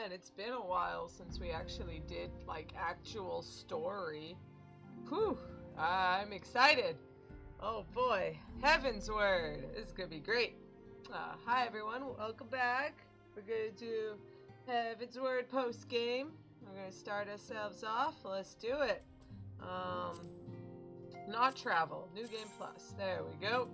man, it's been a while since we actually did, like, actual story. Whew, I'm excited. Oh boy, Heavensward. This is gonna be great. Hi everyone, welcome back. We're gonna do Heavensward Postgame. We're gonna start ourselves off. Let's do it. Not travel. New game plus. There we go.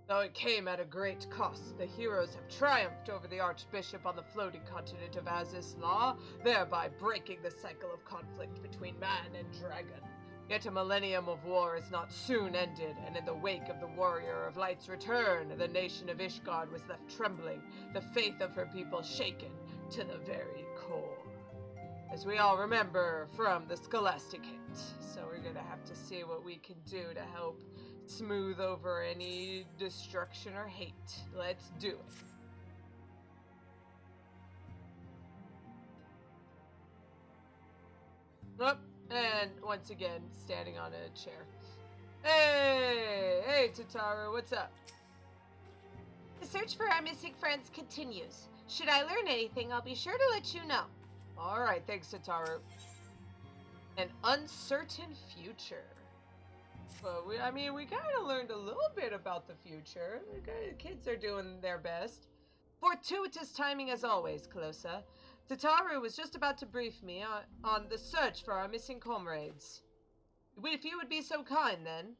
Though it came at a great cost, the heroes have triumphed over the Archbishop on the floating continent of Azizlaw, thereby breaking the cycle of conflict between man and dragon. Yet a millennium of war is not soon ended, and in the wake of the Warrior of Light's return, the nation of Ishgard was left trembling, the faith of her people shaken to the very core. As we all remember from the Scholastic hit. So we're gonna have to see what we can do to help smooth over any destruction or hate. Let's do it. Oh, and once again, standing on a chair. Hey, Tataru, what's up? The search for our missing friends continues. Should I learn anything, I'll be sure to let you know. Alright, thanks, Tataru. An uncertain future. Well, we kind of learned a little bit about the future. The kids are doing their best. Fortuitous timing as always, Calosa. Tataru was just about to brief me on the search for our missing comrades. If you would be so kind, then.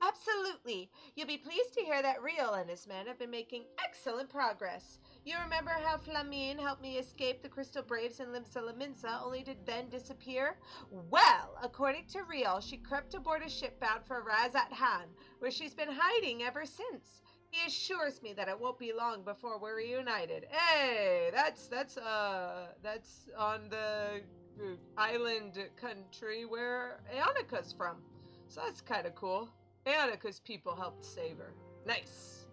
Absolutely. You'll be pleased to hear that Riel and his men have been making excellent progress. You remember how Flamine helped me escape the Crystal Braves in Limsa only to then disappear? Well, according to Riel, she crept aboard a ship bound for Razat Han, where she's been hiding ever since. He assures me that it won't be long before we're reunited. Hey, that's on the island country where Aeonica's from. So that's kind of cool. Aeonica's people helped save her. Nice.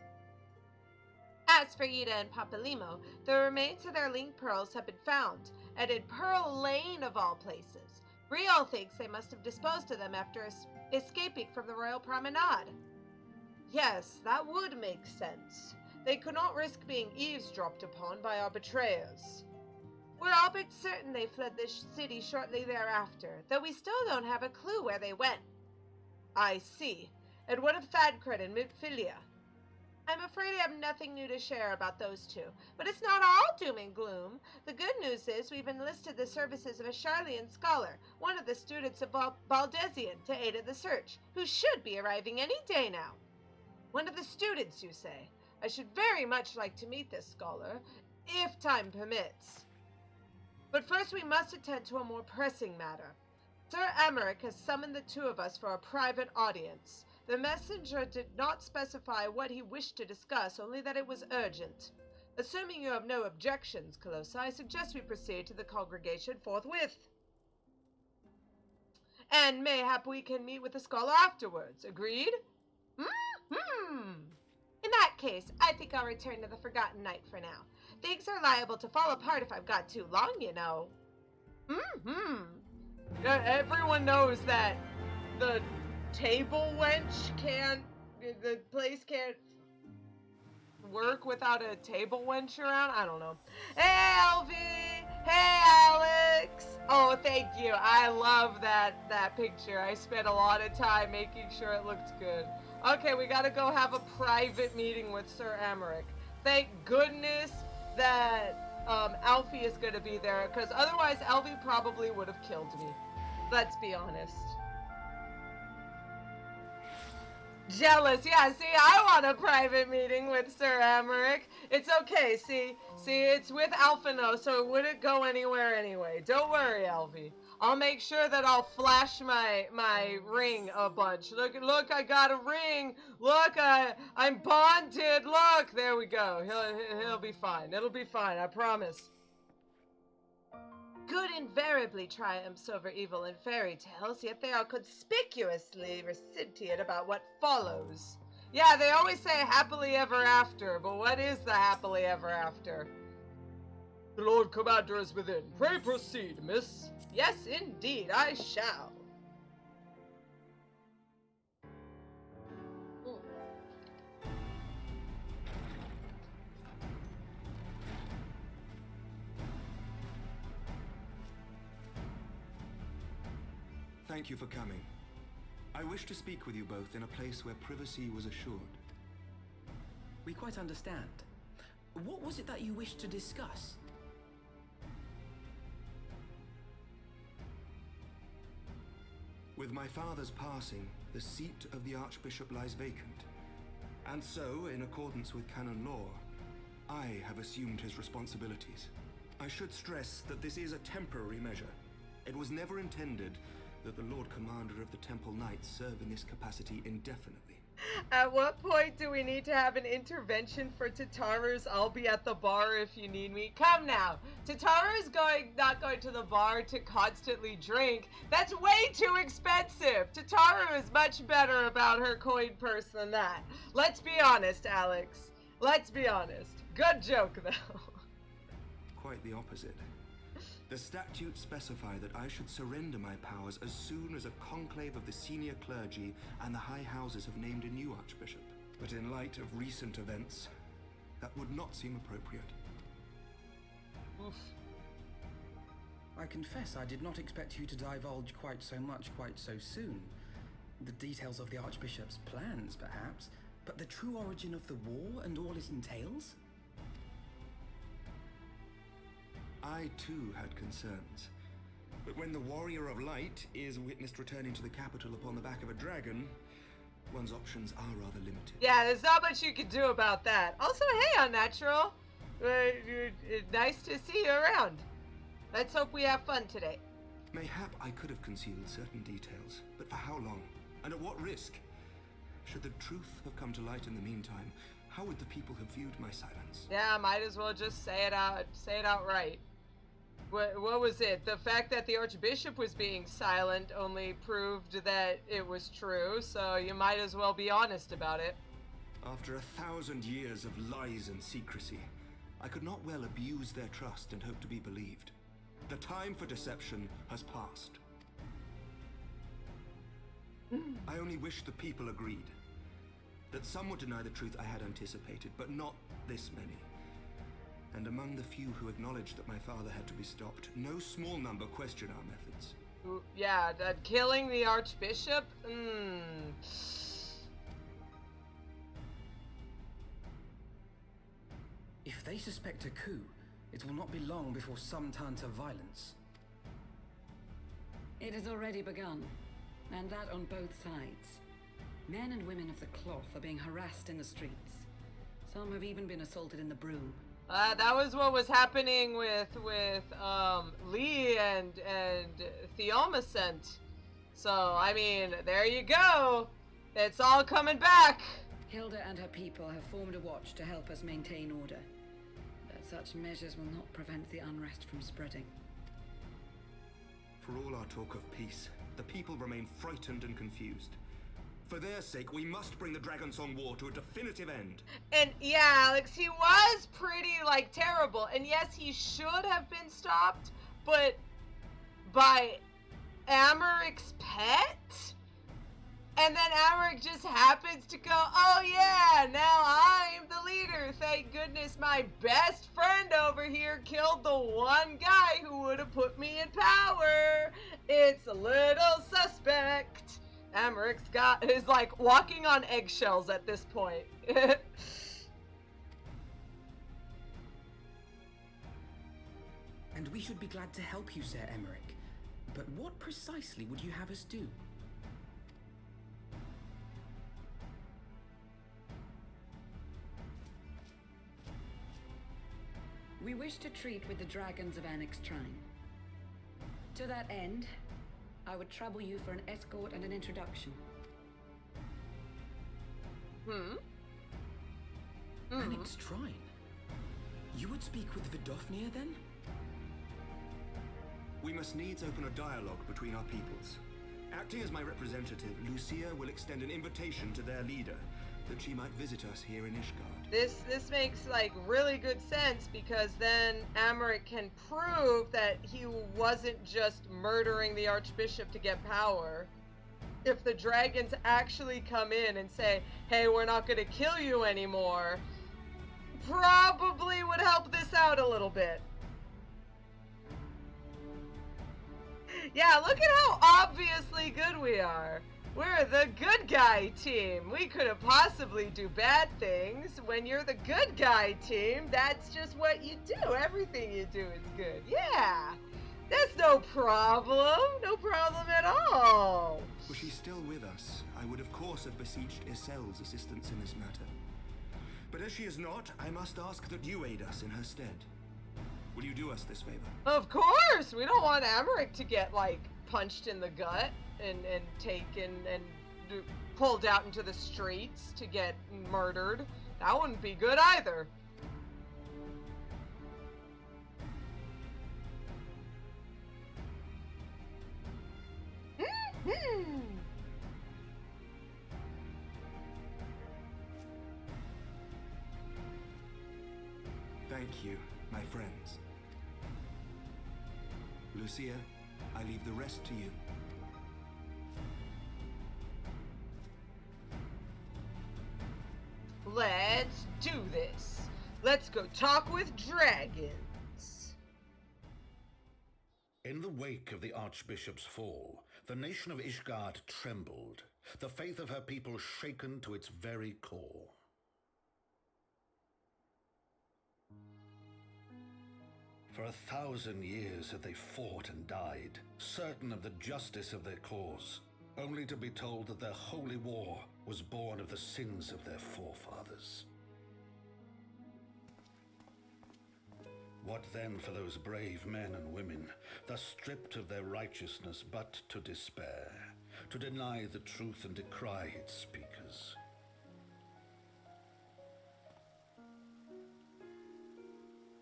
As for Ida and Papalimo, the remains of their link pearls have been found, and in Pearl Lane of all places. Riel thinks they must have disposed of them after escaping from the Royal Promenade. Yes, that would make sense. They could not risk being eavesdropped upon by our betrayers. We're all but certain they fled the city shortly thereafter, though we still don't have a clue where they went. I see. And what of Thancred and Midfilia? I'm afraid I have nothing new to share about those two, but it's not all doom and gloom. The good news is we've enlisted the services of a Charlian scholar, one of the students of Baldesion, to aid in the search, who should be arriving any day now. One of the students, you say? I should very much like to meet this scholar, if time permits. But first we must attend to a more pressing matter. Ser Aymeric has summoned the two of us for a private audience. The messenger did not specify what he wished to discuss, only that it was urgent. Assuming you have no objections, Calosa, I suggest we proceed to the congregation forthwith. And mayhap we can meet with the scholar afterwards. Agreed? In that case, I think I'll return to the Forgotten Night for now. Things are liable to fall apart if I've got too long, you know. Everyone knows that the place can't work without a table wench around? I don't know. Hey, Elvie! Hey, Alex! Oh, thank you. I love that picture. I spent a lot of time making sure it looked good. Okay, we gotta go have a private meeting with Ser Aymeric. Thank goodness that Alfie is gonna be there, because otherwise Elvie probably would have killed me. Let's be honest. Jealous, yeah, see, I want a private meeting with Ser Aymeric. It's okay, see, it's with Alphino, so it wouldn't go anywhere anyway. Don't worry, Elvie. I'll make sure that I'll flash my ring a bunch. Look, I got a ring. Look, I'm bonded. Look, there we go. He'll be fine. It'll be fine, I promise. Good invariably triumphs over evil in fairy tales, yet they are conspicuously resentient about what follows. Yeah, they always say happily ever after, but what is the happily ever after? The Lord Commander is within. Pray proceed, miss. Yes, indeed, I shall. Thank you for coming. I wish to speak with you both in a place where privacy was assured. We quite understand. What was it that you wished to discuss? With my father's passing, the seat of the Archbishop lies vacant. And so, in accordance with canon law, I have assumed his responsibilities. I should stress that this is a temporary measure. It was never intended that the Lord Commander of the Temple Knights serve in this capacity indefinitely. At what point do we need to have an intervention for Tataru's "I'll be at the bar if you need me"? Come now. Tataru's not going to the bar to constantly drink. That's way too expensive. Tataru is much better about her coin purse than that. Let's be honest, Alex. Let's be honest. Good joke, though. Quite the opposite. The statutes specify that I should surrender my powers as soon as a conclave of the senior clergy and the high houses have named a new archbishop. But in light of recent events, that would not seem appropriate. Oof. I confess I did not expect you to divulge quite so much quite so soon. The details of the Archbishop's plans, perhaps, but the true origin of the war and all it entails? I too had concerns. But when the Warrior of Light is witnessed returning to the capital upon the back of a dragon, one's options are rather limited. Yeah, there's not much you can do about that. Also, hey, Unnatural. Nice to see you around. Let's hope we have fun today. Mayhap I could have concealed certain details, but for how long? And at what risk? Should the truth have come to light in the meantime, how would the people have viewed my silence? Yeah, might as well just say it out. Say it outright. What was it? The fact that the Archbishop was being silent only proved that it was true, so you might as well be honest about it. After 1,000 years of lies and secrecy, I could not well abuse their trust and hope to be believed. The time for deception has passed. I only wish the people agreed. That some would deny the truth I had anticipated, but not this many. And among the few who acknowledged that my father had to be stopped, no small number question our methods. Yeah, killing the Archbishop? If they suspect a coup, it will not be long before some turn to violence. It has already begun, and that on both sides. Men and women of the cloth are being harassed in the streets. Some have even been assaulted in the broom. That was what was happening with Lee and Theomacent. So, I mean, there you go. It's all coming back. Hilda and her people have formed a watch to help us maintain order. But such measures will not prevent the unrest from spreading. For all our talk of peace, the people remain frightened and confused. For their sake, we must bring the Dragonsong War to a definitive end. And yeah, Alex, he was pretty, terrible. And yes, he should have been stopped, but by Aymeric's pet? And then Aymeric just happens to go, oh yeah, now I'm the leader. Thank goodness my best friend over here killed the one guy who would have put me in power. It's a little suspect. Aymeric's is walking on eggshells at this point. And we should be glad to help you, Ser Aymeric. But what precisely would you have us do? We wish to treat with the dragons of Annex Trine. To that end, I would trouble you for an escort and an introduction. Annex Trine? You would speak with Vidofnir then? We must needs open a dialogue between our peoples. Acting as my representative, Lucia will extend an invitation to their leader, that she might visit us here in Ishgard. This makes really good sense, because then Aymeric can prove that he wasn't just murdering the Archbishop to get power. If the dragons actually come in and say, hey, we're not going to kill you anymore, probably would help this out a little bit. Yeah, look at how obviously good we are. We're the good guy team. We couldn't possibly do bad things. When you're the good guy team, that's just what you do. Everything you do is good. Yeah. There's no problem. No problem at all. Were she still with us, I would of course have beseeched Isel's assistance in this matter. But as she is not, I must ask that you aid us in her stead. Will you do us this favor? Of course! We don't want Aymeric to get, like, punched in the gut and taken and pulled out into the streets to get murdered. That wouldn't be good either. Thank you, my friends. Lucia, I leave the rest to you. Let's do this. Let's go talk with dragons. In the wake of the Archbishop's fall, the nation of Ishgard trembled, the faith of her people shaken to its very core. For 1,000 years had they fought and died, certain of the justice of their cause, only to be told that their holy war was born of the sins of their forefathers. What then for those brave men and women, thus stripped of their righteousness but to despair, to deny the truth and decry its speakers?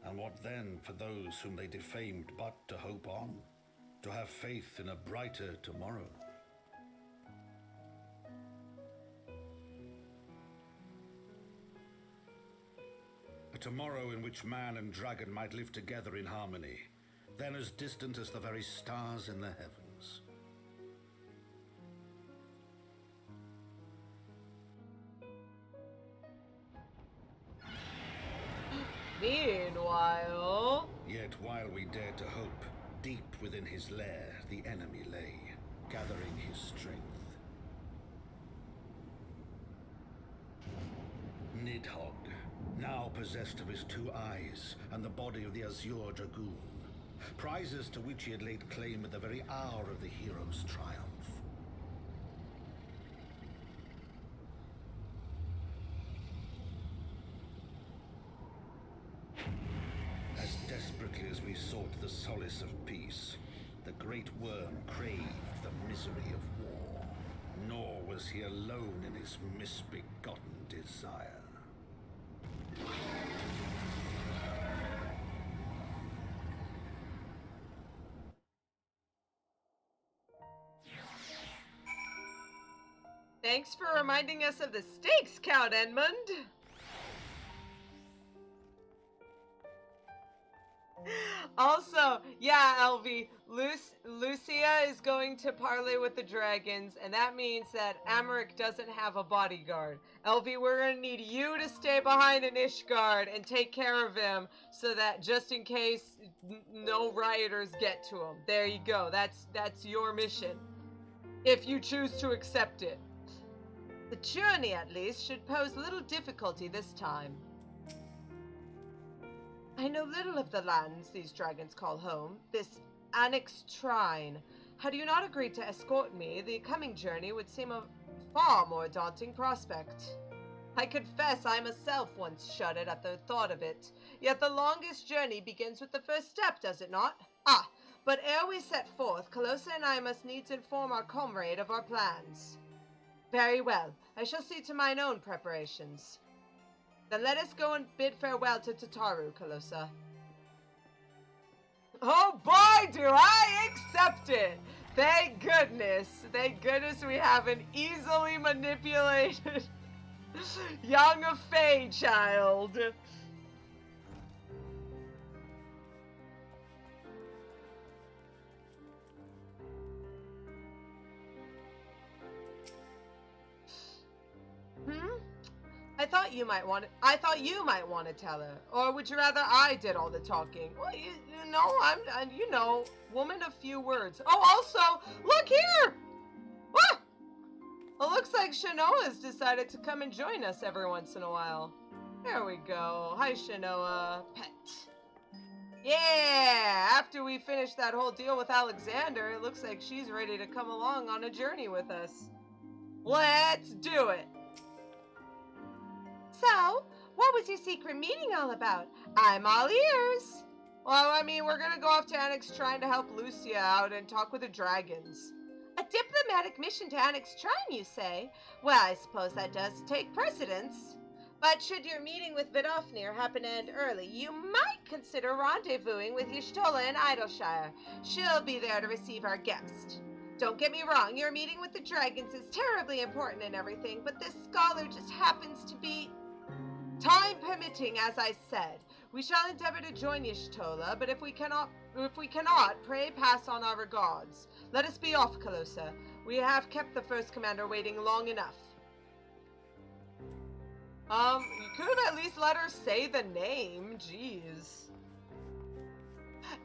And what then for those whom they defamed but to hope on, to have faith in a brighter tomorrow? A tomorrow in which man and dragon might live together in harmony, then as distant as the very stars in the heavens. Meanwhile... Yet while we dared to hope, deep within his lair the enemy lay, gathering his strength. Nidhogg, now possessed of his 2 eyes and the body of the Azure Dragoon, prizes to which he had laid claim at the very hour of the hero's triumph. As desperately as we sought the solace of peace, the great worm craved the misery of war. Nor was he alone in his misbegotten desire. Thanks for reminding us of the stakes, Count Edmund. Also, yeah, Elvie, Lucia is going to parley with the dragons, and that means that Aymeric doesn't have a bodyguard. Elvie, we're going to need you to stay behind in Ishgard and take care of him so that just in case no rioters get to him. There you go. That's your mission, if you choose to accept it. The journey, at least, should pose little difficulty this time. I know little of the lands these dragons call home, this annexed shrine. Had you not agreed to escort me, the coming journey would seem a far more daunting prospect. I confess I myself once shuddered at the thought of it, yet the longest journey begins with the first step, does it not? Ah, but ere we set forth, Calosa and I must needs inform our comrade of our plans. Very well, I shall see to mine own preparations. Then let us go and bid farewell to Tataru, Calosa. Oh boy, do I accept it! Thank goodness we have an easily manipulated young Fae child. I thought you might want to tell her. Or would you rather I did all the talking? Well, you know, I'm woman of few words. Oh, also, look here! What? Well, looks like Shanoa's decided to come and join us every once in a while. There we go. Hi, Shanoa. Pet. Yeah! After we finish that whole deal with Alexander, it looks like she's ready to come along on a journey with us. Let's do it! So, what was your secret meeting all about? I'm all ears. Well, I mean, we're gonna go off to Annex Shrine to help Lucia out and talk with the dragons. A diplomatic mission to Annex Shrine, you say? Well, I suppose that does take precedence. But should your meeting with Vidofnir happen to end early, you might consider rendezvousing with Y'shtola in Idleshire. She'll be there to receive our guest. Don't get me wrong, your meeting with the dragons is terribly important and everything, but this scholar just happens to be... Time permitting, as I said, we shall endeavor to join Y'shtola, but if we cannot, pray pass on our regards. Let us be off, Calosa. We have kept the first commander waiting long enough. You could have at least let her say the name. Jeez.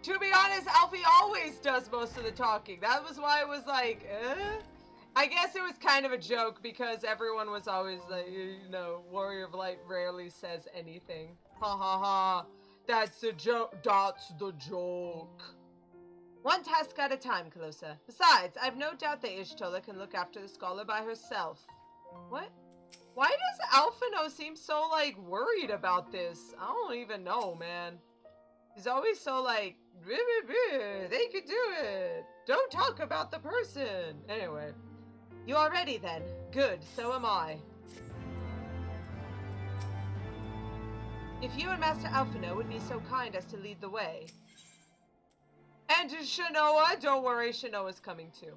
To be honest, Alfie always does most of the talking. That was why it was like, I guess it was kind of a joke because everyone was always like, Warrior of Light rarely says anything. Ha ha ha. That's the joke. That's the joke. One task at a time, Calosa. Besides, I've no doubt that Y'shtola can look after the scholar by herself. What? Why does Alphino seem so, like, worried about this? I don't even know, man. He's always so, like, they could do it. Don't talk about the person. Anyway. You are ready, then? Good, so am I. If you and Master Alphino would be so kind as to lead the way. And Shanoa, don't worry, Shanoa's coming too.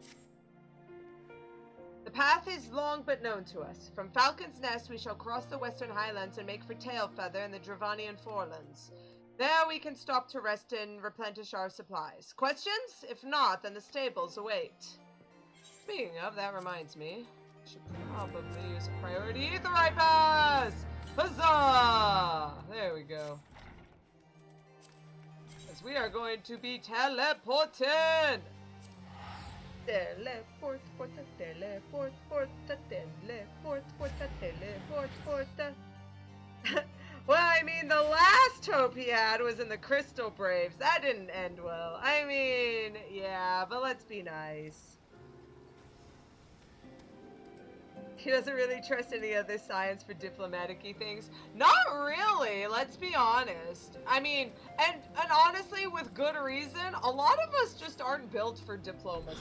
The path is long but known to us. From Falcon's Nest we shall cross the western highlands and make for Tailfeather in the Dravanian Forelands. There we can stop to rest and replenish our supplies. Questions? If not, then the stables await. Speaking of, that reminds me. I should probably use a priority Aetheryte Pass! Huzzah! There we go. As we are going to be teleporting! Teleport, teleport, teleport, teleport. Well, I mean, the last hope he had was in the Crystal Braves. That didn't end well. I mean, yeah, but let's be nice. He doesn't really trust any other science for diplomatic-y things. Not really, let's be honest. I mean, and honestly, with good reason, a lot of us just aren't built for diplomacy.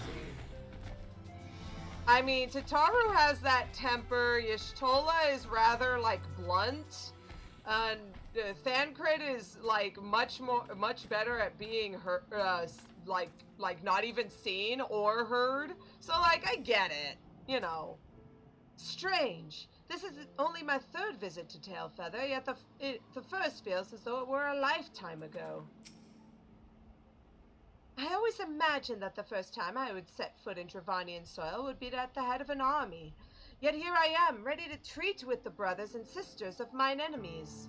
I mean, Tataru has that temper, Y'shtola is rather, like, blunt, and Thancred is, like, much better at being heard, like, not even seen or heard. So, like, I get it, you know. Strange. This is only my third visit to Tailfeather, yet the first feels as though it were a lifetime ago. I always imagined that the first time I would set foot in Dravanian soil would be at the head of an army. Yet here I am, ready to treat with the brothers and sisters of mine enemies.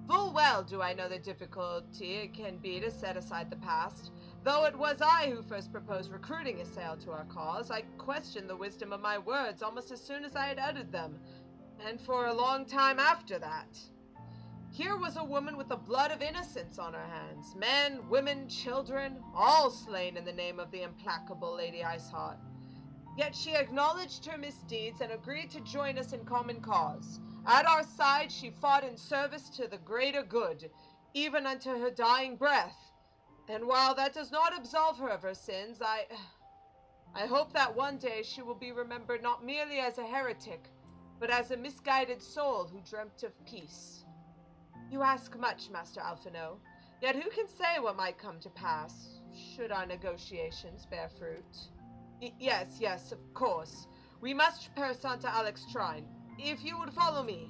Full well do I know the difficulty it can be to set aside the past. Though it was I who first proposed recruiting Assail to our cause, I questioned the wisdom of my words almost as soon as I had uttered them, and for a long time after that. Here was a woman with the blood of innocence on her hands, men, women, children, all slain in the name of the implacable Lady Iceheart. Yet she acknowledged her misdeeds and agreed to join us in common cause. At our side she fought in service to the greater good, even unto her dying breath. And while that does not absolve her of her sins, I hope that one day she will be remembered not merely as a heretic, but as a misguided soul who dreamt of peace. You ask much, Master Alphino, yet who can say what might come to pass, should our negotiations bear fruit? Yes, of course. We must pass on to Alex Shrine. If you would follow me.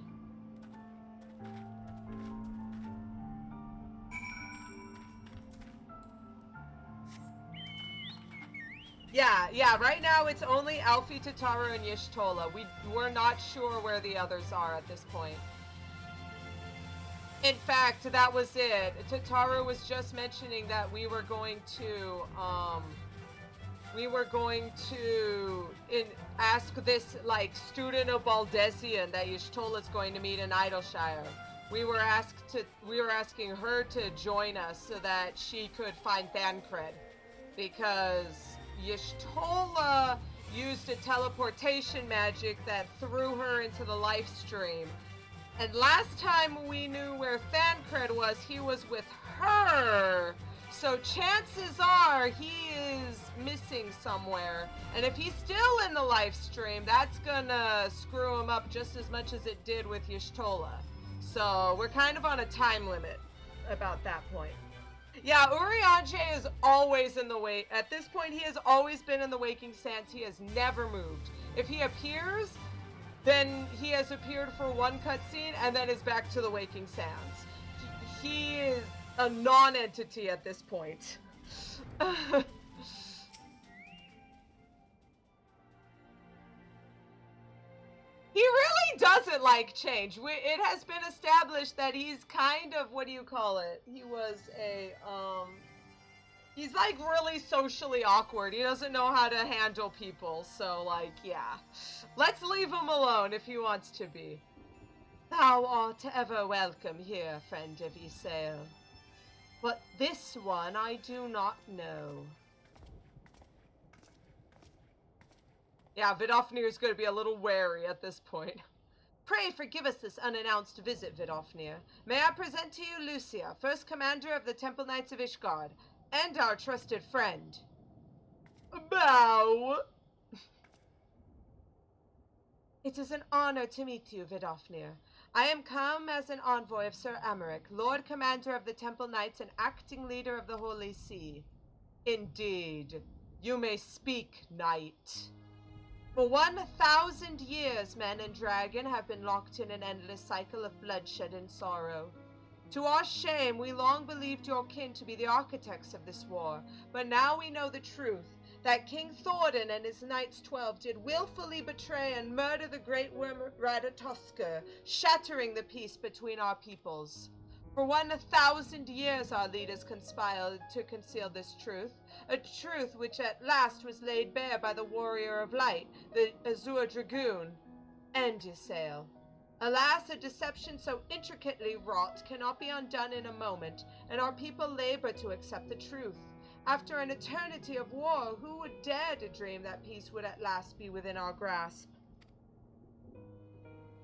Yeah, right now it's only Alfie, Tataru, and Y'shtola. We're not sure where the others are at this point. In fact, that was it. Tataru was just mentioning that we were going to ask this, like, student of Baldesian that Y'shtola's going to meet in Idleshire. We were asking her to join us so that she could find Thancred, because Y'shtola used a teleportation magic that threw her into the life stream. And last time we knew where Thancred was, he was with her. So chances are he is missing somewhere. And if he's still in the life stream, that's gonna screw him up just as much as it did with Y'shtola. So we're kind of on a time limit about that point. Yeah, Urianger is always in the wake. At this point, he has always been in the Waking Sands. He has never moved. If he appears, then he has appeared for one cutscene and then is back to the Waking Sands. He is a non-entity at this point. He really doesn't like change. It has been established that he's kind of, what do you call it? He was a, he's like really socially awkward. He doesn't know how to handle people. So, like, yeah. Let's leave him alone if he wants to be. Thou art ever welcome here, friend of Ysael. But this one I do not know. Yeah, Vidofnir is going to be a little wary at this point. Pray forgive us this unannounced visit, Vidofnir. May I present to you Lucia, first commander of the Temple Knights of Ishgard, and our trusted friend. Bow! It is an honor to meet you, Vidofnir. I am come as an envoy of Ser Aymeric, Lord Commander of the Temple Knights and acting leader of the Holy See. Indeed. You may speak, knight. For 1,000 years, men and dragon have been locked in an endless cycle of bloodshed and sorrow. To our shame, we long believed your kin to be the architects of this war, but now we know the truth, that King Thordan and his Knights 12 did willfully betray and murder the great worm Ratatoskr, shattering the peace between our peoples. For 1,000 years our leaders conspired to conceal this truth, a truth which at last was laid bare by the Warrior of Light, the Azure Dragoon, and Ysael. Alas, a deception so intricately wrought cannot be undone in a moment, and our people labor to accept the truth. After an eternity of war, who would dare to dream that peace would at last be within our grasp?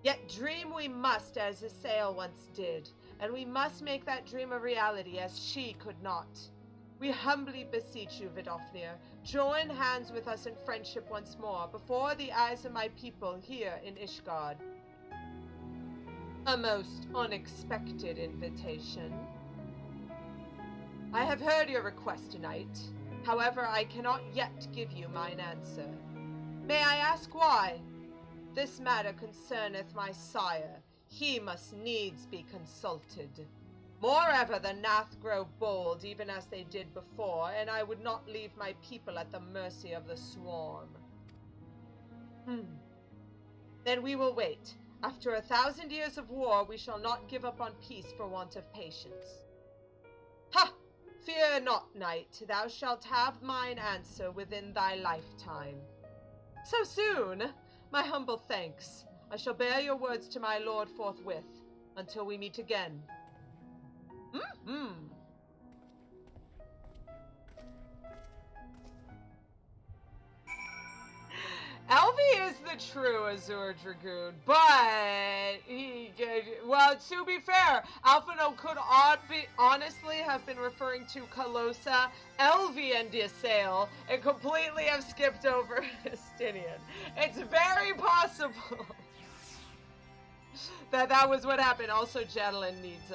Yet dream we must, as Ysael once did, and we must make that dream a reality as she could not. We humbly beseech you, Vidofnir, join hands with us in friendship once more, before the eyes of my people here in Ishgard. A most unexpected invitation. I have heard your request tonight. However, I cannot yet give you mine answer. May I ask why? This matter concerneth my sire. He must needs be consulted. Moreover, the Nath grow bold, even as they did before, and I would not leave my people at the mercy of the swarm. Then we will wait. After 1,000 years of war, we shall not give up on peace for want of patience. Ha! Fear not, knight. Thou shalt have mine answer within thy lifetime. So soon? My humble thanks. I shall bear your words to my lord forthwith, until we meet again. Elvi is the true Azure Dragoon, but well, to be fair, Alphino could honestly have been referring to Calosa, Elvi, and Ysael, and completely have skipped over Estinian. It's very possible that was what happened. Also, Jadelyn needs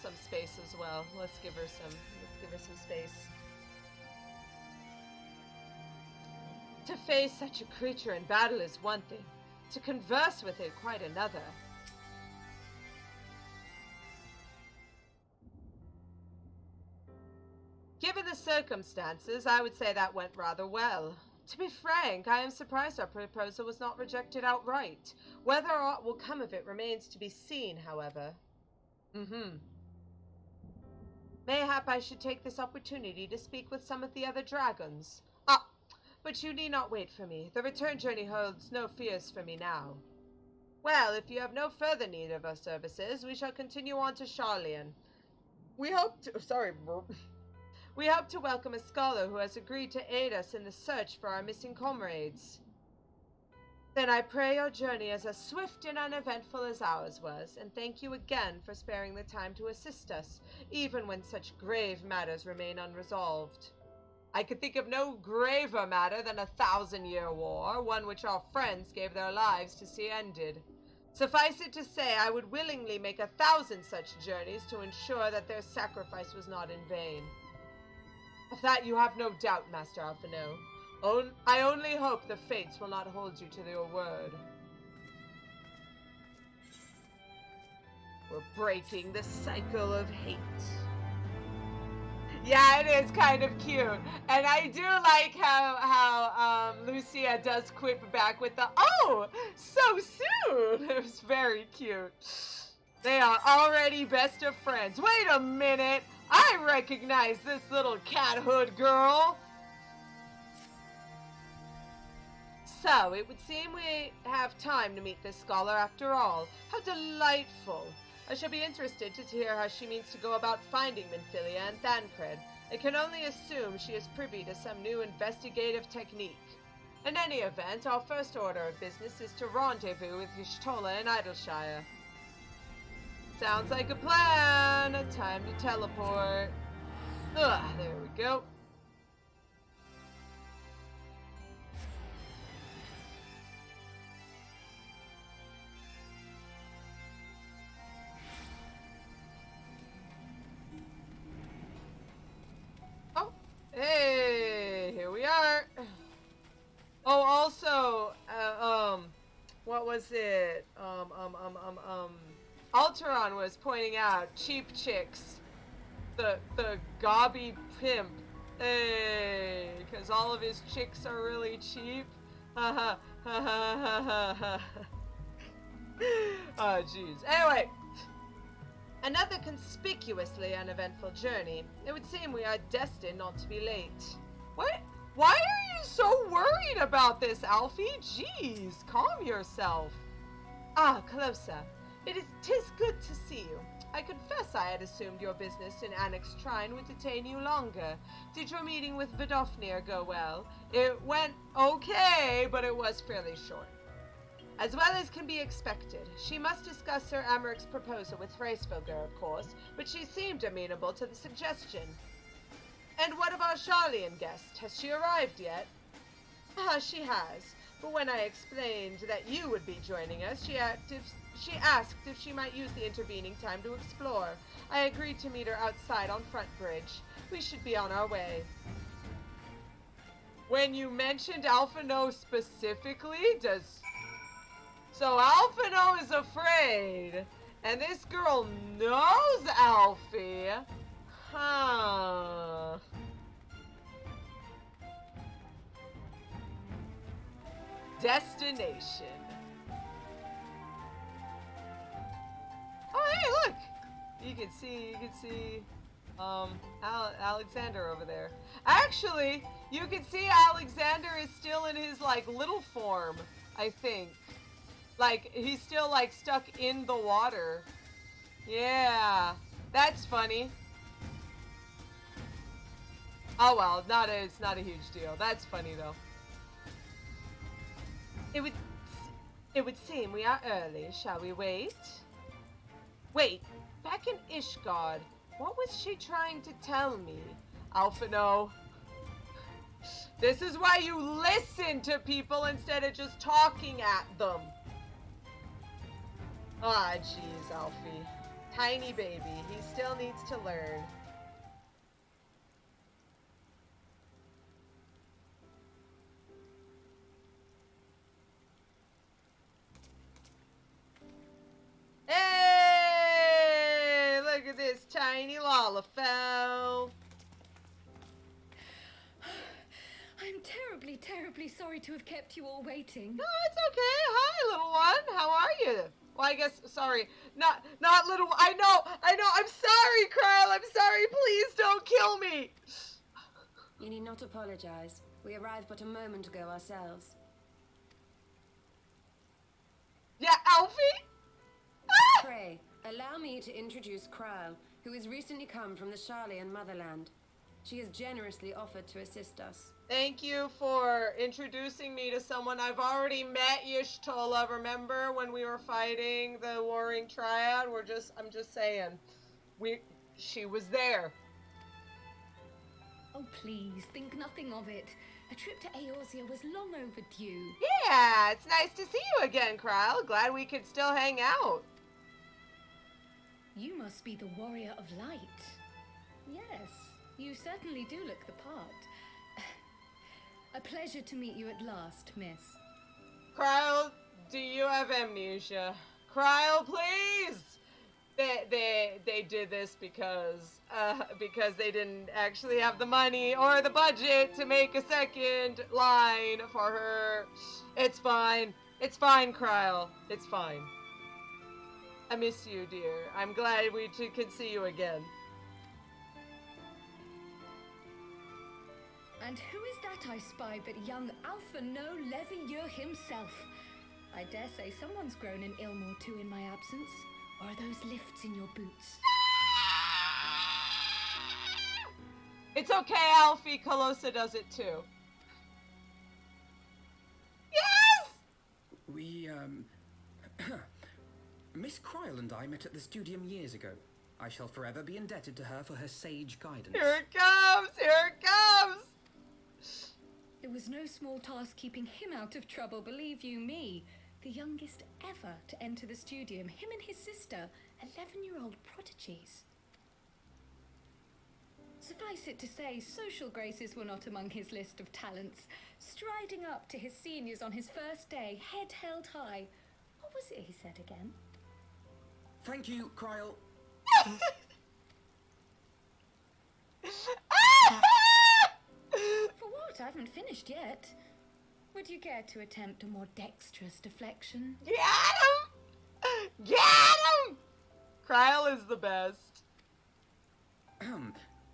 some space as well. Let's give her some space. To face such a creature in battle is one thing. To converse with it quite another. Given the circumstances, I would say that went rather well. To be frank, I am surprised our proposal was not rejected outright. Whether aught will come of it remains to be seen, however. Mayhap I should take this opportunity to speak with some of the other dragons. Ah, but you need not wait for me. The return journey holds no fears for me now. Well, if you have no further need of our services, we shall continue on to Charlian. We hope to welcome a scholar who has agreed to aid us in the search for our missing comrades. Then I pray your journey is as swift and uneventful as ours was, and thank you again for sparing the time to assist us, even when such grave matters remain unresolved. I could think of no graver matter than a 1,000-year war, one which our friends gave their lives to see ended. Suffice it to say, I would willingly make 1,000 such journeys to ensure that their sacrifice was not in vain. Of that you have no doubt, Master Alphino. I only hope the fates will not hold you to your word. We're breaking the cycle of hate. Yeah, it is kind of cute. And I do like how Lucia does quip back with the, "Oh, so soon!" It was very cute. They are already best of friends. Wait a minute! I recognize this little cat hood girl! So, it would seem we have time to meet this scholar after all. How delightful! I shall be interested to hear how she means to go about finding Minfilia and Thancred. I can only assume she is privy to some new investigative technique. In any event, our first order of business is to rendezvous with Y'shtola in Idleshire. Sounds like a plan! Time to teleport. There we go. Hey, here we are. Oh, also, what was it? Alteron was pointing out cheap chicks, the gobby pimp. Hey, because all of his chicks are really cheap. Ha ha. Oh, jeez. Anyway. Another conspicuously uneventful journey. It would seem we are destined not to be late. What? Why are you so worried about this, Alfie? Jeez, calm yourself. Ah, Calosa, tis good to see you. I confess I had assumed your business in Annex Trine would detain you longer. Did your meeting with Vidofnir go well? It went okay, but it was fairly short. As well as can be expected. She must discuss Ser Aymeric's proposal with Hraesvelgr, of course, but she seemed amenable to the suggestion. And what of our Charlian guest? Has she arrived yet? Ah, she has. But when I explained that you would be joining us, she asked if she might use the intervening time to explore. I agreed to meet her outside on Front Bridge. We should be on our way. When you mentioned Alphino specifically, So Alphino is afraid, and this girl knows Alfie. Huh. Destination. Oh, hey, look! You can see, Alexander over there. Actually, you can see Alexander is still in his, little form, I think. He's still, stuck in the water. Yeah, that's funny. Oh, well, it's not a huge deal. That's funny, though. It would seem we are early. Shall we wait? Wait, back in Ishgard, what was she trying to tell me? Alphino. This is why you listen to people instead of just talking at them. Ah, jeez, Alfie. Tiny baby. He still needs to learn. Hey! Look at this tiny Lalafell. I'm terribly, terribly sorry to have kept you all waiting. No, it's okay. Hi, little one. How are you? Well, I guess, sorry. Not little, I know. I'm sorry, Carl. I'm sorry. Please Please don't kill me! You need not apologize. We arrived but a moment ago ourselves. Yeah, Alfie? Pray, allow me to introduce Kryle, who has recently come from the Sharlayan motherland. She has generously offered to assist us. Thank you for introducing me to someone I've already met, Y'shtola. Remember when we were fighting the Warring Triad? I'm just saying. She was there. Oh, please, think nothing of it. A trip to Eorzea was long overdue. Yeah, it's nice to see you again, Kryle. Glad we could still hang out. You must be the Warrior of Light. Yes, you certainly do look the part. A pleasure to meet you at last, miss. Kryle, do you have amnesia? Kryle, please! They did this because they didn't actually have the money or the budget to make a second line for her. It's fine. It's fine, Kryle. It's fine. I miss you, dear. I'm glad we can see you again. And who is that I spy but young Alphonseau Leveilleur himself? I dare say someone's grown an ilm or two in my absence. Or are those lifts in your boots? It's okay, Alfie. Calosa does it too. Yes! We, Miss Kryle and I met at the Studium years ago. I shall forever be indebted to her for her sage guidance. Here it comes! Here it comes! It was no small task keeping him out of trouble, believe you me. The youngest ever to enter the Studium, him and his sister, 11-year-old prodigies. Suffice it to say, social graces were not among his list of talents. Striding up to his seniors on his first day, head held high. What was it he said again? Thank you, Kryle. For what? I haven't finished yet. Would you care to attempt a more dexterous deflection? Get him! Get him! Kryle is the best.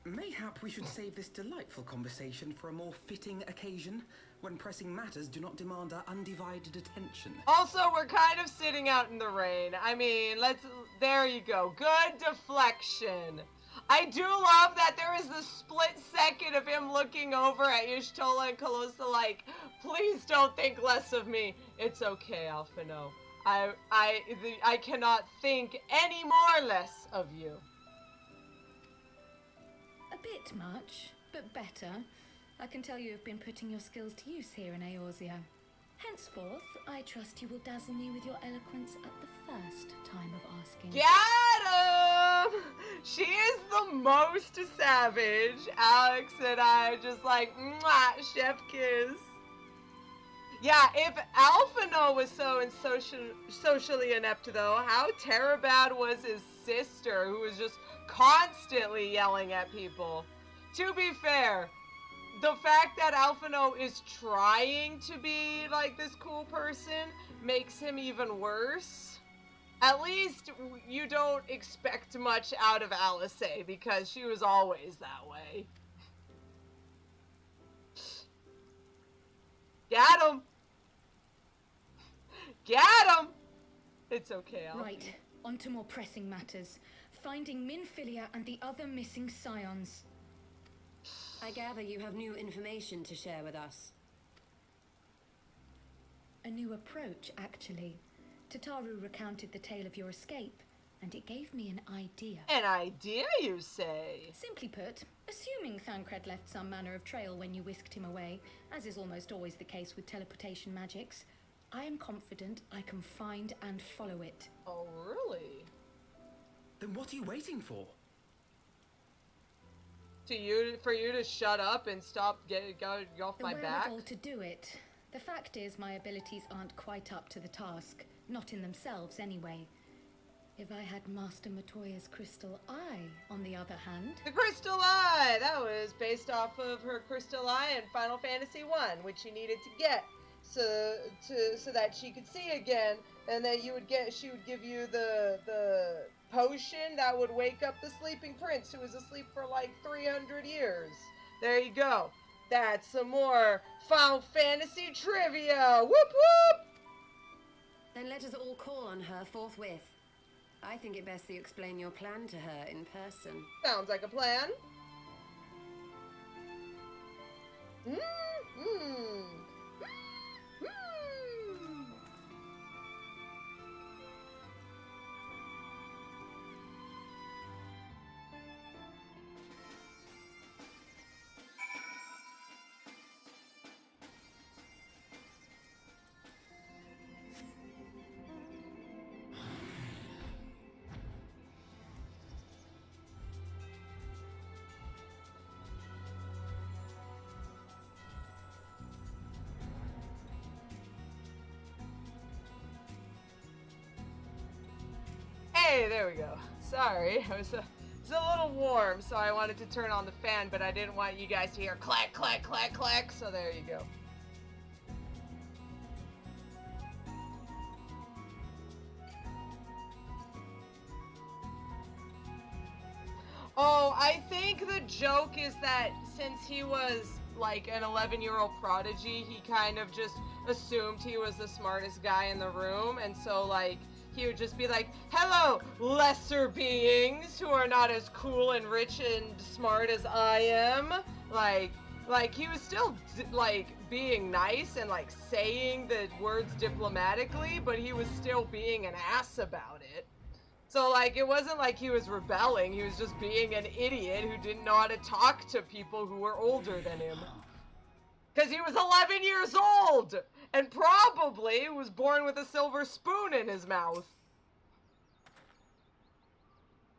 Mayhap we should save this delightful conversation for a more fitting occasion, when pressing matters do not demand our undivided attention. Also, we're kind of sitting out in the rain. I mean, there you go. Good deflection. I do love that there is the split second of him looking over at Y'shtola and Calosa like, please don't think less of me. It's okay, Alphonseau. I cannot think any more less of you. A bit much, but better. I can tell you have been putting your skills to use here in Eorzea. Henceforth, I trust you will dazzle me with your eloquence at the first time of asking. Get him! She is the most savage. Alex and I just like, mwah, chef kiss. Yeah, if Alphonseau was so socially inept, though, how Terabad was his sister, who was just constantly yelling at people. To be fair, the fact that Alphonseau is trying to be like this cool person makes him even worse. At least you don't expect much out of Alice, because she was always that way. Get him! Get him! It's okay, Alfie. Right, on to more pressing matters. Finding Minfilia and the other missing Scions. I gather you have new information to share with us. A new approach, actually. Tataru recounted the tale of your escape, and it gave me an idea. An idea, you say? Simply put, assuming Thancred left some manner of trail when you whisked him away, as is almost always the case with teleportation magics, I am confident I can find and follow it. Oh, really? Then what are you waiting for? For you to shut up and stop go off my back? The wherewithal to do it. The fact is, my abilities aren't quite up to the task. Not in themselves, anyway. If I had Master Matoya's crystal eye, on the other hand... The crystal eye! That was based off of her crystal eye in Final Fantasy I, which she needed to get so that she could see again, and then she would give you the potion that would wake up the sleeping prince who was asleep for like 300 years. There you go. That's some more Final Fantasy trivia. Whoop whoop! Then let us all call on her forthwith. I think it best you explain your plan to her in person. Sounds like a plan. Mm-hmm. Hey, there we go. Sorry, it was a little warm, so I wanted to turn on the fan, but I didn't want you guys to hear clack, clack, clack, clack, so there you go. Oh, I think the joke is that since he was like an 11-year-old prodigy, he kind of just assumed he was the smartest guy in the room, and so like he would just be like, hello, lesser beings who are not as cool and rich and smart as I am. Like he was still like being nice and like saying the words diplomatically, but he was still being an ass about it. So like it wasn't like he was rebelling, he was just being an idiot who didn't know how to talk to people who were older than him. Because he was 11 years old! And probably was born with a silver spoon in his mouth.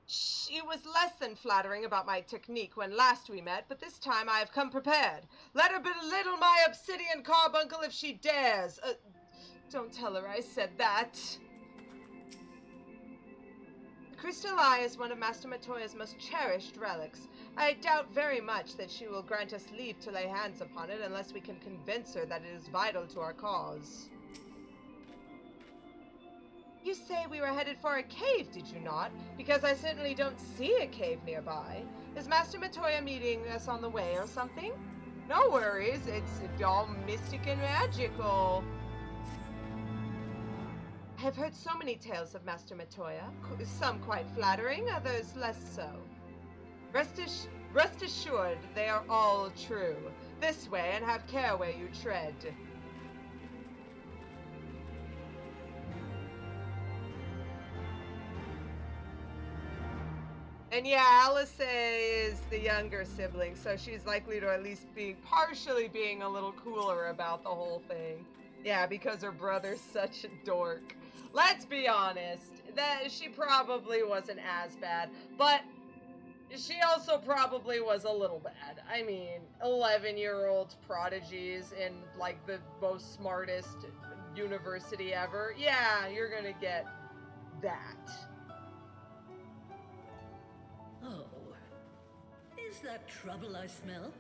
She was less than flattering about my technique when last we met, but this time I have come prepared. Let her belittle my obsidian carbuncle if she dares. Don't tell her I said that. The crystal eye is one of Master Matoya's most cherished relics. I doubt very much that she will grant us leave to lay hands upon it unless we can convince her that it is vital to our cause. You say we were headed for a cave, did you not? Because I certainly don't see a cave nearby. Is Master Matoya meeting us on the way or something? No worries, it's all mystic and magical. I have heard so many tales of Master Matoya, some quite flattering, others less so. Rest assured, they are all true. This way, and have care where you tread. And yeah, Alice is the younger sibling, so she's likely to at least be partially being a little cooler about the whole thing. Yeah, because her brother's such a dork. Let's be honest, that she probably wasn't as bad, but she also probably was a little bad. I mean, 11-year-old prodigies in, like, the most smartest university ever. Yeah, you're gonna get that. Oh. Is that trouble I smell?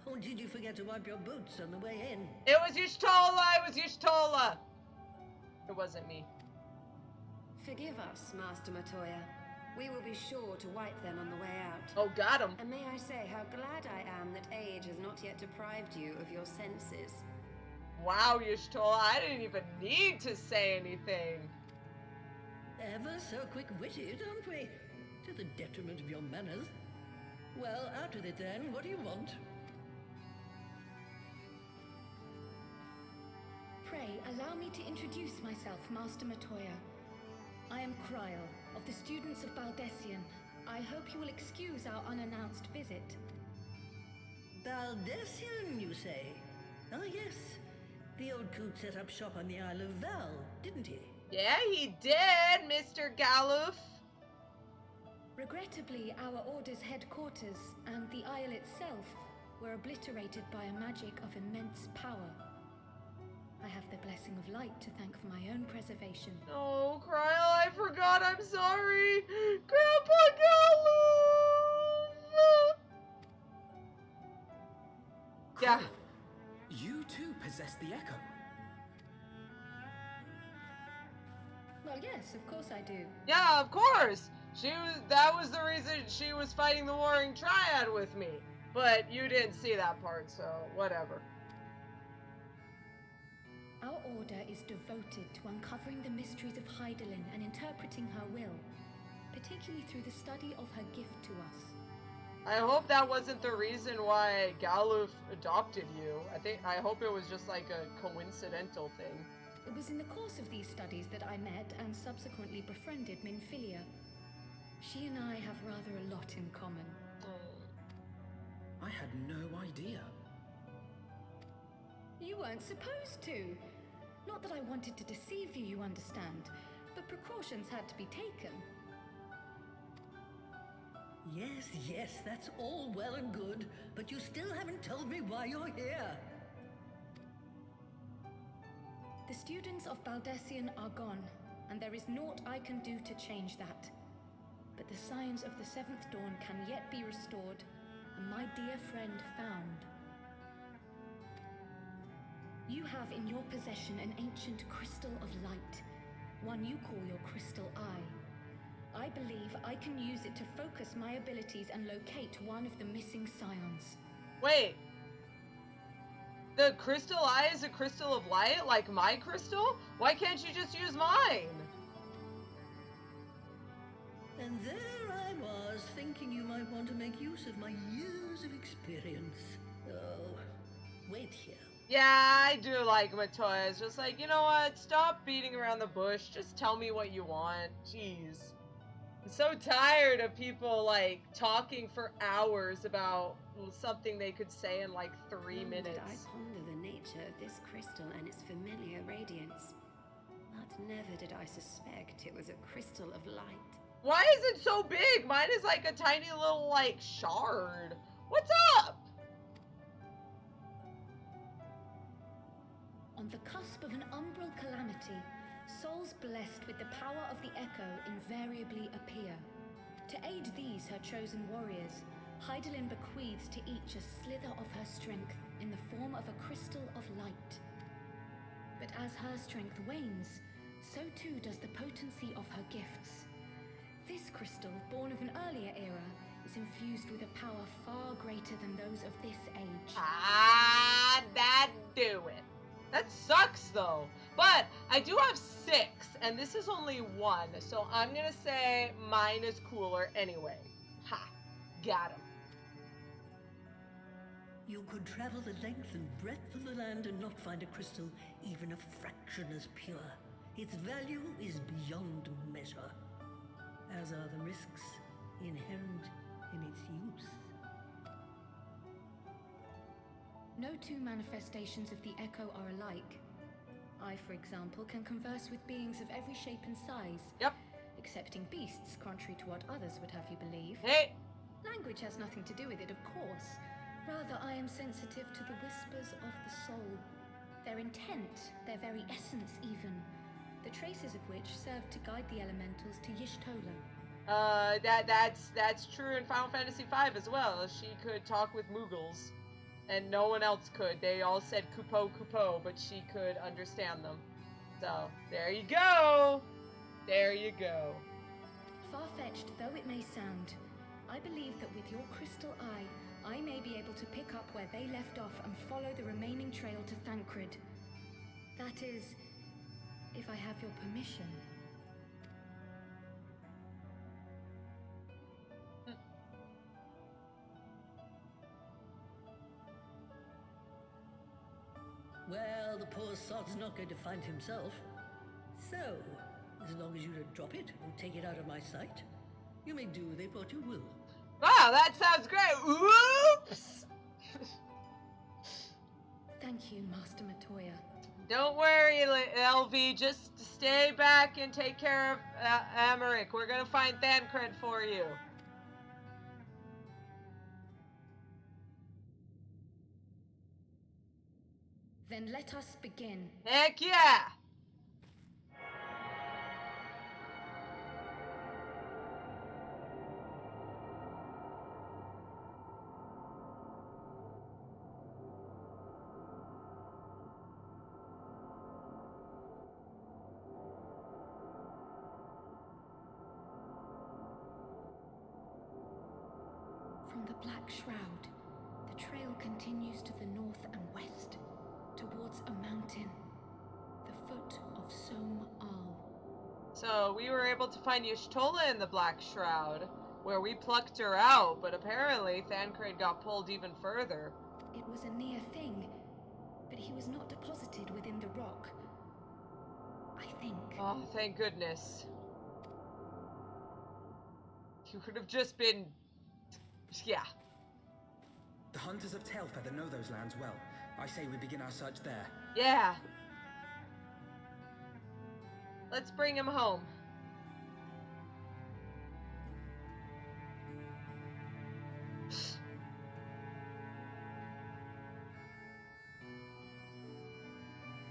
Or did you forget to wipe your boots on the way in? It was Y'shtola! It wasn't me. Forgive us, Master Matoya. We will be sure to wipe them on the way out. Oh, got him. And may I say how glad I am that age has not yet deprived you of your senses. Wow, Y'shtola, I didn't even need to say anything. Ever so quick-witted, aren't we? To the detriment of your manners. Well, out with it then. What do you want? Pray, allow me to introduce myself, Master Matoya. I am Cryle, of the students of Baldessian. I hope you will excuse our unannounced visit. Baldessian, you say? Ah, yes. The old coot set up shop on the Isle of Val, didn't he? Yeah, he did, Mr. Galuf. Regrettably, our order's headquarters and the isle itself were obliterated by a magic of immense power. I have the blessing of light to thank for my own preservation. Oh, Cryle, I forgot. I'm sorry. Grandpa Galuf! Yeah. You too possess the echo. Well, yes, of course I do. Yeah, of course. That was the reason she was fighting the Warring Triad with me. But you didn't see that part, so whatever. Our order is devoted to uncovering the mysteries of Hydaelyn and interpreting her will, particularly through the study of her gift to us. I hope that wasn't the reason why Galuf adopted you. I hope it was just like a coincidental thing. It was in the course of these studies that I met and subsequently befriended Minfilia. She and I have rather a lot in common. I had no idea. You weren't supposed to. Not that I wanted to deceive you, you understand, but precautions had to be taken. Yes, that's all well and good, but you still haven't told me why you're here. The students of Baldessian are gone, and there is naught I can do to change that. But the Scions of the Seventh Dawn can yet be restored, and my dear friend found. You have in your possession an ancient crystal of light, one you call your crystal eye. I believe I can use it to focus my abilities and locate one of the missing Scions. Wait. The crystal eye is a crystal of light, like my crystal? Why can't you just use mine? And there I was, thinking you might want to make use of my years of experience. Oh, wait here. Yeah, I do like Matoya. It's just like, you know what? Stop beating around the bush. Just tell me what you want. Jeez. I'm so tired of people, like, talking for hours about something they could say in, like, 3 minutes. Did I ponder the nature of this crystal and its familiar radiance? But never did I suspect it was a crystal of light. Why is it so big? Mine is like a tiny little, like, shard. What's up? On the cusp of an umbral calamity, souls blessed with the power of the Echo invariably appear. To aid these, her chosen warriors, Hydaelyn bequeaths to each a slither of her strength in the form of a crystal of light. But as her strength wanes, so too does the potency of her gifts. This crystal, born of an earlier era, is infused with a power far greater than those of this age. Ah, that do it. That sucks, though. But I do have 6, and this is only 1, so I'm gonna say mine is cooler anyway. Ha. Got him. You could travel the length and breadth of the land and not find a crystal even a fraction as pure. Its value is beyond measure, as are the risks inherent in its use. No two manifestations of the Echo are alike. I, for example, can converse with beings of every shape and size. Yep. Excepting beasts, contrary to what others would have you believe. Hey! Language has nothing to do with it, of course. Rather, I am sensitive to the whispers of the soul. Their intent, their very essence even. The traces of which serve to guide the elementals to Y'shtola. That's true in Final Fantasy V as well. She could talk with Moogles. And no one else could. They all said Kupo Kupo, but she could understand them. So, there you go! There you go. Far-fetched though it may sound, I believe that with your crystal eye, I may be able to pick up where they left off and follow the remaining trail to Thancred. That is, if I have your permission. Well, the poor sod's not going to find himself. So, as long as you don't drop it or take it out of my sight, you may do with it what you will. Wow, that sounds great! Oops! Thank you, Master Matoya. Don't worry, LV. Just stay back and take care of Aymeric. We're gonna find Thancred for you. Then let us begin. Heck yeah! From the Black Shroud, the trail continues to the north and west, towards a mountain, the foot of Som Al. So we were able to find Y'shtola in the Black Shroud, where we plucked her out, but apparently Thancred got pulled even further. It was a near thing, but he was not deposited within the rock. I think. Oh, thank goodness. You could have just been... yeah. The hunters of Tailfeather know those lands well. I say we begin our search there. Yeah. Let's bring him home.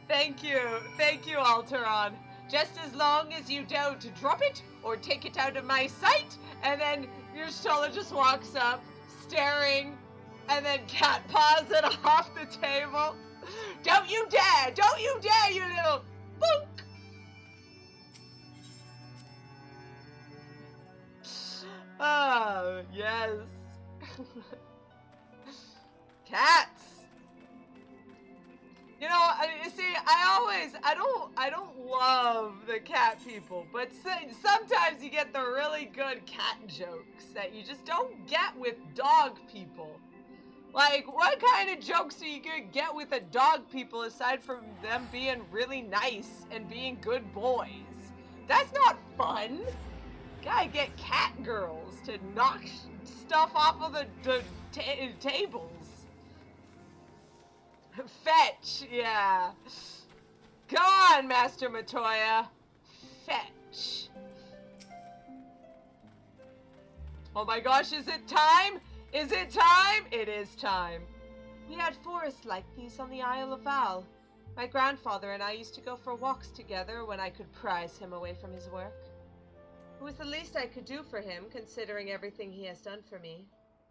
Thank you, Alteron. Just as long as you don't drop it or take it out of my sight, and then Y'shtola just walks up, staring, and then cat paws it off the table. Don't you dare, you little boonk. Oh, yes. Cats. You know, I don't love the cat people, but sometimes you get the really good cat jokes that you just don't get with dog people. Like, what kind of jokes are you gonna get with the dog people aside from them being really nice and being good boys? That's not fun. Gotta get cat girls to knock stuff off of the tables. Fetch, yeah. Go on, Master Matoya. Fetch. Oh my gosh, is it time? Is it time? It is time. We had forests like these on the Isle of Val. My grandfather and I used to go for walks together when I could prize him away from his work. It was the least I could do for him, considering everything he has done for me.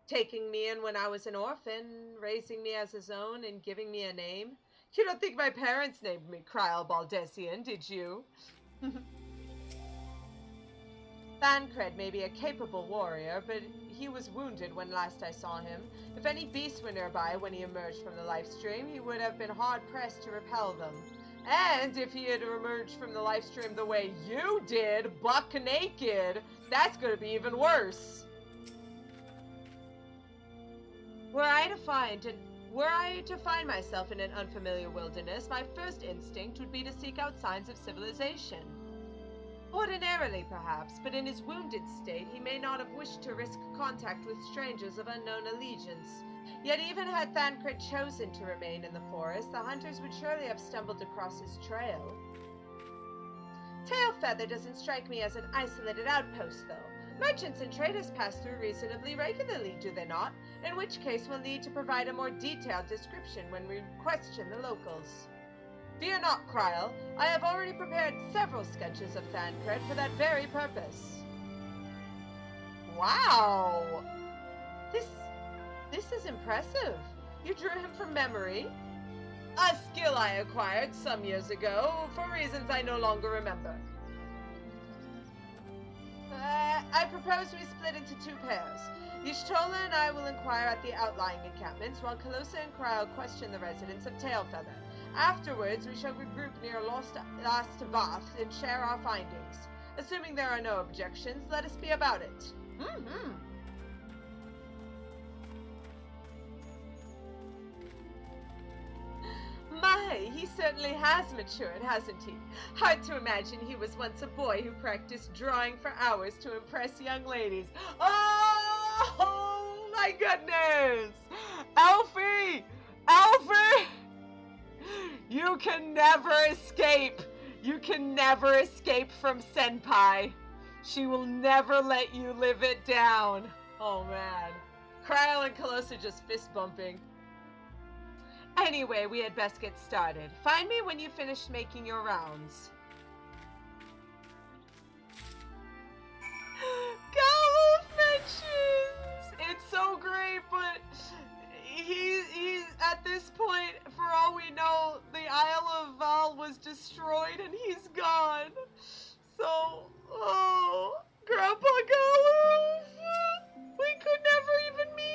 Taking me in when I was an orphan, raising me as his own, and giving me a name. You don't think my parents named me Crile Baldessian, did you? Thancred may be a capable warrior, but he was wounded when last I saw him. If any beasts were nearby when he emerged from the lifestream, he would have been hard-pressed to repel them. And if he had emerged from the lifestream the way you did, buck naked, that's going to be even worse. Were I to find myself in an unfamiliar wilderness, my first instinct would be to seek out signs of civilization. Ordinarily, perhaps, but in his wounded state, he may not have wished to risk contact with strangers of unknown allegiance. Yet even had Thancred chosen to remain in the forest, the hunters would surely have stumbled across his trail. Tailfeather doesn't strike me as an isolated outpost, though. Merchants and traders pass through reasonably regularly, do they not? In which case we'll need to provide a more detailed description when we question the locals. Fear not, Crile. I have already prepared several sketches of Thancred for that very purpose. Wow! This is impressive. You drew him from memory? A skill I acquired some years ago, for reasons I no longer remember. I propose we split into two pairs. Y'shtola and I will inquire at the outlying encampments, while Calosa and Crile question the residents of Tailfeather. Afterwards, we shall regroup near Last Bath and share our findings. Assuming there are no objections, let us be about it. My, he certainly has matured, hasn't he? Hard to imagine he was once a boy who practiced drawing for hours to impress young ladies. Oh my goodness! Alfie! Alfie! You can never escape! You can never escape from Senpai. She will never let you live it down. Oh man. Crile and Calosa just fist bumping. Anyway, we had best get started. Find me when you finish making your rounds. Gallo mentions! It's so great, but he's at this point, for all we know, the Isle of Val was destroyed and he's gone. So, oh, Grandpa Gallo, we could never even meet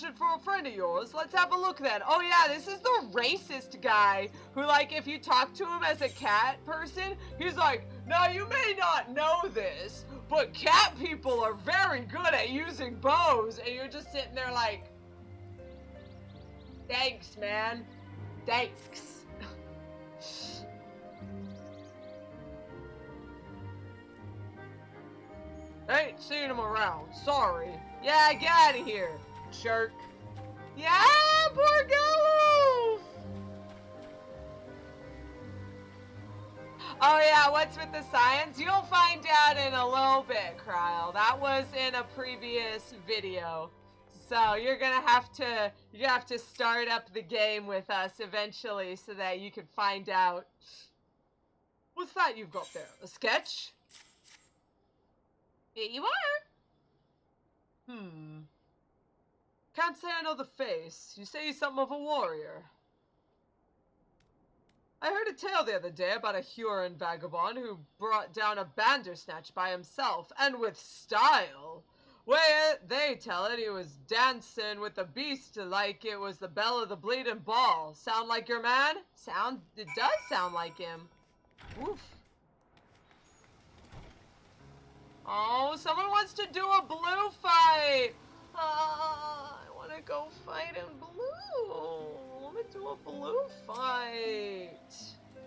searching for a friend of yours. Let's have a look then. Oh yeah, this is the racist guy who, like, if you talk to him as a cat person, he's like, now you may not know this, but cat people are very good at using bows. And you're just sitting there like, thanks, man. Thanks. I ain't seen him around. Sorry. Yeah, get out of here, jerk. Yeah, poor Galoof! Oh yeah, what's with the science? You'll find out in a little bit, Kryle. That was in a previous video. So you're gonna have to start up the game with us eventually so that you can find out. What's that you've got there? A sketch? Here you are. Can't say I know the face. You say he's something of a warrior. I heard a tale the other day about a Huron vagabond who brought down a bandersnatch by himself, and with style. Where they tell it he was dancing with the beast like it was the bell of the bleeding ball. Sound like your man? It does sound like him. Oof. Oh, someone wants to do a blue fight. I want to go fight in blue. I want to do a blue fight.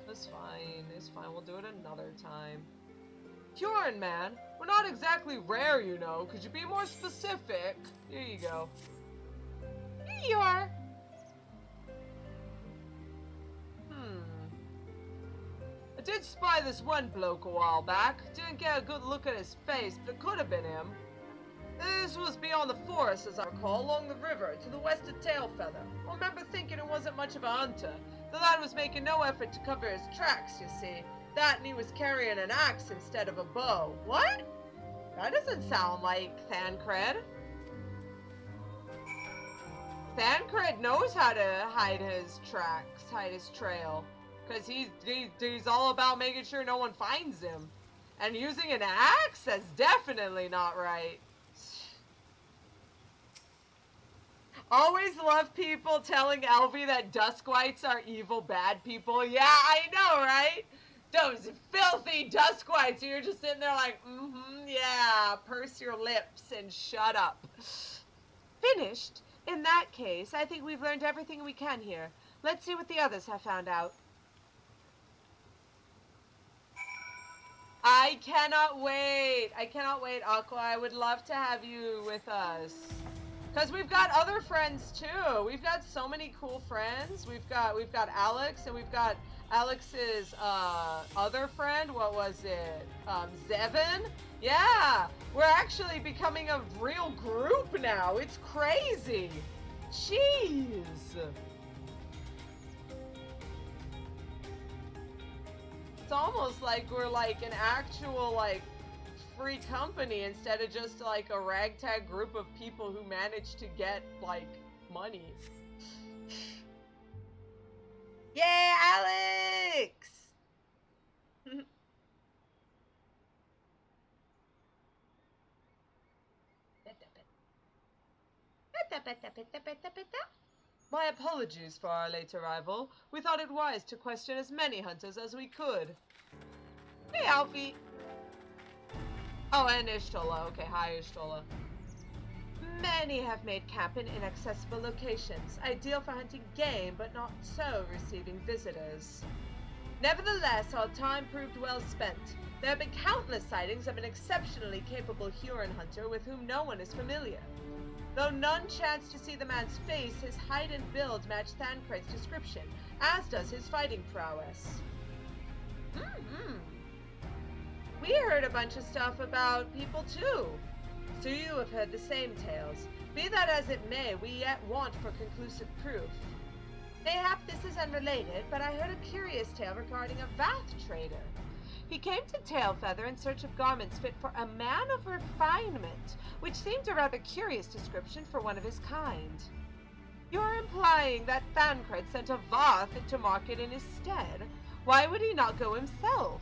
That's fine. It's fine. We'll do it another time. Huron, man. We're not exactly rare, you know. Could you be more specific? Here you go. Here you are. I did spy this one bloke a while back. Didn't get a good look at his face, but it could have been him. This was beyond the forest, as I recall, along the river, to the west of Tailfeather. I remember thinking it wasn't much of a hunter. The lad was making no effort to cover his tracks, you see. That, and he was carrying an axe instead of a bow. What? That doesn't sound like Thancred. Thancred knows how to hide his tracks, hide his trail. Because he's all about making sure no one finds him. And using an axe? That's definitely not right. Always love people telling Elvie that Duskwights are evil, bad people. Yeah, I know, right? Those filthy Duskwights. You're just sitting there like, yeah, purse your lips and shut up. Finished? In that case, I think we've learned everything we can here. Let's see what the others have found out. I cannot wait. I cannot wait, Aqua. I would love to have you with us. Because we've got other friends too. We've got so many cool friends. We've got Alex, and we've got Alex's other friend. What was it? Zevin? Yeah. We're actually becoming a real group now. It's crazy. Jeez. It's almost like we're like an actual like free company instead of just like a ragtag group of people who manage to get like money. Yay, Alex! My apologies for our late arrival. We thought it wise to question as many hunters as we could. Hey, Alfie. Oh, and Ishtola. Okay, hi, Ishtola. Many have made camp in inaccessible locations, ideal for hunting game, but not so receiving visitors. Nevertheless, our time proved well spent. There have been countless sightings of an exceptionally capable Huron hunter with whom no one is familiar. Though none chanced to see the man's face, his height and build match Thancred's description, as does his fighting prowess. We heard a bunch of stuff about people too. So you have heard the same tales. Be that as it may, we yet want for conclusive proof. Mayhap this is unrelated, but I heard a curious tale regarding a Vath trader. He came to Tailfeather in search of garments fit for a man of refinement, which seemed a rather curious description for one of his kind. You're implying that Thancred sent a Vath to market in his stead? Why would he not go himself?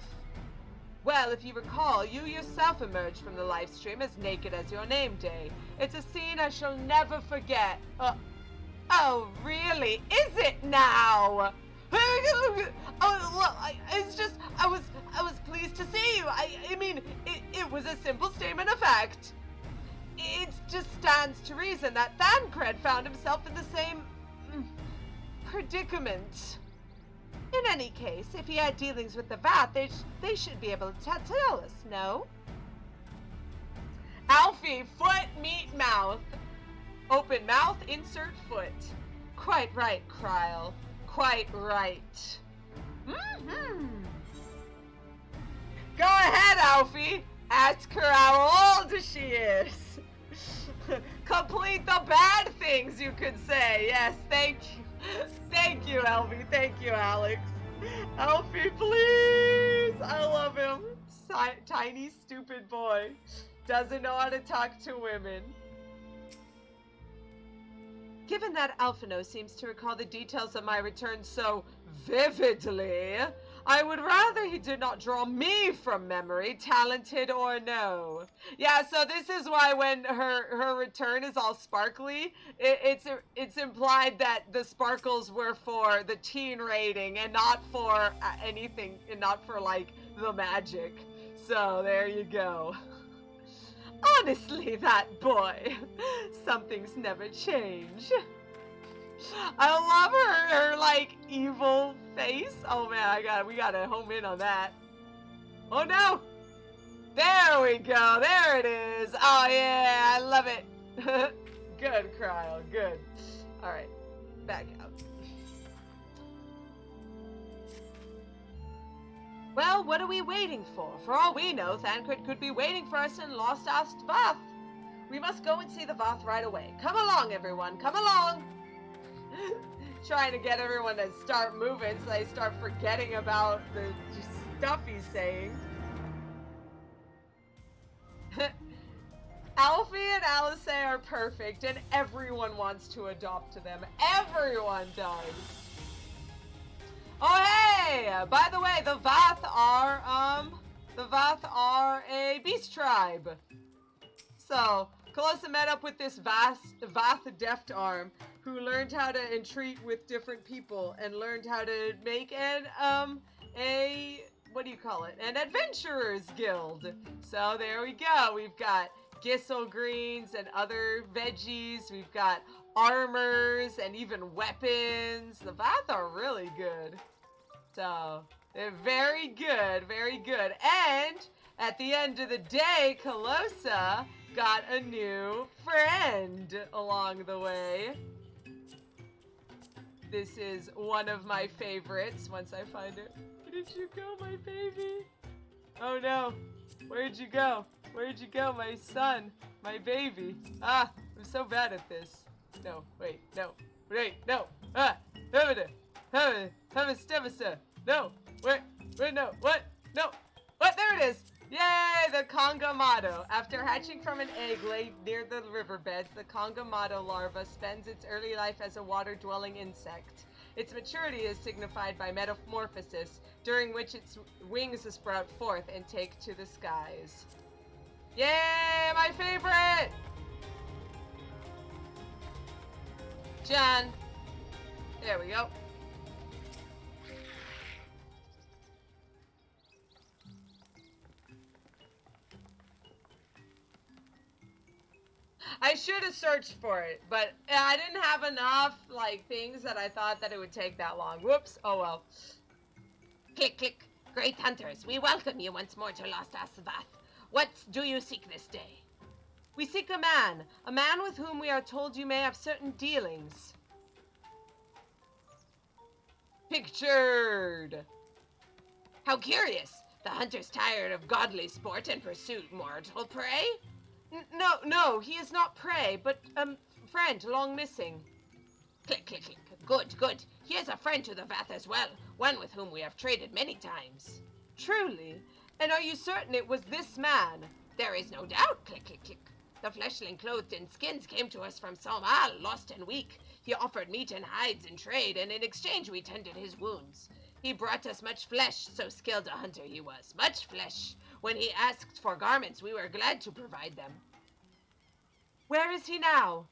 Well, if you recall, you yourself emerged from the live stream as naked as your name day. It's a scene I shall never forget. Oh, really? Is it now? It's just, I was pleased to see you. I mean, it was a simple statement of fact. It just stands to reason that Thancred found himself in the same predicament. In any case, if he had dealings with the Vath, they should be able to tell us, no? Alfie, foot, meet mouth. Open mouth, insert foot. Quite right, Kryle. Quite right. Go ahead, Alfie. Ask her how old she is. Complete the bad things, you could say. Yes, thank you. Thank you, Alfie. Thank you, Alex. Alfie, please. I love him. Tiny, stupid boy. Doesn't know how to talk to women. Given that Alphino seems to recall the details of my return so vividly, I would rather he did not draw me from memory, talented or no. Yeah, so this is why when her return is all sparkly, it's implied that the sparkles were for the teen rating and not for anything, and not for like the magic. So there you go. Honestly, that boy, some things never change. I love her like evil face. Oh man, we gotta home in on that. Oh no! There we go, there it is. Oh yeah, I love it. Good, Kryle, good. Alright, back out. Well, what are we waiting for? For all we know, Thancred could be waiting for us in Lost Ast Vath. We must go and see the Vath right away. Come along, everyone, come along! Trying to get everyone to start moving so they start forgetting about the stuff he's saying. Alfie and Alice are perfect, and everyone wants to adopt them. Everyone does. Oh hey! By the way, the Vath are a beast tribe. So Calosa met up with this Vath deft arm who learned how to entreat with different people and learned how to make an adventurers guild. So there we go. We've got Gissel greens and other veggies. We've got armors and even weapons. The Vath are really good. So they're very good, very good. And at the end of the day, Calosa got a new friend along the way. This is one of my favorites once I find it. Where did you go, my baby? Oh no. Where'd you go? Where'd you go, my son? My baby. Ah, I'm so bad at this. No, wait, no. Wait, no. Ah, no. Where, no, what? No. What? There it is. Yay, the Congamado. After hatching from an egg laid near the riverbeds, the Congamado larva spends its early life as a water-dwelling insect. Its maturity is signified by metamorphosis, during which its wings sprout forth and take to the skies. Yay, my favorite! John. There we go. I should have searched for it, but I didn't have enough, things that I thought that it would take that long. Whoops. Oh, well. Click, click. Great hunters, we welcome you once more to Lost Ast Vath. What do you seek this day? We seek a man with whom we are told you may have certain dealings. Pictured. How curious. The hunter's tired of godly sport and pursued mortal prey? No, he is not prey, but, friend, long missing. Click, click, click. Good. He is a friend to the Vath as well, one with whom we have traded many times. Truly? And are you certain it was this man? There is no doubt. Click, click, click. The fleshling clothed in skins came to us from Salmal, lost and weak. He offered meat and hides in trade, and in exchange we tended his wounds. He brought us much flesh, so skilled a hunter he was. Much flesh. When he asked for garments, we were glad to provide them. Where is he now?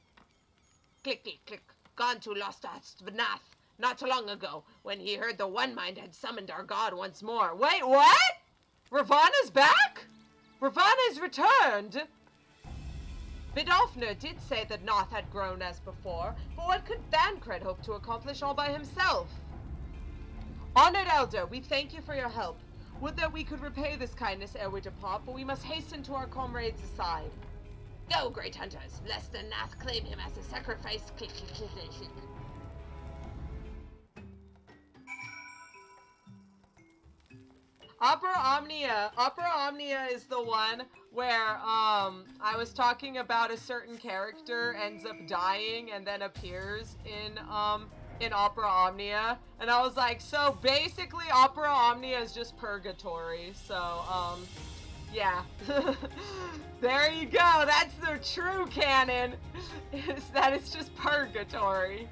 Click, click, click. Gone to Lostastvenath not long ago, when he heard the One Mind had summoned our god once more. Wait, what? Ravana's back? Ravana's returned? Vidolfner did say that Noth had grown as before, but what could Thancred hope to accomplish all by himself? Honored Elder, we thank you for your help. Would that we could repay this kindness ere we depart, but we must hasten to our comrades' aside. Go, great hunters, lest the Nath claim him as a sacrifice. Click, click, click, click, click. Opera Omnia is the one where I was talking about a certain character ends up dying and then appears in Opera Omnia, and I was like, so basically Opera Omnia is just purgatory. So yeah. There you go. That's the true canon. Is that it's just purgatory.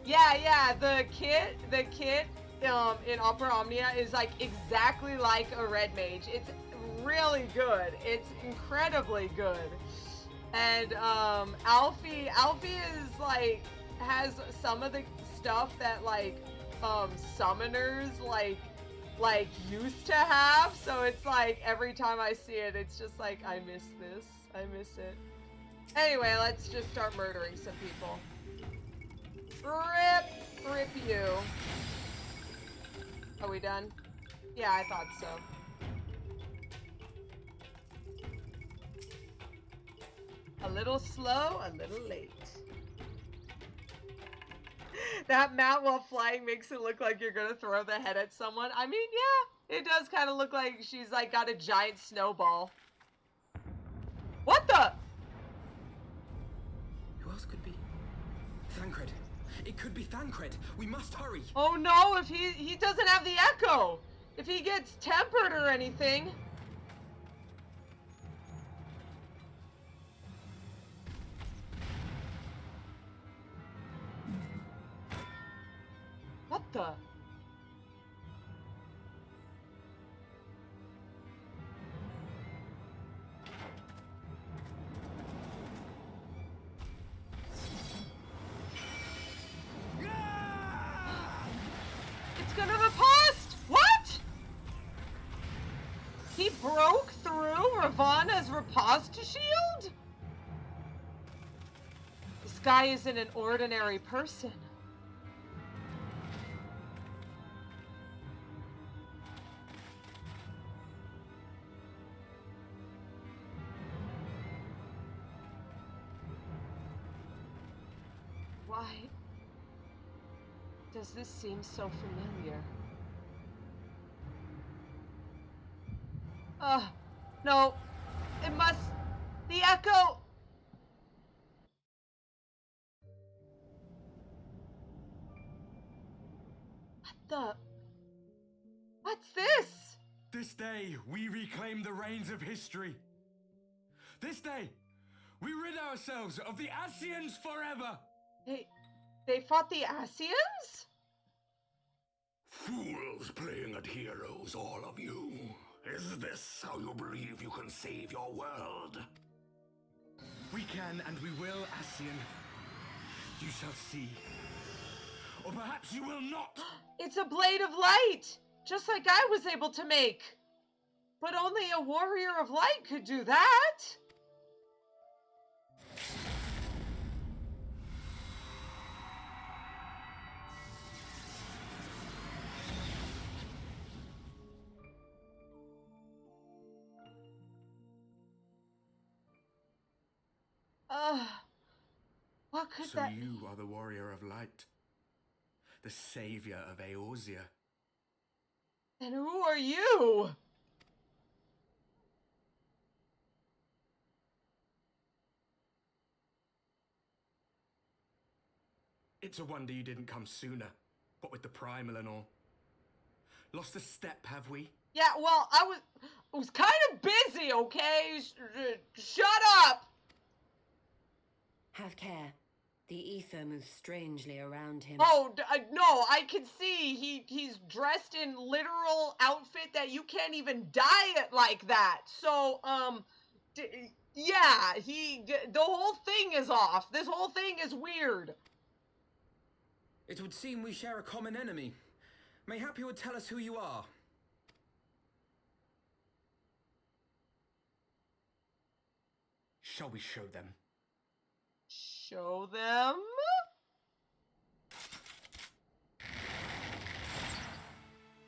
Yeah, the kit in Opera Omnia is like exactly like a red mage. It's really good. It's incredibly good. And Alfie is like has some of the stuff that like summoners like used to have, so it's like every time I see it, it's just like I miss this. I miss it. Anyway, let's just start murdering some people. Rip you. Are we done? Yeah, I thought so. A little slow, a little late. That mount while flying makes it look like you're gonna throw the head at someone. I mean, yeah, it does kind of look like she's like got a giant snowball. What the? Who else could be? Thancred. It could be Thancred. We must hurry. Oh no, if he doesn't have the echo. If he gets tempered or anything. What the? It's gonna riposte! What? He broke through Ravana's riposte shield? This guy isn't an ordinary person. Why does this seem so familiar? No. It must... The echo... What the... What's this? This day, we reclaim the reins of history. This day, we rid ourselves of the Scions forever. They fought the Scions? Fools playing at heroes, all of you. Is this how you believe you can save your world? We can and we will, Scion. You shall see. Or perhaps you will not. It's a blade of light! Just like I was able to make. But only a warrior of light could do that. What could so that... you are the warrior of light. The savior of Eorzea. And who are you? It's a wonder you didn't come sooner. What with the primal and all. Lost a step, have we? Yeah, well, I was kind of busy, okay? Shut up! Have care. The ether moves strangely around him. Oh, no, I can see he's dressed in literal outfit that you can't even dye it like that. So, yeah, the whole thing is off. This whole thing is weird. It would seem we share a common enemy. Mayhap you would tell us who you are. Shall we show them? Show them?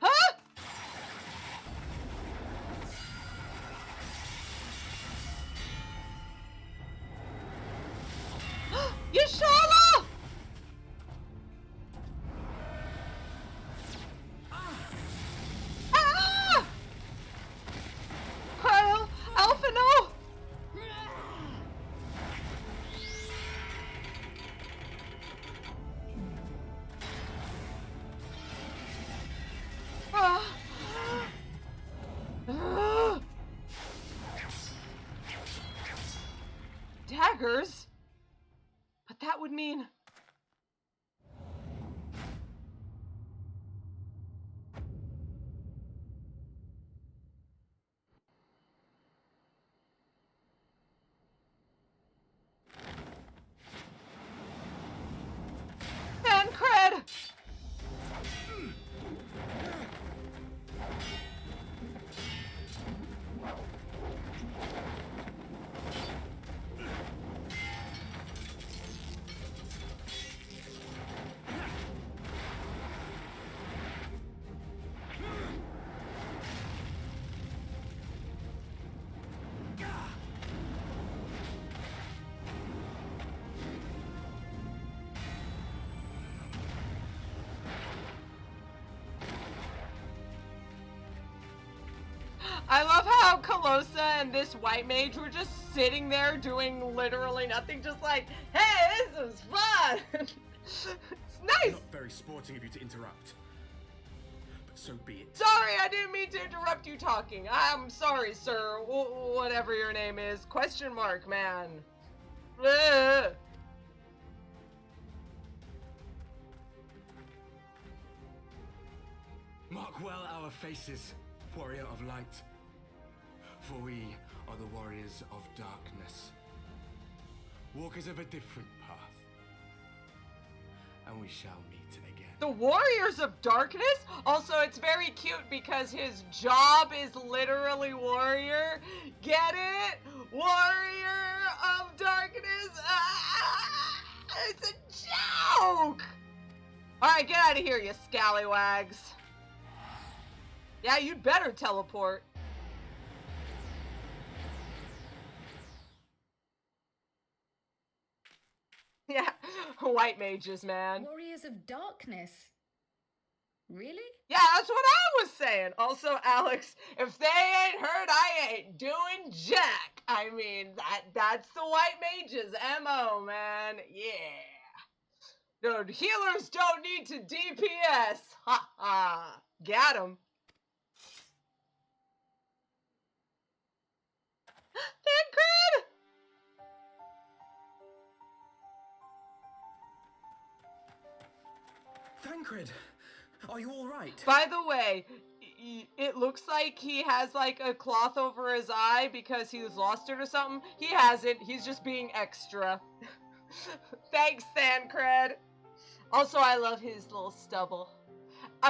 Huh? Yashala! Ah! Kyle, Alpha, no! Daggers? But that would mean... Thancred! I love how Calosa and this white mage were just sitting there doing literally nothing, just like, hey, this is fun! It's nice! Not very sporting of you to interrupt. But so be it. Sorry, I didn't mean to interrupt you talking. I'm sorry, sir. Whatever your name is. Question mark, man. Ugh. Mark well our faces, warrior of light. For we are the warriors of darkness. Walkers of a different path. And we shall meet again. The Warriors of Darkness? Also, it's very cute because his job is literally warrior. Get it? Warrior of Darkness? Ah, it's a joke! Alright, get out of here, you scallywags. Yeah, you'd better teleport. Yeah, white mages, man. Warriors of Darkness. Really? Yeah, that's what I was saying. Also, Alex, if they ain't heard, I ain't doing jack. I mean, that's the white mages' MO, man. Yeah. The healers don't need to DPS. Ha ha. Got him. Thancred! Thancred, are you all right? By the way, it looks like he has like a cloth over his eye because he's lost it or something. He hasn't. He's just being extra. Thanks, Thancred. Also, I love his little stubble.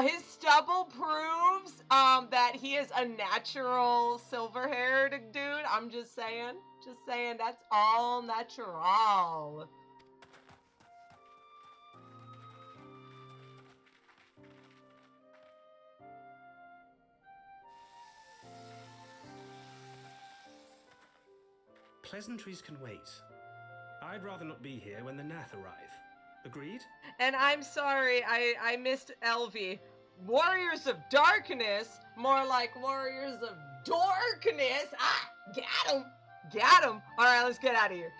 His stubble proves that he is a natural silver-haired dude. I'm just saying. Just saying, that's all natural. Pleasantries can wait. I'd rather not be here when the Nath arrive. Agreed? And I'm sorry, I missed Elvie. Warriors of Darkness? More like Warriors of Dorkness. Ah, got him. Got him. All right, let's get out of here.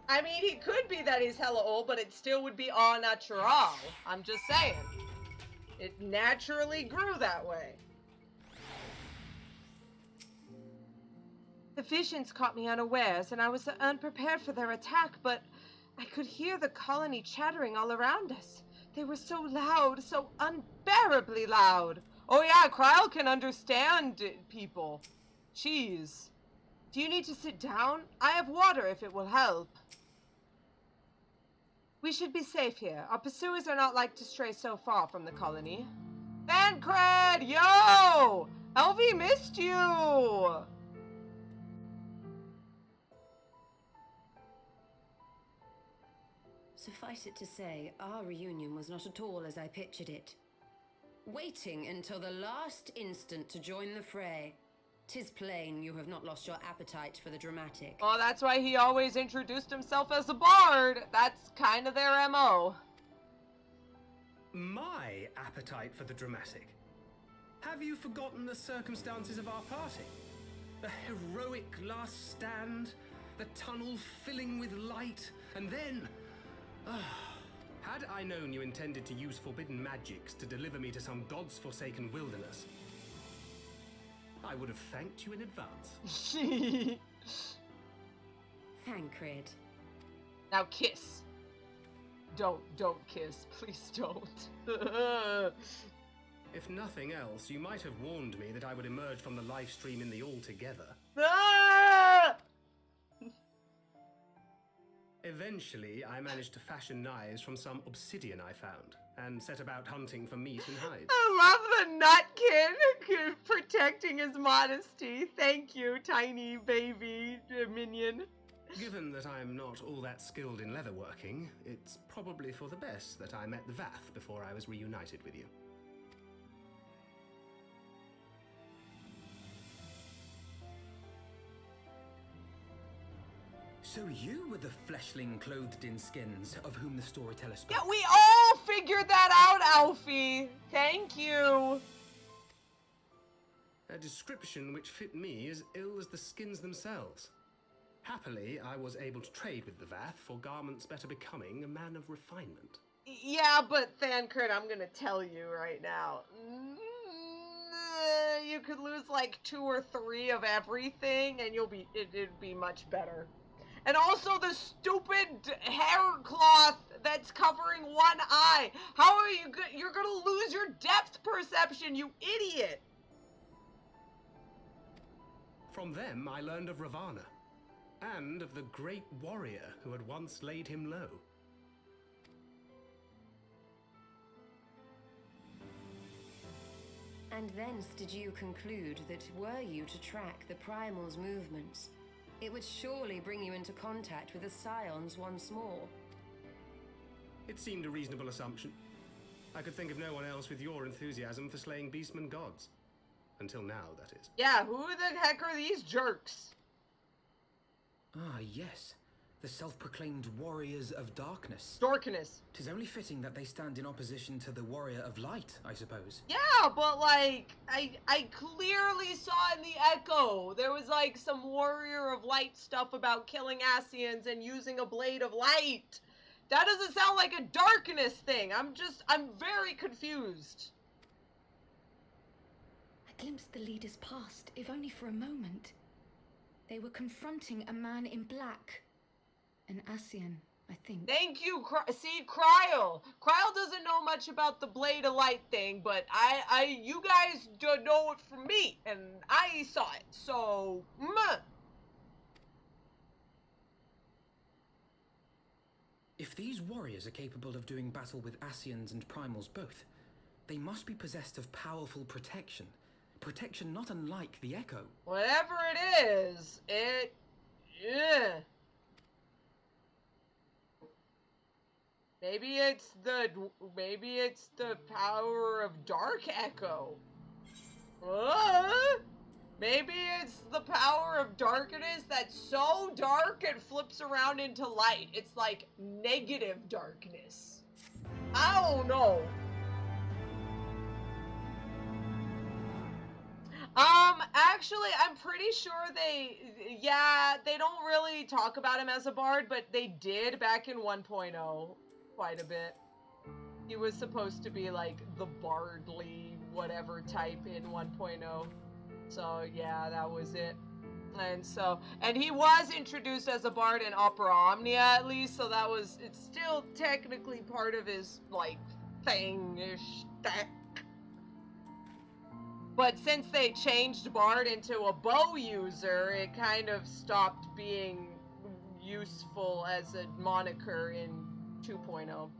I mean, he could be that he's hella old, but it still would be all natural. I'm just saying. It naturally grew that way. The visions caught me unawares, and I was unprepared for their attack, but I could hear the colony chattering all around us. They were so loud, so unbearably loud. Oh yeah, Kryle can understand people. Jeez. Do you need to sit down? I have water if it will help. We should be safe here. Our pursuers are not like to stray so far from the colony. Thancred, yo! Elvie missed you! Suffice it to say, our reunion was not at all as I pictured it. Waiting until the last instant to join the fray. 'Tis plain you have not lost your appetite for the dramatic. Oh, that's why he always introduced himself as a bard. That's kind of their MO. My appetite for the dramatic? Have you forgotten the circumstances of our party? The heroic last stand, the tunnel filling with light, and then... had I known you intended to use forbidden magics to deliver me to some god's forsaken wilderness, I would have thanked you in advance. Thancred. Now kiss. Don't kiss. Please don't. If nothing else, you might have warned me that I would emerge from the live stream in the altogether. Ah! Eventually, I managed to fashion knives from some obsidian I found, and set about hunting for meat and hides. I love the nutkin protecting his modesty. Thank you, tiny baby minion. Given that I'm not all that skilled in leatherworking, it's probably for the best that I met the Vath before I was reunited with you. So you were the fleshling clothed in skins of whom the storyteller spoke? Yeah, we all figured that out, Alfie. Thank you. A description which fit me as ill as the skins themselves. Happily, I was able to trade with the Vath for garments better becoming a man of refinement. Yeah, but Thancred, I'm gonna tell you right now. You could lose like 2 or 3 of everything, and it'd be much better. And also the stupid hair cloth that's covering one eye. How are you you're gonna lose your depth perception, you idiot! From them, I learned of Ravana, and of the great warrior who had once laid him low. And thence did you conclude that were you to track the Primal's movements, it would surely bring you into contact with the Scions once more. It seemed a reasonable assumption. I could think of no one else with your enthusiasm for slaying beastmen gods. Until now, that is. Yeah, who the heck are these jerks? Ah, yes. The self-proclaimed warriors of darkness. Darkness. 'Tis only fitting that they stand in opposition to the warrior of light, I suppose. Yeah, but like, I clearly saw in the Echo, there was like some warrior of light stuff about killing Ascians and using a blade of light. That doesn't sound like a darkness thing. I'm very confused. I glimpsed the leaders past, if only for a moment. They were confronting a man in black. An Ascian, I think. Thank you, see, Kryle. Kryle doesn't know much about the blade of light thing, but you guys don't know it from me, and I saw it, so, If these warriors are capable of doing battle with Ascians and Primals both, they must be possessed of powerful protection. Protection not unlike the Echo. Whatever it is, yeah. Maybe it's the power of Dark Echo. Maybe it's the power of darkness that's so dark it flips around into light. It's like negative darkness. I don't know. Actually, I'm pretty sure they don't really talk about him as a bard, but they did back in 1.0 quite a bit. He was supposed to be like the bardly whatever type in 1.0. So yeah, that was it. And he was introduced as a bard in Opera Omnia, at least, so it's still technically part of his, like, thing-ish. But since they changed bard into a bow user, it kind of stopped being useful as a moniker in 2.0.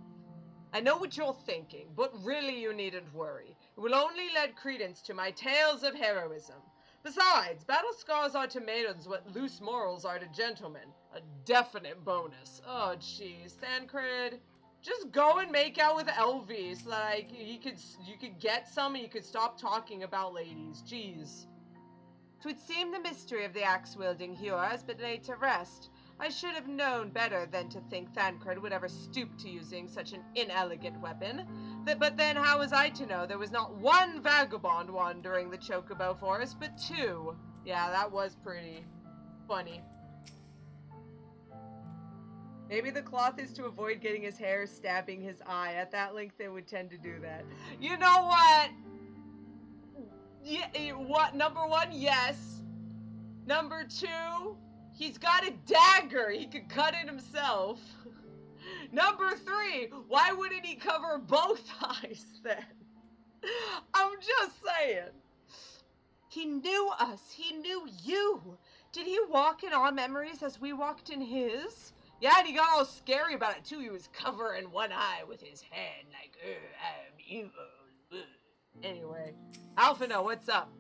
I know what you're thinking, but really you needn't worry. It will only lend credence to my tales of heroism. Besides, battle scars are to maidens what loose morals are to gentlemen. A definite bonus. Oh, jeez. Thancred, just go and make out with Elvie so that you could get some and you could stop talking about ladies. Jeez. 'Twould seem the mystery of the axe-wielding hero has been laid to rest. I should have known better than to think Thancred would ever stoop to using such an inelegant weapon. But then how was I to know there was not one vagabond wandering the Chocobo Forest, but two? Yeah, that was pretty funny. Maybe the cloth is to avoid getting his hair stabbing his eye. At that length, they would tend to do that. You know what? Yeah, number one, yes. Number two, he's got a dagger. He could cut it himself. Number three, why wouldn't he cover both eyes then? I'm just saying. He knew us. He knew you. Did he walk in our memories as we walked in his? Yeah, and he got all scary about it too. He was covering one eye with his hand, like, I'm evil. Anyway, Alphino, what's up?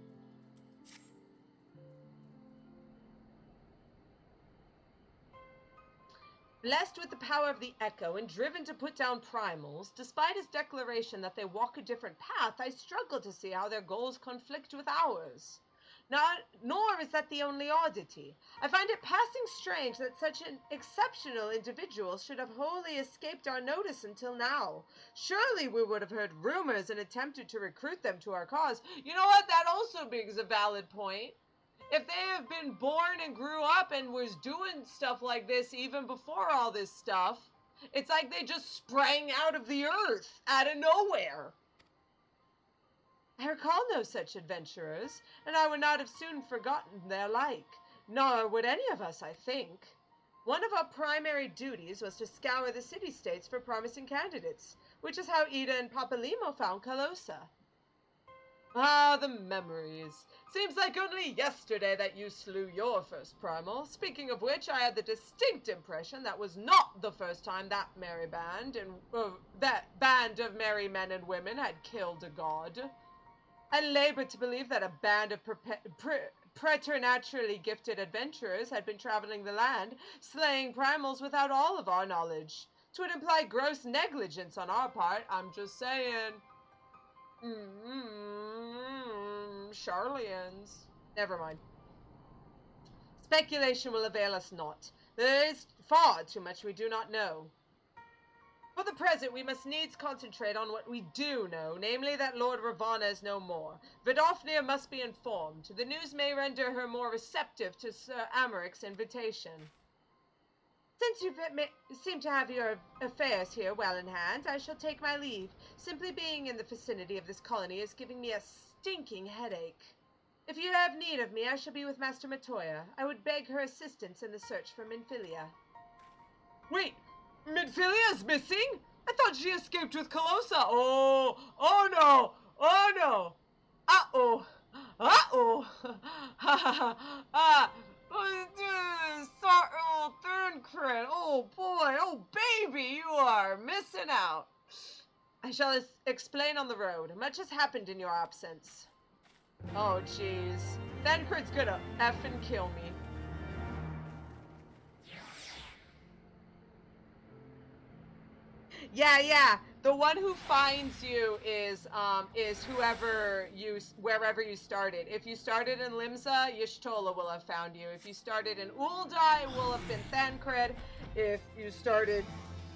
Blessed with the power of the echo and driven to put down primals, despite his declaration that they walk a different path, I struggle to see how their goals conflict with ours. Nor is that the only oddity. I find it passing strange that such an exceptional individual should have wholly escaped our notice until now. Surely we would have heard rumors and attempted to recruit them to our cause. You know what? That also brings a valid point. If they have been born and grew up and was doing stuff like this even before all this stuff, it's like they just sprang out of the earth, out of nowhere. I recall no such adventurers, and I would not have soon forgotten their like, nor would any of us, I think. One of our primary duties was to scour the city-states for promising candidates, which is how Ida and Papalimo found Calosa. Ah, the memories. Seems like only yesterday that you slew your first primal. Speaking of which, I had the distinct impression that was not the first time that merry band and that band of merry men and women had killed a god. I labor to believe that a band of preternaturally gifted adventurers had been traveling the land, slaying primals without all of our knowledge. 'Twould imply gross negligence on our part, I'm just saying. Charlians. Never mind. Speculation will avail us not. There is far too much we do not know. For the present, we must needs concentrate on what we do know, namely that Lord Ravana is no more. Vidofnir must be informed. The news may render her more receptive to Ser Aymeric's invitation. Since you seem to have your affairs here well in hand, I shall take my leave. Simply being in the vicinity of this colony is giving me a stinking headache. If you have need of me, I shall be with Master Matoya. I would beg her assistance in the search for Minfilia. Wait! Minfilia's missing? I thought she escaped with Calosa. Oh no! Oh no! Uh-oh! Oh, Thancred. Oh boy, oh baby, you are missing out. I shall explain on the road. Much has happened in your absence. Oh jeez. Thancred's gonna effing kill me. Yeah. The one who finds you is wherever you started. If you started in Limsa, Y'shtola will have found you. If you started in Uldai, it will have been Thancred. If you started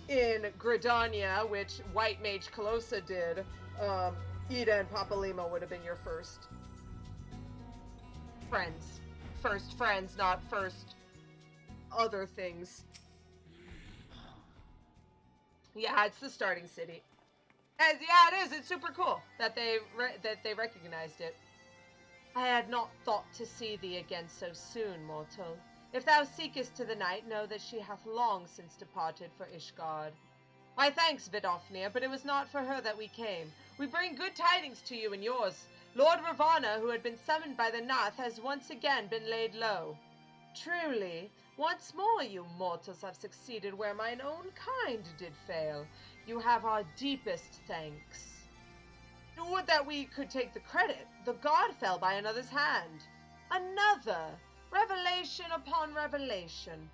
in Gridania, which White Mage Calosa did, Ida and Papalimo would have been your first friends. First friends, not first other things. Yeah, it's the starting city. And yeah, it is. It's super cool that they recognized it. I had not thought to see thee again so soon, mortal. If thou seekest to the night, know that she hath long since departed for Ishgard. My thanks, Vidofnir, but it was not for her that we came. We bring good tidings to you and yours. Lord Ravana, who had been summoned by the Nath, has once again been laid low. Truly, once more you mortals have succeeded where mine own kind did fail. You have our deepest thanks. Would that we could take the credit. The god fell by another's hand. Another! Revelation upon revelation.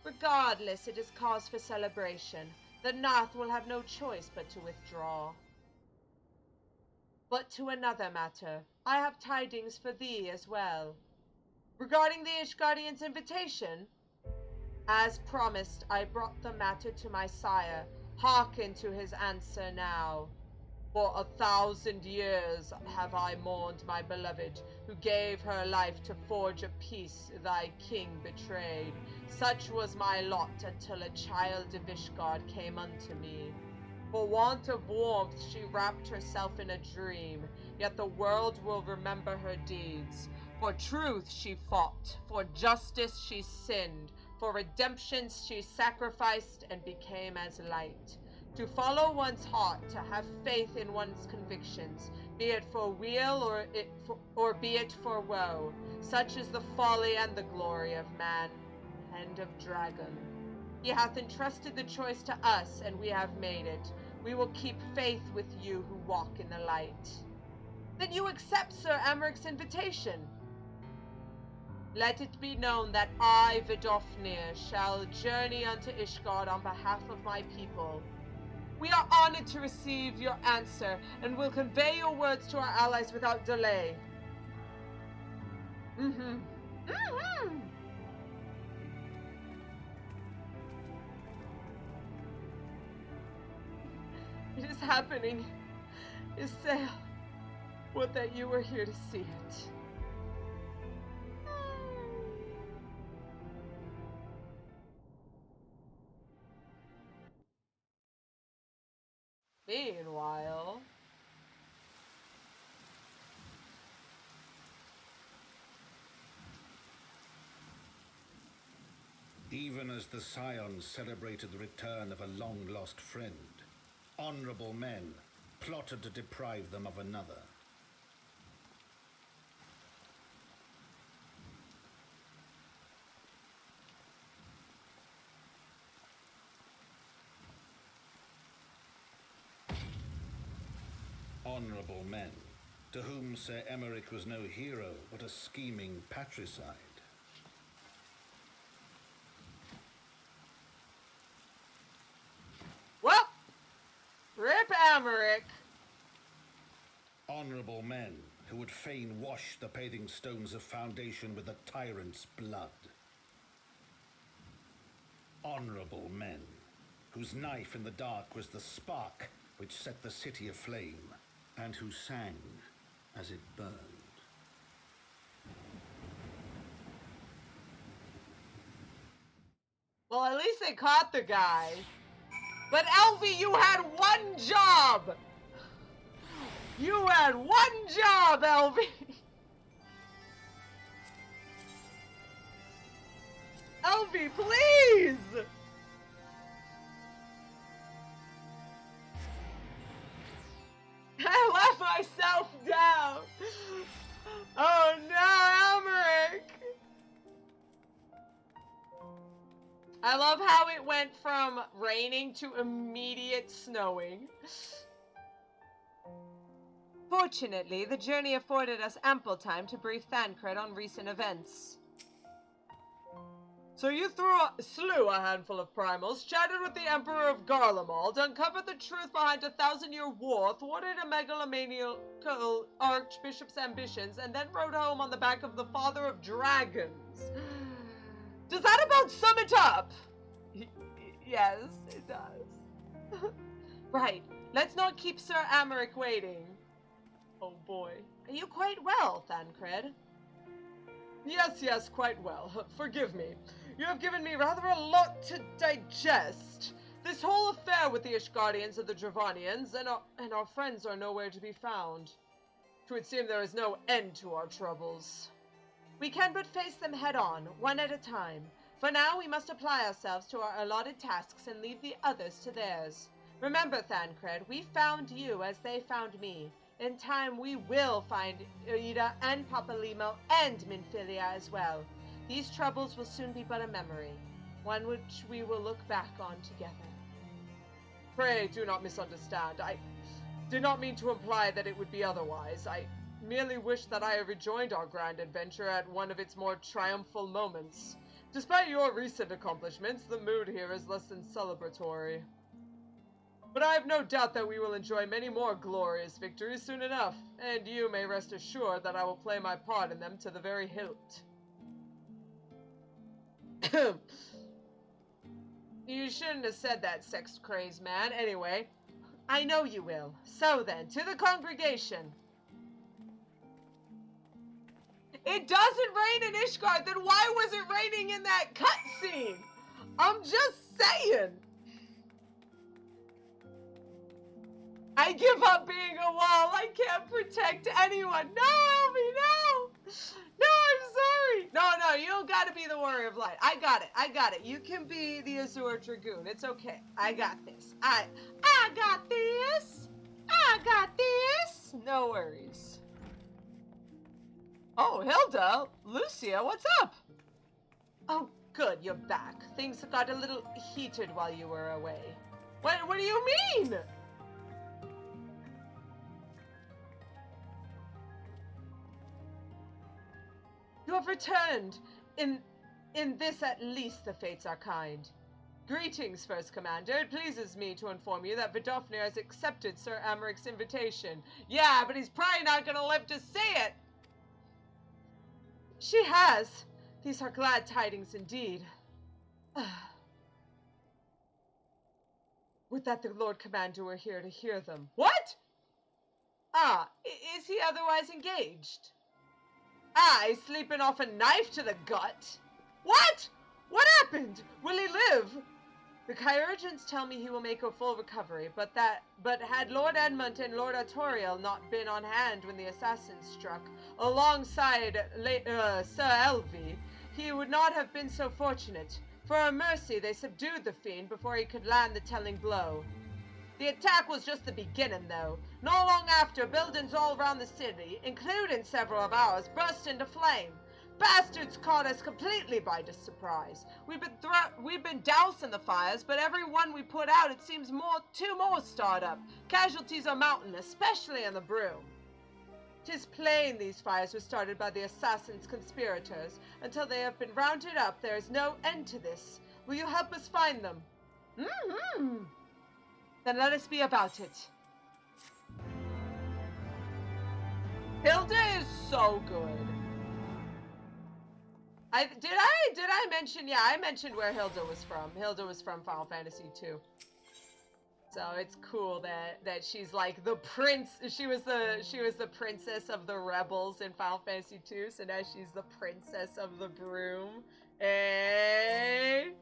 Regardless, it is cause for celebration. The Nath will have no choice but to withdraw. But to another matter, I have tidings for thee as well. Regarding the Ishgardian's invitation, as promised, I brought the matter to my sire. Hearken to his answer now. For 1,000 years have I mourned my beloved, who gave her life to forge a peace thy king betrayed. Such was my lot until a child of Ishgard came unto me. For want of warmth she wrapped herself in a dream, yet the world will remember her deeds. For truth she fought, for justice she sinned, for redemption she sacrificed and became as light. To follow one's heart, to have faith in one's convictions, be it for weal or be it for woe. Such is the folly and the glory of man and of dragon. He hath entrusted the choice to us, and we have made it. We will keep faith with you who walk in the light. Then you accept Ser Aymeric's invitation. Let it be known that I, Vidofnir, shall journey unto Ishgard on behalf of my people. We are honored to receive your answer, and will convey your words to our allies without delay. It is happening. Isael, would that you were here to see it. Meanwhile... Even as the Scions celebrated the return of a long-lost friend, honorable men plotted to deprive them of another. Honorable men, to whom Ser Aymeric was no hero, but a scheming patricide. Well, rip Aymeric. Honorable men, who would fain wash the paving stones of foundation with the tyrant's blood. Honorable men, whose knife in the dark was the spark which set the city aflame, and who sang as it burned. Well, at least they caught the guy. But Elvie, you had one job! You had one job, Elvie! Elvie, please! I let myself down! Oh no, Aymeric! I love how it went from raining to immediate snowing. Fortunately, the journey afforded us ample time to brief Thancred on recent events. So you slew a handful of primals, chatted with the Emperor of Garlemald, uncovered the truth behind a 1,000-year war, thwarted a megalomaniacal Archbishop's ambitions, and then rode home on the back of the Father of Dragons. Does that about sum it up? Yes, it does. Right, let's not keep Ser Aymeric waiting. Oh boy. Are you quite well, Thancred? Yes, quite well. Forgive me. You have given me rather a lot to digest. This whole affair with the Ishgardians and the Dravanians, and our friends are nowhere to be found. 'Twould seem there is no end to our troubles. We can but face them head on, one at a time. For now, we must apply ourselves to our allotted tasks and leave the others to theirs. Remember, Thancred, we found you as they found me. In time, we will find Ida and Papalimo and Minfilia as well. These troubles will soon be but a memory, one which we will look back on together. Pray do not misunderstand. I did not mean to imply that it would be otherwise. I merely wish that I had rejoined our grand adventure at one of its more triumphal moments. Despite your recent accomplishments, the mood here is less than celebratory. But I have no doubt that we will enjoy many more glorious victories soon enough, and you may rest assured that I will play my part in them to the very hilt. You shouldn't have said that, sex-crazed man. Anyway, I know you will. So then, to the congregation. It doesn't rain in Ishgard, then why was it raining in that cutscene? I'm just saying. I give up being a wall. I can't protect anyone. No, Elvie, no. No, I'm sorry. No, you don't gotta be the Warrior of Light. I got it. You can be the Azure Dragoon. It's okay. I got this. I got this. No worries. Oh, Hilda, Lucia, what's up? Oh, good, you're back. Things got a little heated while you were away. What do you mean? You have returned. In this at least the fates are kind. Greetings, First Commander. It pleases me to inform you that Vidofnir has accepted Ser Aymeric invitation. Yeah, but he's probably not gonna live to see it. She has. These are glad tidings indeed. Would that the Lord Commander were here to hear them. What? Is he otherwise engaged? He's sleeping off a knife to the gut. What? What happened? Will he live? The chirurgeons tell me he will make a full recovery, but had Lord Edmund and Lord Artoriel not been on hand when the assassins struck, alongside Sir Elvie, he would not have been so fortunate. For a mercy, they subdued the fiend before he could land the telling blow. The attack was just the beginning, though. Not long after, buildings all around the city, including several of ours, burst into flame. Bastards caught us completely by surprise. We've been dousing the fires, but every one we put out, it seems two more start up. Casualties are mounting, especially in the Broom. 'Tis plain these fires were started by the assassins' conspirators. Until they have been rounded up, there is no end to this. Will you help us find them? Then let us be about it. Hilda is so good. Did I mention? Yeah, I mentioned where Hilda was from. Hilda was from Final Fantasy II. So it's cool that she's like the prince. She was the princess of the rebels in Final Fantasy II. So now she's the princess of the Broom. Hey.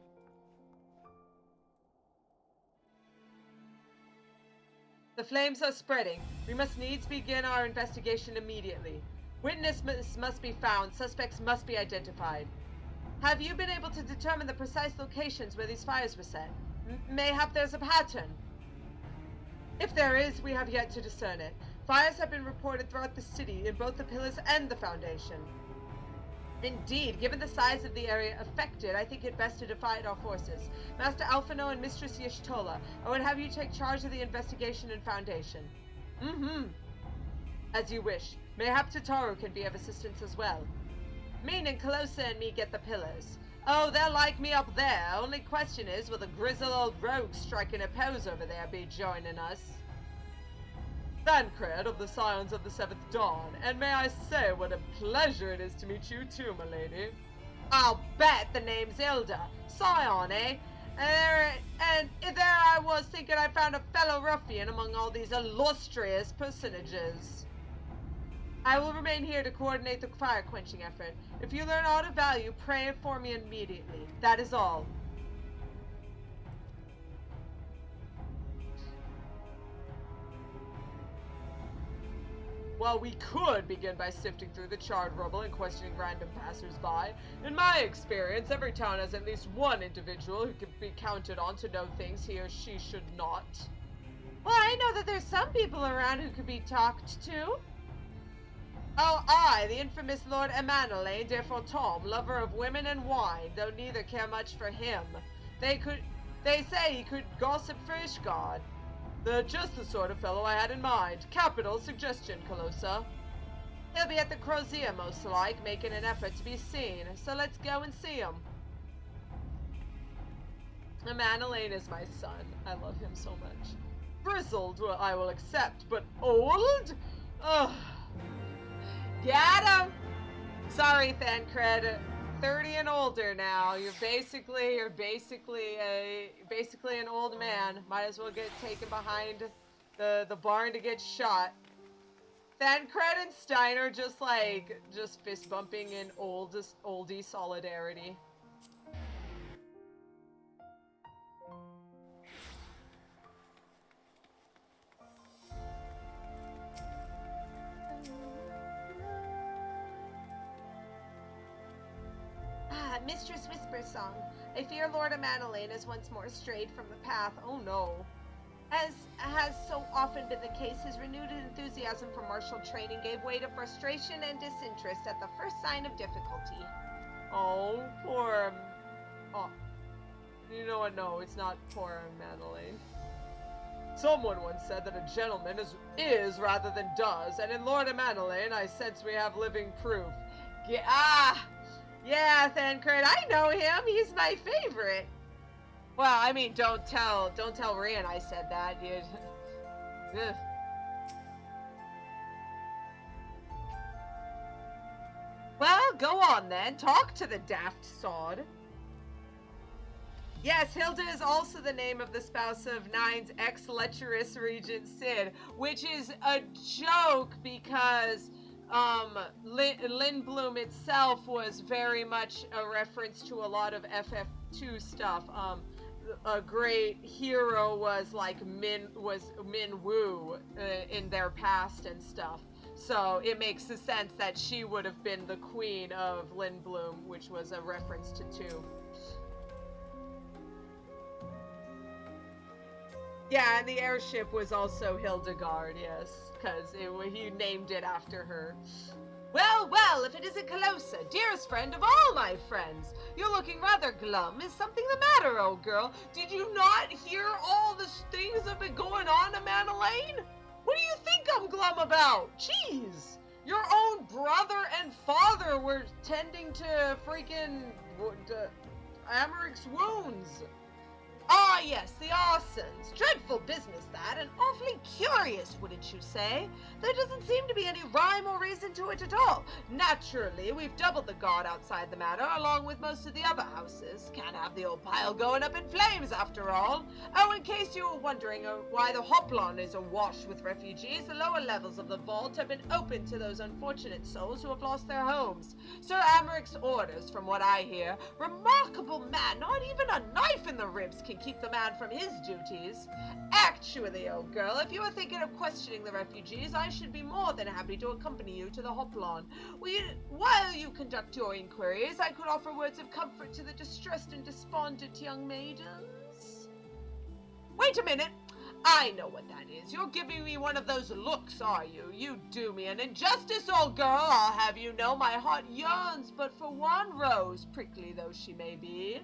The flames are spreading. We must needs begin our investigation immediately. Witnesses must be found. Suspects must be identified. Have you been able to determine the precise locations where these fires were set? Mayhap there's a pattern. If there is, we have yet to discern it. Fires have been reported throughout the city, in both the pillars and the foundation. Indeed, given the size of the area affected, I think it best to divide our forces. Master Alphino and Mistress Y'shtola, I would have you take charge of the investigation and foundation. As you wish. Mayhap Tataru can be of assistance as well. Mean and Calosa and me get the pillars. Oh, they'll like me up there. Only question is, will the grizzled old rogue striking a pose over there be joining us? Thancred of the Scions of the Seventh Dawn, and may I say what a pleasure it is to meet you too, my lady. I'll bet the name's Hilda. Scion, eh? And there I was thinking I found a fellow ruffian among all these illustrious personages. I will remain here to coordinate the fire-quenching effort. If you learn aught of value, pray for me immediately. That is all. while we could begin by sifting through the charred rubble and questioning random passers-by, in my experience, every town has at least one individual who can be counted on to know things he or she should not. Well, I know that there's some people around who could be talked to. Oh, I, the infamous Lord Emanuele de Fortom, lover of women and wine, though neither care much for him. They say he could gossip for Ishgard. Just the sort of fellow I had in mind. Capital suggestion, Calosa. He'll be at the Crozier, most like, making an effort to be seen, so let's go and see him. Emanuele is my son. I love him so much. Grizzled, well, I will accept, but old? Ugh. Get him! Sorry, Thancred. 30 and older now. You're basically an old man. Might as well get taken behind the barn to get shot. Thancred and Steiner just fist bumping in oldie solidarity. Mistress Whispersong, I fear Lord Emanuele has once more strayed from the path. Oh no. As has so often been the case, his renewed enthusiasm for martial training gave way to frustration and disinterest at the first sign of difficulty. Oh, poor... Oh. You know what? No, it's not poor Emanuele. Someone once said that a gentleman is rather than does, and in Lord Emanuele, I sense we have living proof. Yeah, Thancred, I know him. He's my favorite. Well, I mean, don't tell Rian I said that, dude. Ugh. Well, go on then. Talk to the daft sod. Yes, Hilda is also the name of the spouse of Nine's ex-lecherous regent Sid, which is a joke because Lindblom itself was very much a reference to a lot of FF2 stuff. A great hero was like Min Wu in their past and stuff. So it makes the sense that she would have been the queen of Lindblom, which was a reference to 2. Yeah, and the airship was also Hildegard, yes, because he named it after her. Well, well, if it isn't Calosa, dearest friend of all my friends. You're looking rather glum. Is something the matter, old girl? Did you not hear all the things that have been going on, Emanuele? What do you think I'm glum about? Jeez! Your own brother and father were tending to freaking Aymeric's wounds. Ah, yes, the Arsons. Dreadful business, that, and awfully curious, wouldn't you say? There doesn't seem to be any rhyme or reason to it at all. Naturally, we've doubled the guard outside the manor, along with most of the other houses. Can't have the old pile going up in flames, after all. Oh, in case you were wondering why the Hoplon is awash with refugees, the lower levels of the vault have been opened to those unfortunate souls who have lost their homes. Ser Aymeric's orders, from what I hear. Remarkable man, not even a knife in the ribs can keep the man from his duties. Actually, old girl, if you are thinking of questioning the refugees, I should be more than happy to accompany you to the Hoplon. While you conduct your inquiries, I could offer words of comfort to the distressed and despondent young maidens. Wait a minute! I know what that is. You're giving me one of those looks, are you? You do me an injustice, old girl. I'll have you know my heart yearns but for one rose, prickly though she may be.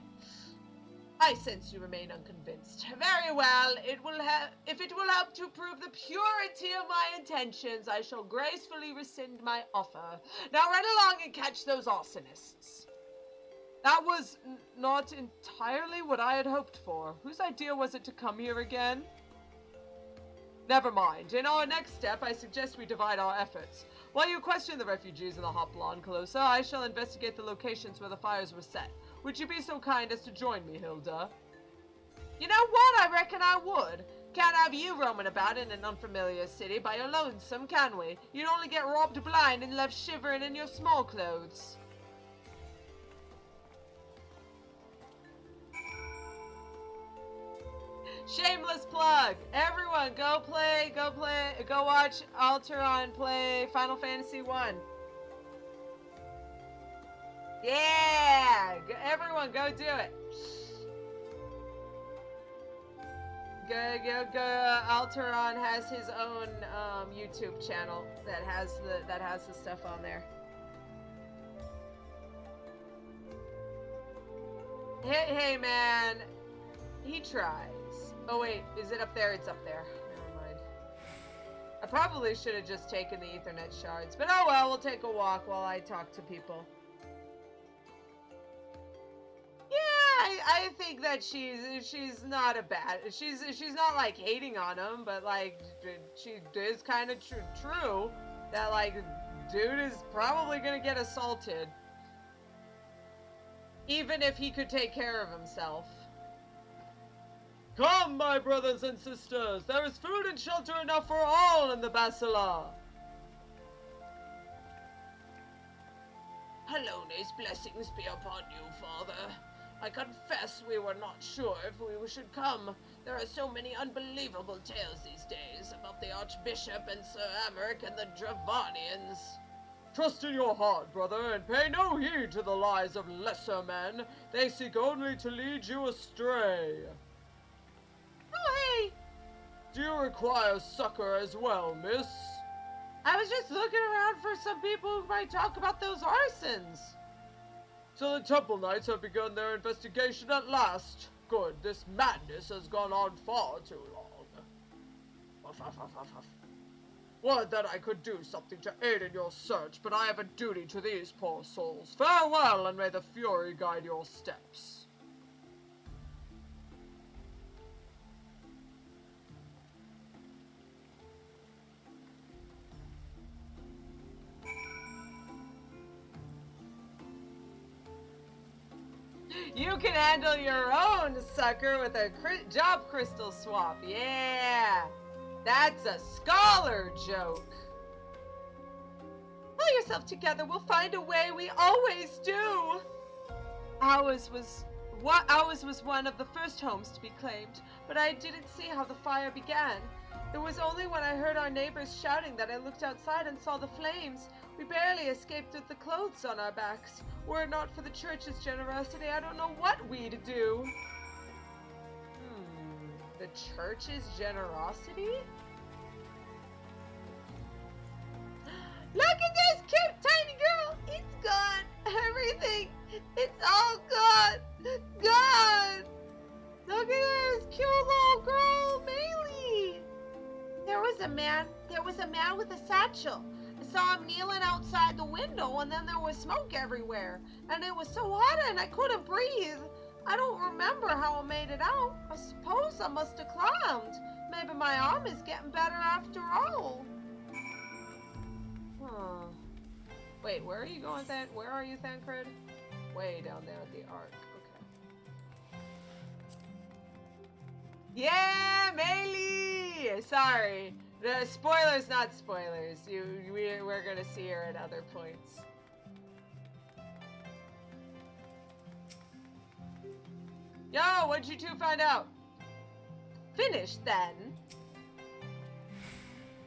I sense you remain unconvinced. Very well. If it will help to prove the purity of my intentions, I shall gracefully rescind my offer. Now run along and catch those arsonists. That was not entirely what I had hoped for. Whose idea was it to come here again? Never mind. In our next step, I suggest we divide our efforts. While you question the refugees in the Hoplon, Calosa, I shall investigate the locations where the fires were set. Would you be so kind as to join me, Hilda? You know what? I reckon I would. Can't have you roaming about in an unfamiliar city by your lonesome, can we? You'd only get robbed blind and left shivering in your small clothes. Shameless plug. Everyone, go watch Alteron play Final Fantasy 1. Yeah! Everyone, go do it. Go. Alteron has his own YouTube channel that has the stuff on there. Hey, man. He tries. Oh, wait. Is it up there? It's up there. Never mind. I probably should have just taken the Ethernet shards. But oh well, we'll take a walk while I talk to people. Yeah, I think that she's not a bad... She's not, like, hating on him, but, like, she is kind of true that, like, dude is probably gonna get assaulted. Even if he could take care of himself. Come, my brothers and sisters, there is food and shelter enough for all in the Basilar. Halone's blessings be upon you, Father. I confess we were not sure if we should come. There are so many unbelievable tales these days about the Archbishop and Ser Aymeric and the Dravanians. Trust in your heart, brother, and pay no heed to the lies of lesser men. They seek only to lead you astray. Oh, hey! Do you require succor as well, miss? I was just looking around for some people who might talk about those arsons. So the Temple Knights have begun their investigation at last. Good, this madness has gone on far too long. Huff, huff, huff, huff, huff. Would that I could do something to aid in your search, but I have a duty to these poor souls. Farewell, and may the Fury guide your steps. You can handle your own, sucker, with a job crystal swap. Yeah! That's a scholar joke. Pull yourself together. We'll find a way. We always do. Ours was one of the first homes to be claimed, but I didn't see how the fire began. It was only when I heard our neighbors shouting that I looked outside and saw the flames. We barely escaped with the clothes on our backs. Were it not for the church's generosity, I don't know what we'd do. The church's generosity? Look at this cute tiny girl! It's gone! Everything! It's all gone! Gone! Look at this cute little girl, Bailey! There was a man with a satchel. I saw him kneeling outside the window, and then there was smoke everywhere. And it was so hot and I couldn't breathe. I don't remember how I made it out. I suppose I must have climbed. Maybe my arm is getting better after all. Wait, where are you going, Where are you, Thancred? Way down there at the Ark. Okay. Yeah, Melee! Sorry. The spoilers, not spoilers. We're gonna see her at other points. Yo, what'd you two find out? Finished then.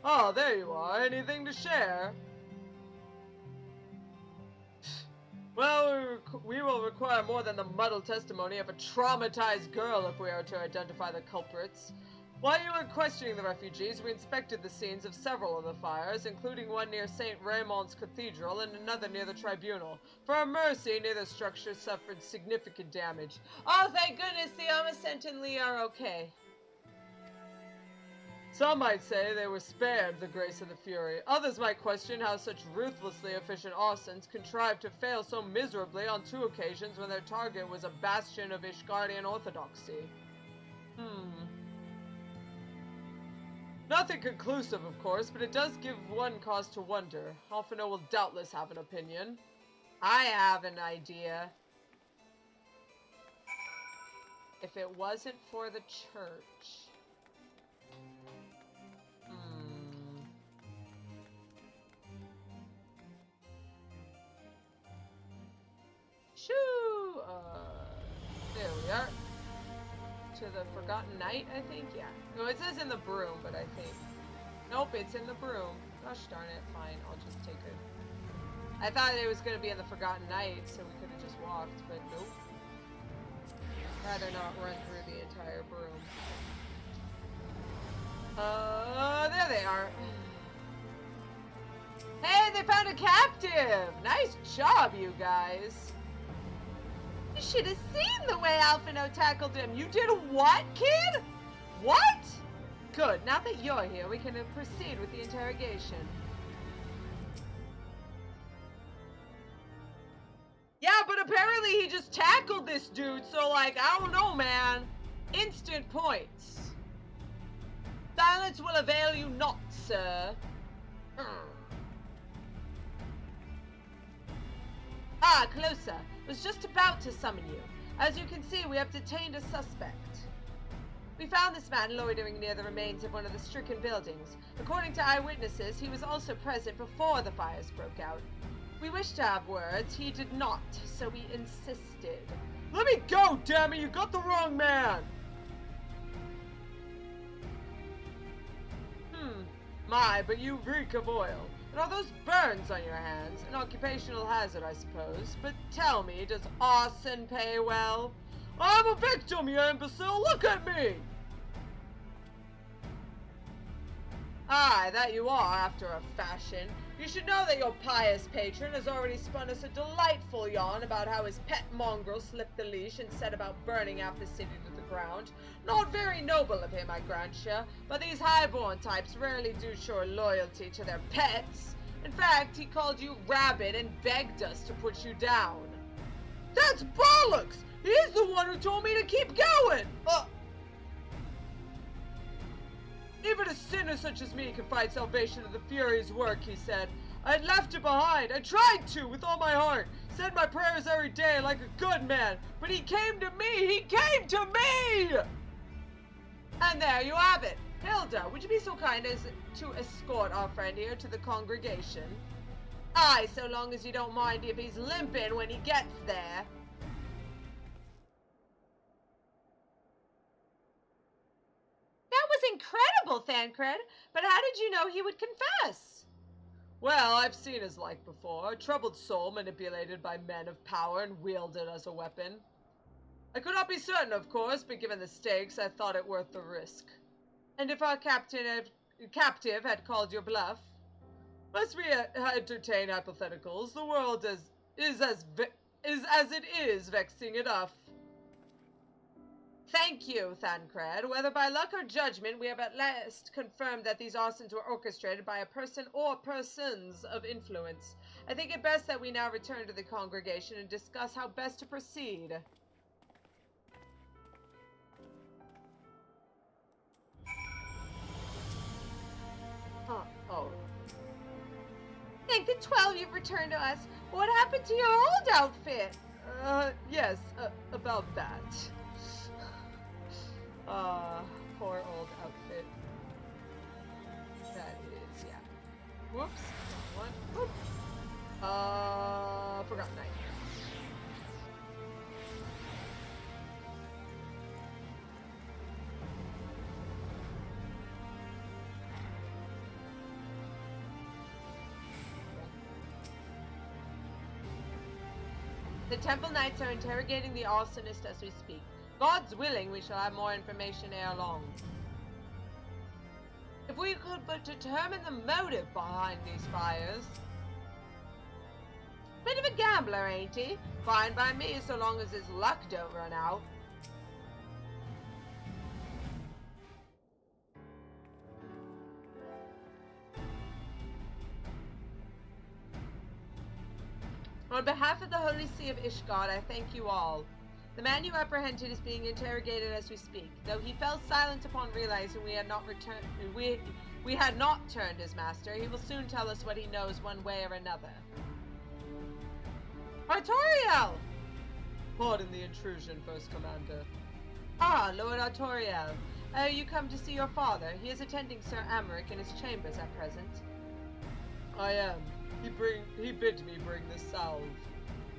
Oh, there you are. Anything to share? Well, we will require more than the muddled testimony of a traumatized girl if we are to identify the culprits. While you were questioning the refugees, we inspected the scenes of several of the fires, including one near St. Raymond's Cathedral and another near the Tribunal. For our mercy, neither structure suffered significant damage. Oh, thank goodness the Amascent and Lee are okay. Some might say they were spared the grace of the Fury. Others might question how such ruthlessly efficient arsons contrived to fail so miserably on 2 occasions when their target was a bastion of Ishgardian orthodoxy. Nothing conclusive, of course, but it does give one cause to wonder. Alphino will doubtless have an opinion. I have an idea. If it wasn't for the church... Shoo! There we are. to the Forgotten Knight, I think? Yeah. No, it says in the broom, but I think... Nope, it's in the broom. Gosh darn it, fine, I'll just take it. I thought it was going to be in the Forgotten Knight, so we could have just walked, but nope. Rather not run through the entire broom. There they are. Hey, they found a captive! Nice job, you guys. You should have seen the way Alphino tackled him. You did what, kid? What? Good, now that you're here, we can proceed with the interrogation. Yeah, but apparently he just tackled this dude, so like, I don't know, man. Instant points. Silence will avail you not, sir. Ah, Calosa, was just about to summon you. As you can see, we have detained a suspect. We found this man loitering near the remains of one of the stricken buildings. According to eyewitnesses, he was also present before the fires broke out. We wished to have words, he did not, so we insisted. Let me go, damn it, you got the wrong man! My, but you reek of oil. And are those burns on your hands? An occupational hazard, I suppose. But tell me, does arson pay well? I'm a victim, you imbecile! Look at me! Aye, that you are, after a fashion. You should know that your pious patron has already spun us a delightful yarn about how his pet mongrel slipped the leash and set about burning half the city to the ground. Not very noble of him, I grant you, but these highborn types rarely do show loyalty to their pets. In fact, he called you rabid and begged us to put you down. That's bollocks! He's the one who told me to keep going! Even a sinner such as me can find salvation in the Fury's work, he said. I had left it behind. I tried to, with all my heart. Said my prayers every day like a good man. But he came to me! He came to me! And there you have it. Hilda, would you be so kind as to escort our friend here to the congregation? Aye, so long as you don't mind if he's limping when he gets there. That was incredible, Thancred. But how did you know he would confess? Well, I've seen his like before. A troubled soul manipulated by men of power and wielded as a weapon. I could not be certain, of course, but given the stakes, I thought it worth the risk. And if our captive had called your bluff, lest we entertain hypotheticals, the world is as it is vexing enough. Thank you, Thancred. Whether by luck or judgment, we have at last confirmed that these arsons were orchestrated by a person or persons of influence. I think it best that we now return to the congregation and discuss how best to proceed. Oh. Thank the 12 you've returned to us. What happened to your old outfit? Yes, about that. Poor old outfit. That is, yeah. Whoops. Wrong one. Whoop. Forgotten Knight. The Temple Knights are interrogating the arsonist as we speak. God's willing, we shall have more information ere long. If we could but determine the motive behind these fires. Bit of a gambler, ain't he? Fine by me, so long as his luck don't run out. On behalf of the Holy See of Ishgard, I thank you all. The man you apprehended is being interrogated as we speak. Though he fell silent upon realizing we had not turned his master, he will soon tell us what he knows one way or another. Artoriel! Pardon the intrusion, First Commander. Ah, Lord Artoriel. You come to see your father. He is attending Ser Aymeric in his chambers at present. I am. He bid me bring this salve.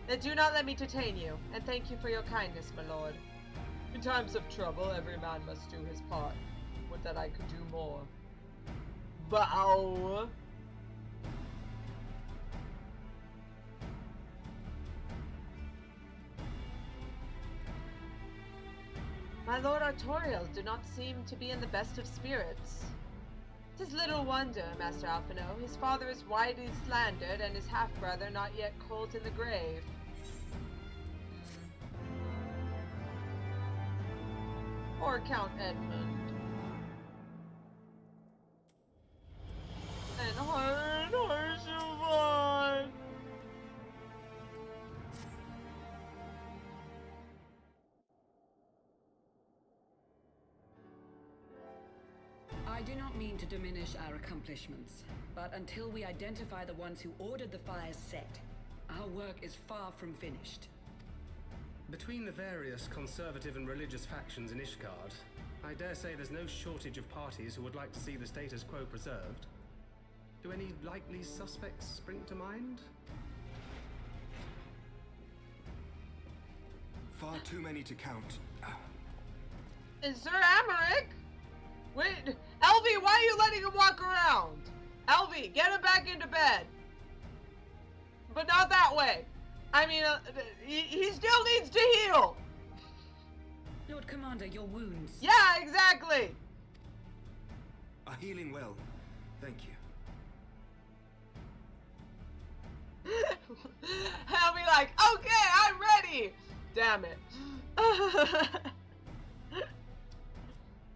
Then do not let me detain you, and thank you for your kindness, my lord. In times of trouble, every man must do his part. Would that I could do more. Bow. My lord Artorial do not seem to be in the best of spirits. 'Tis little wonder, Master Alphino. His father is widely slandered, and his half-brother not yet cold in the grave. Or Count Edmund. And Harshavon! I do not mean to diminish our accomplishments, but until we identify the ones who ordered the fires set, our work is far from finished. Between the various conservative and religious factions in Ishgard, I dare say there's no shortage of parties who would like to see the status quo preserved. Do any likely suspects spring to mind? Far too many to count. Is Ser Aymeric? Wait, Elvie, why are you letting him walk around? Elvie, get him back into bed. But not that way. I mean, he still needs to heal. Lord Commander, your wounds. Yeah, exactly. Are healing well. Thank you. I'll be like, okay, I'm ready. Damn it.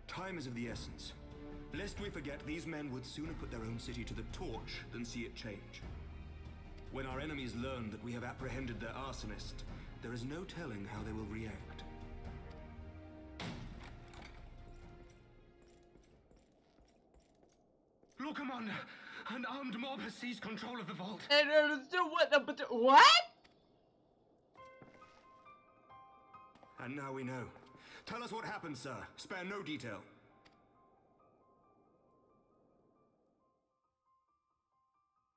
Time is of the essence. Lest we forget, these men would sooner put their own city to the torch than see it change. When our enemies learn that we have apprehended their arsonist, there is no telling how they will react. Lord Commander, an armed mob has seized control of the vault. And what? And now we know. Tell us what happened, sir. Spare no detail.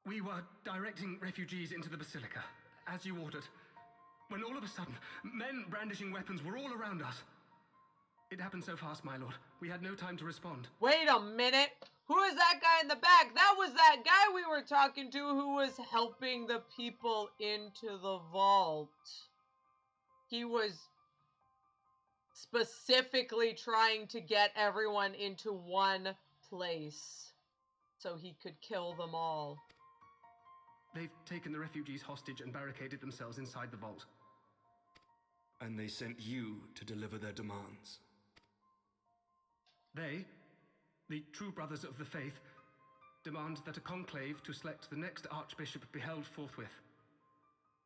We were directing refugees into the Basilica, as you ordered, when all of a sudden, men brandishing weapons were all around us. It happened so fast, my lord. We had no time to respond. Wait a minute. Who is that guy in the back? That was that guy we were talking to who was helping the people into the vault. He was specifically trying to get everyone into one place so he could kill them all. They've taken the refugees hostage and barricaded themselves inside the vault. And they sent you to deliver their demands. They, the true brothers of the faith, demand that a conclave to select the next Archbishop be held forthwith.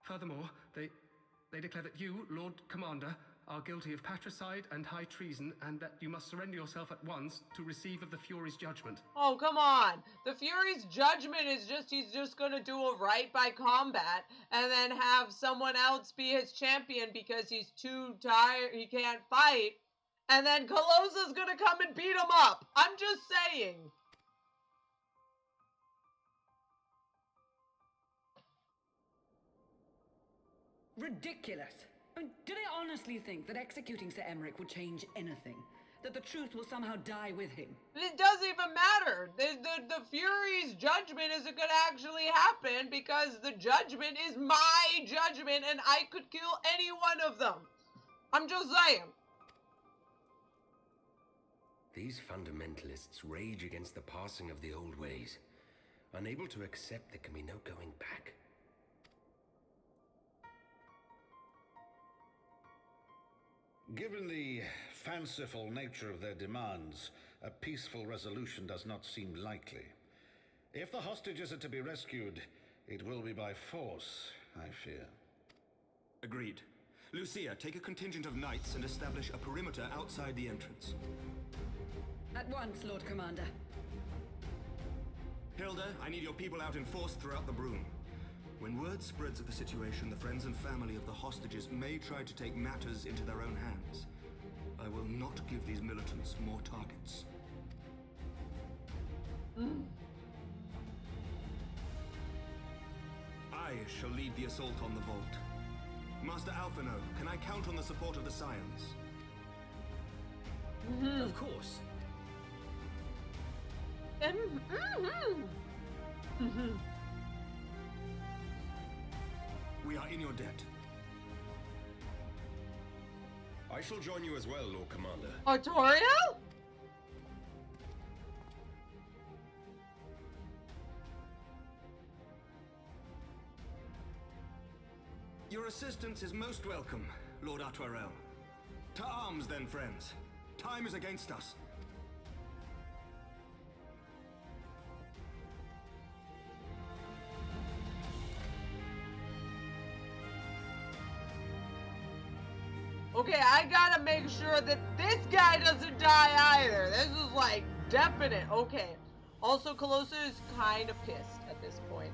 Furthermore, they declare that you, Lord Commander, are guilty of patricide and high treason, and that you must surrender yourself at once to receive of the Fury's judgment. Oh, come on. The Fury's judgment is he's just gonna do a right by combat, and then have someone else be his champion because he's too tired, he can't fight, and then Calosa's gonna come and beat him up. I'm just saying. Ridiculous. I mean, do they honestly think that executing Ser Aymeric would change anything? That the truth will somehow die with him? It doesn't even matter. The Fury's judgment isn't going to actually happen because the judgment is my judgment and I could kill any one of them. I'm just saying. These fundamentalists rage against the passing of the old ways, unable to accept there can be no going back. Given the fanciful nature of their demands, a peaceful resolution does not seem likely. If the hostages are to be rescued, it will be by force, I fear. Agreed. Lucia, take a contingent of knights and establish a perimeter outside the entrance. At once, Lord Commander. Hilda, I need your people out in force throughout the Broom. When word spreads of the situation, the friends and family of the hostages may try to take matters into their own hands. I will not give these militants more targets. I shall lead the assault on the vault. Master Alphino, can I count on the support of the Scions? Of course. We are in your debt. I shall join you as well, Lord Commander. Artoriel? Your assistance is most welcome, Lord Artoriel. To arms then, friends. Time is against us. Okay, I gotta make sure that this guy doesn't die either. This is like definite. Okay. Also, Calosa is kind of pissed at this point.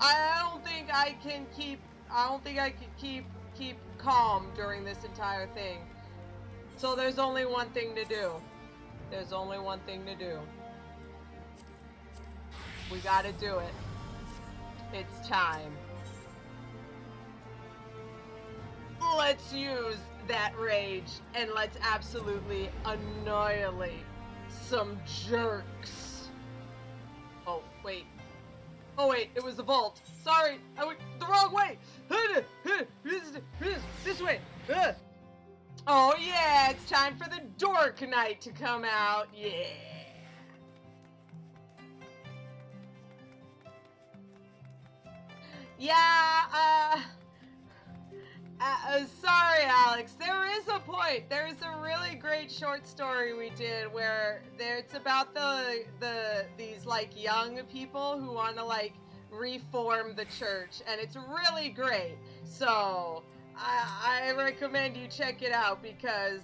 I don't think I can keep. I don't think I can keep calm during this entire thing. So there's only one thing to do. There's only one thing to do. We gotta do it. It's time. Let's use that rage and let's absolutely annihilate some jerks. Oh, wait. Oh, wait, it was the vault. Sorry, I went the wrong way. This way. Oh, yeah, it's time for the Dork Knight to come out. Yeah. Yeah, sorry, Alex. There is a point. There is a really great short story we did where it's about these like young people who want to like reform the church, and it's really great. So I recommend you check it out because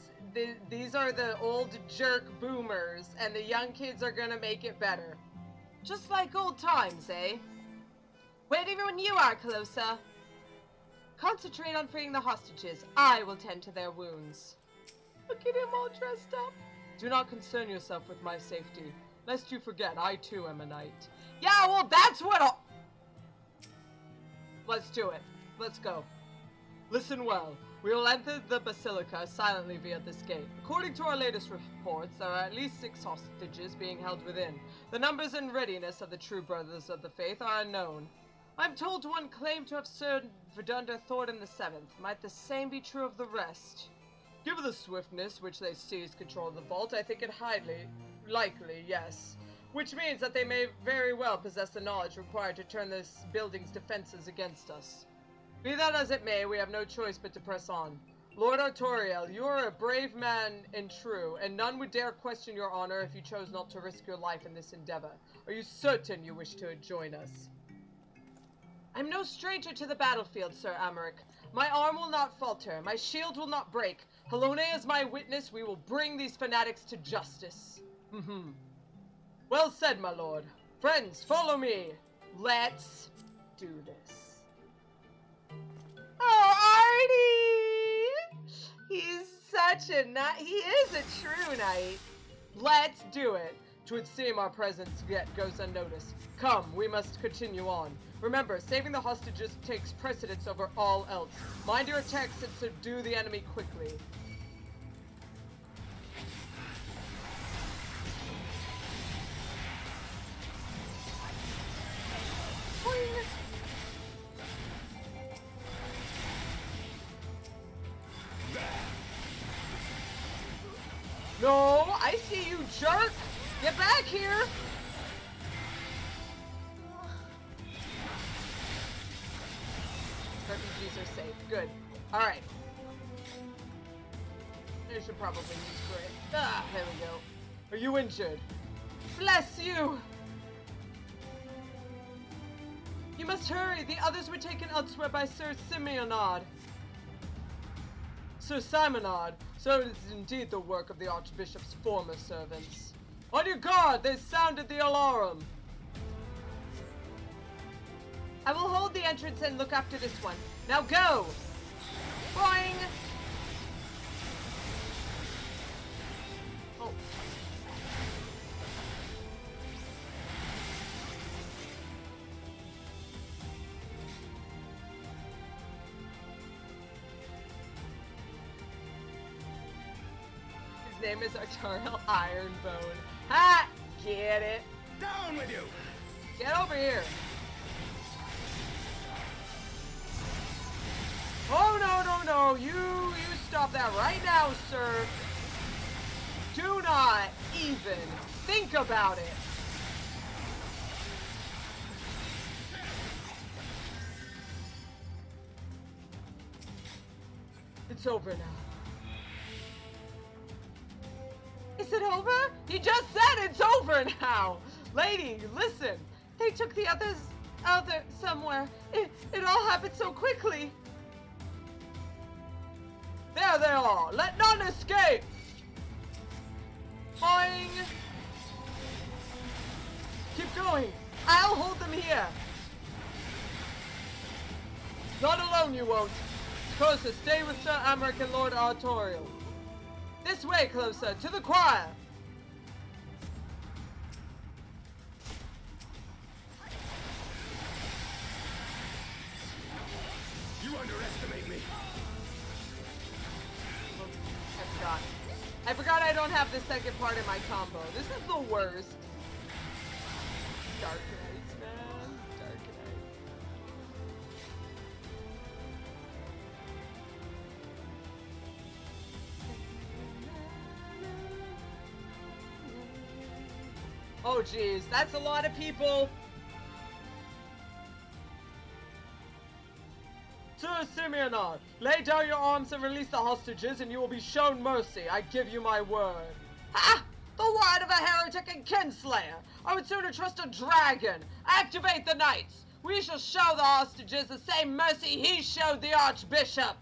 these are the old jerk boomers, and the young kids are gonna make it better, just like old times, eh? Wherever you are, Calosa. Concentrate on freeing the hostages. I will tend to their wounds. Look at him all dressed up. Do not concern yourself with my safety, lest you forget I too am a knight. Yeah, well, that's what I'll... Let's do it. Let's go. Listen well. We will enter the Basilica silently via this gate. According to our latest reports, there are at least 6 hostages being held within. The numbers and readiness of the true brothers of the faith are unknown. I'm told one claimed to have served under Thornton VII. Might the same be true of the rest? Given the swiftness which they seized control of the vault, I think it highly likely, yes. Which means that they may very well possess the knowledge required to turn this building's defenses against us. Be that as it may, we have no choice but to press on. Lord Artoriel, you are a brave man and true, and none would dare question your honor if you chose not to risk your life in this endeavor. Are you certain you wish to join us? I'm no stranger to the battlefield, Ser Aymeric. My arm will not falter, my shield will not break. Halone is my witness, we will bring these fanatics to justice. Well said, my lord. Friends, follow me. Let's do this. Oh, Artie! He's such a knight. He is a true knight. Let's do it. 'Twould seem our presence yet goes unnoticed. Come, we must continue on. Remember, saving the hostages takes precedence over all else. Mind your attacks and subdue the enemy quickly. Boing. No, I see you, jerk! Get back here! Refugees are safe. Good. Alright. I should probably use grit. Ah, there we go. Are you injured? Bless you! You must hurry. The others were taken elsewhere by Ser Simeonard. Sir Simonard. So it is indeed the work of the Archbishop's former servants. On your guard! They sounded the alarm! I will hold the entrance and look after this one. Now go! Boing! Oh. name is Arterial Ironbone. Ha! Get it? Down with you! Get over here. Oh, no. You stop that right now, sir. Do not even think about it. It's over now. Is it over? He just said it's over now. Lady, listen. They took the others out there somewhere. It all happened so quickly. There they are. Let none escape. Boing. Keep going. I'll hold them here. Not alone you won't. Closer, stay with Ser Aymeric and Lord Artorial. This way, Closer, to the choir. You underestimate me. I forgot I don't have the second part in my combo. This is the worst. Dark Knights, man. Dark Knights. Oh, geez. That's a lot of people. Sir Simeonard, lay down your arms and release the hostages, and you will be shown mercy. I give you my word. Ah! The word of a heretic and kinslayer! I would sooner trust a dragon. Activate the knights. We shall show the hostages the same mercy he showed the Archbishop.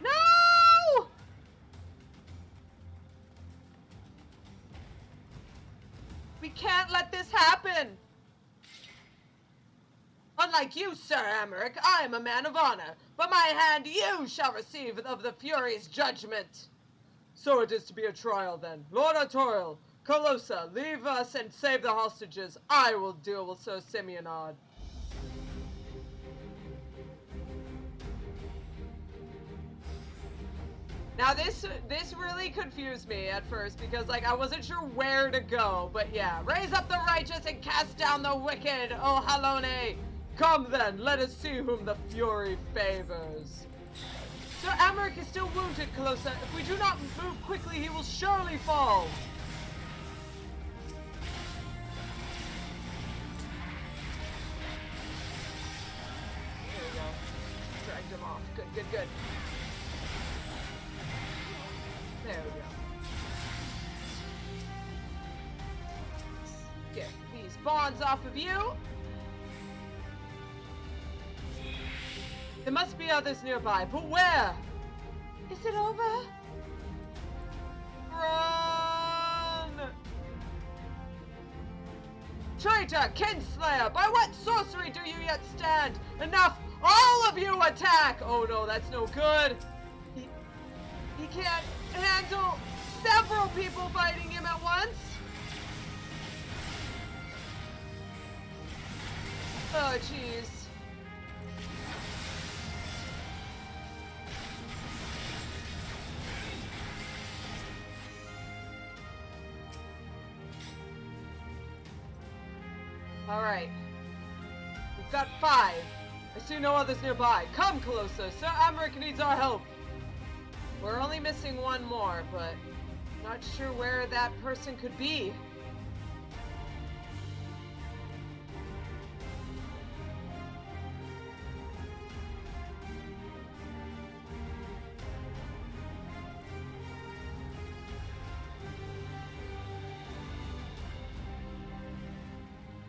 No! We can't let this happen. Unlike you, Ser Aymeric, I am a man of honor. By my hand you shall receive of the Fury's judgment. So it is to be a trial then. Lord Artorial, Calosa, leave us and save the hostages. I will deal with Sir Simeonard. Now this really confused me at first because like I wasn't sure where to go, but yeah. Raise up the righteous and cast down the wicked, O Halone. Come then, let us see whom the Fury favors. Ser Aymeric is still wounded, Calosa. If we do not move quickly, he will surely fall. There we go. Dragged him off. Good. There we go. Let's get these bonds off of you. There must be others nearby, but where? Is it over? Run! Traitor, Kinslayer, by what sorcery do you yet stand? Enough! All of you attack! Oh no, that's no good. He can't handle several people fighting him at once. Oh, jeez. Alright. We've got 5. I see no others nearby. Come, Calosa. Ser Aymeric needs our help. We're only missing one more, but not sure where that person could be.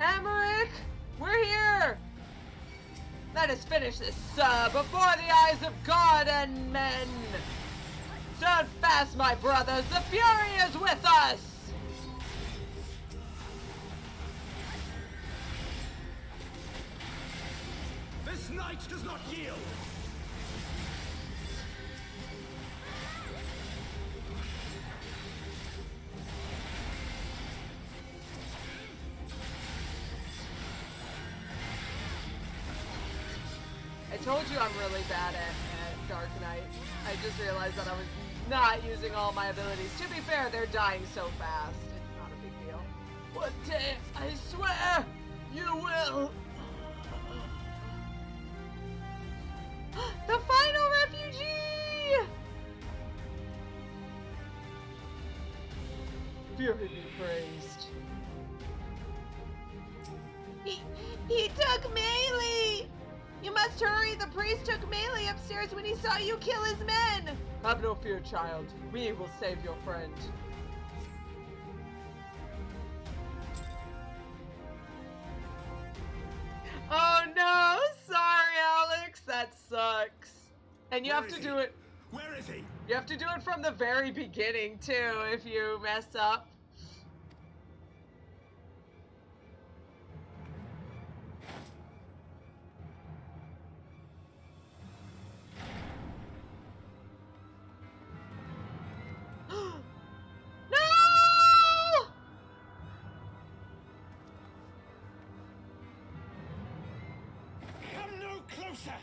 Aymeric! We're here! Let us finish this, sir, before the eyes of God and men! Stand fast, my brothers! The Fury is with us! This knight does not yield! I told you I'm really bad at Dark Knight. I just realized that I was not using all my abilities. To be fair, they're dying so fast. It's not a big deal. One day, I swear, you will. The final refugee! Fury be praised. He took Melee! You must hurry! The priest took Melee upstairs when he saw you kill his men! Have no fear, child. We will save your friend. Oh no! Sorry, Alex. That sucks. And you have to do it. Where is he? You have to do it from the very beginning, too, if you mess up. Closer!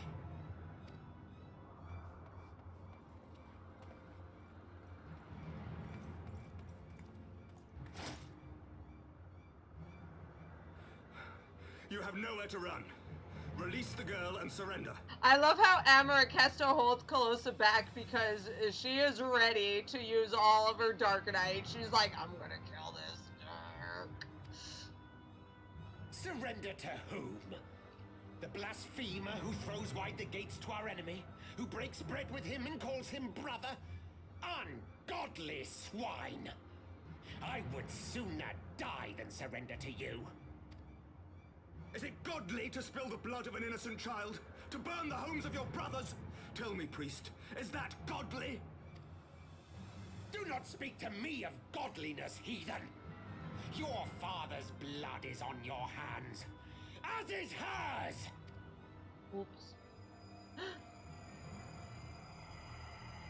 You have nowhere to run. Release the girl and surrender. I love how Aymeric has to hold Calosa back because she is ready to use all of her Darknite. She's like, I'm gonna kill this Dark. Surrender to whom? The blasphemer who throws wide the gates to our enemy? Who breaks bread with him and calls him brother? Ungodly swine! I would sooner die than surrender to you. Is it godly to spill the blood of an innocent child? To burn the homes of your brothers? Tell me, priest, is that godly? Do not speak to me of godliness, heathen! Your father's blood is on your hands, as is hers! Oops.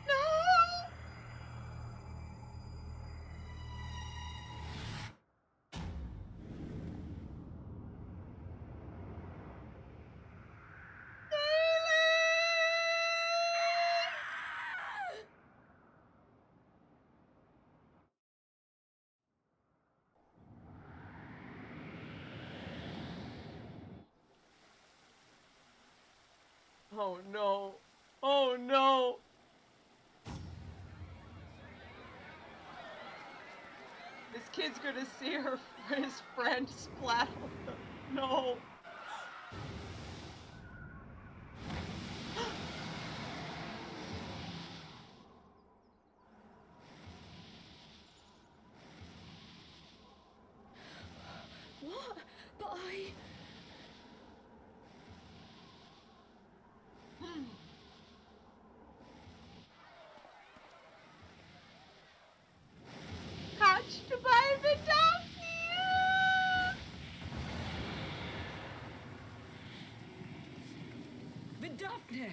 No! Oh no. Oh no. This kid's gonna see his friend splat on them. No. What? But I... Hatched by Vidafnia! Vidafnia!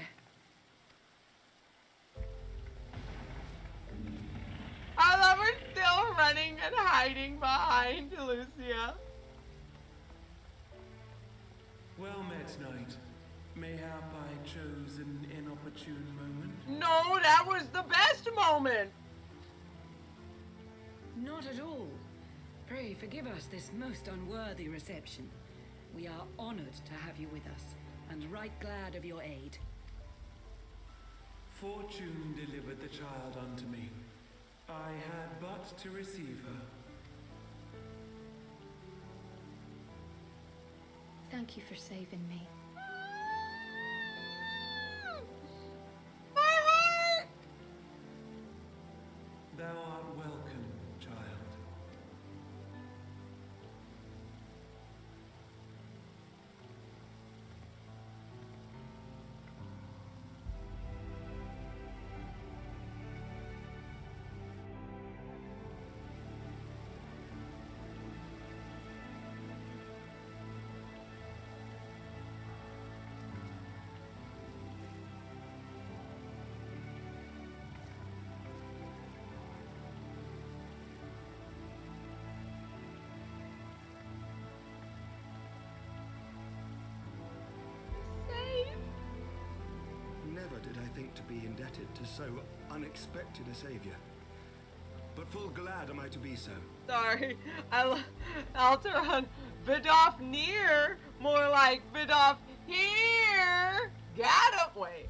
I love her still running and hiding behind Lucia. Well met, knight. Mayhap I chose an inopportune moment. No, that was the best moment. Not at all. Pray forgive us this most unworthy reception. We are honored to have you with us, and right glad of your aid. Fortune delivered the child unto me. I had but to receive her. Thank you for saving me. My heart! Thou art welcome, child. to be indebted to so unexpected a savior. But full glad am I to be so. Sorry, Alteron, Vidolph near, more like Vidolph here. Got it. Wait.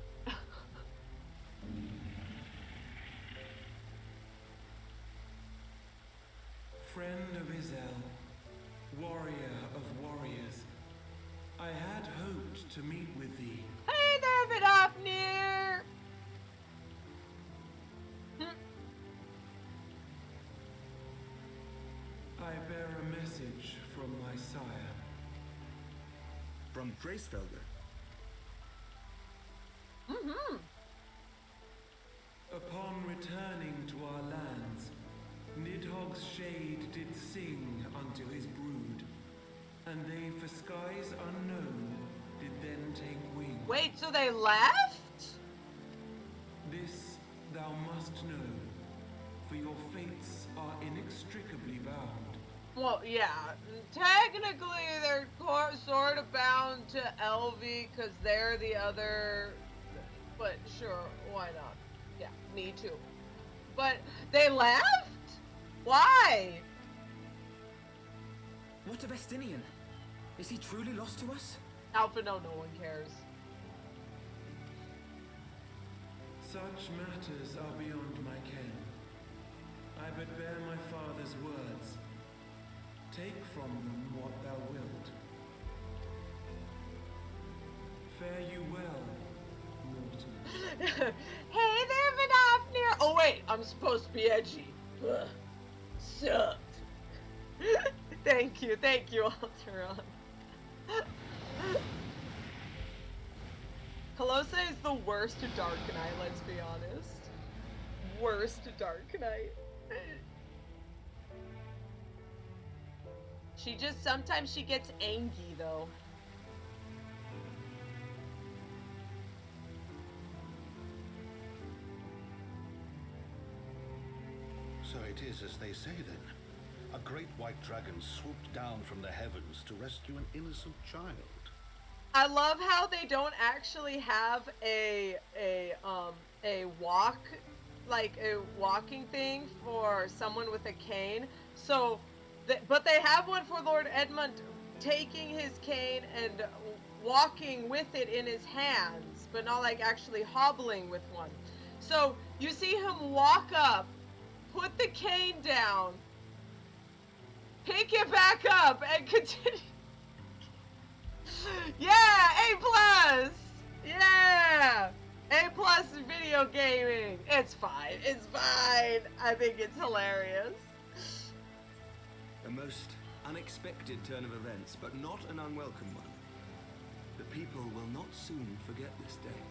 Friend of Izel, warrior of warriors, I had hoped to meet with thee. Hey there, Vidolph near. I bear a message from my sire. From Gracefelder. Mm-hmm. Upon returning to our lands, Nidhogg's shade did sing unto his brood, and they for skies unknown did then take wing. Wait, so they left? This thou must know, for your fates are inextricably bound. Well, yeah, technically they're sort of bound to Elvie because they're the other, but sure, why not? Yeah, me too. But they left? Why? What of Estinian? Is he truly lost to us? Alpha, no one cares. Such matters are beyond my ken. I but bear my father's words. Take from them what thou wilt. Fare you well, mortal. Hey there, Vidolph. Oh wait, I'm supposed to be edgy. Ugh. Sup. Thank you, Alteron. Calosa is the worst Dark Knight, let's be honest. Worst Dark Knight. Sometimes she gets angry though. So it is as they say then. A great white dragon swooped down from the heavens to rescue an innocent child. I love how they don't actually have a walking thing for someone with a cane. So, but they have one for Lord Edmund taking his cane and walking with it in his hands, but not like actually hobbling with one. So you see him walk up, put the cane down, pick it back up, and continue. Yeah, A+! Yeah! A+ video gaming! It's fine, I think it's hilarious. A most unexpected turn of events, but not an unwelcome one. The people will not soon forget this day.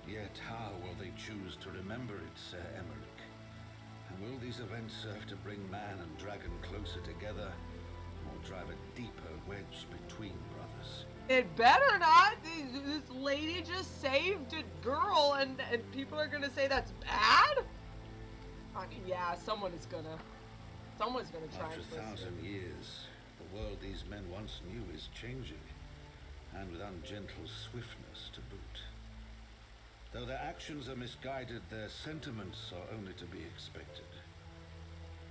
Yet how will they choose to remember it, Ser Aymeric? And will these events serve to bring man and dragon closer together, or drive a deeper wedge between brothers? It better not! This lady just saved a girl, and people are gonna say that's bad? I mean, yeah, someone's gonna try. After 1,000 years, the world these men once knew is changing, and with ungentle swiftness to boot. Though their actions are misguided, their sentiments are only to be expected.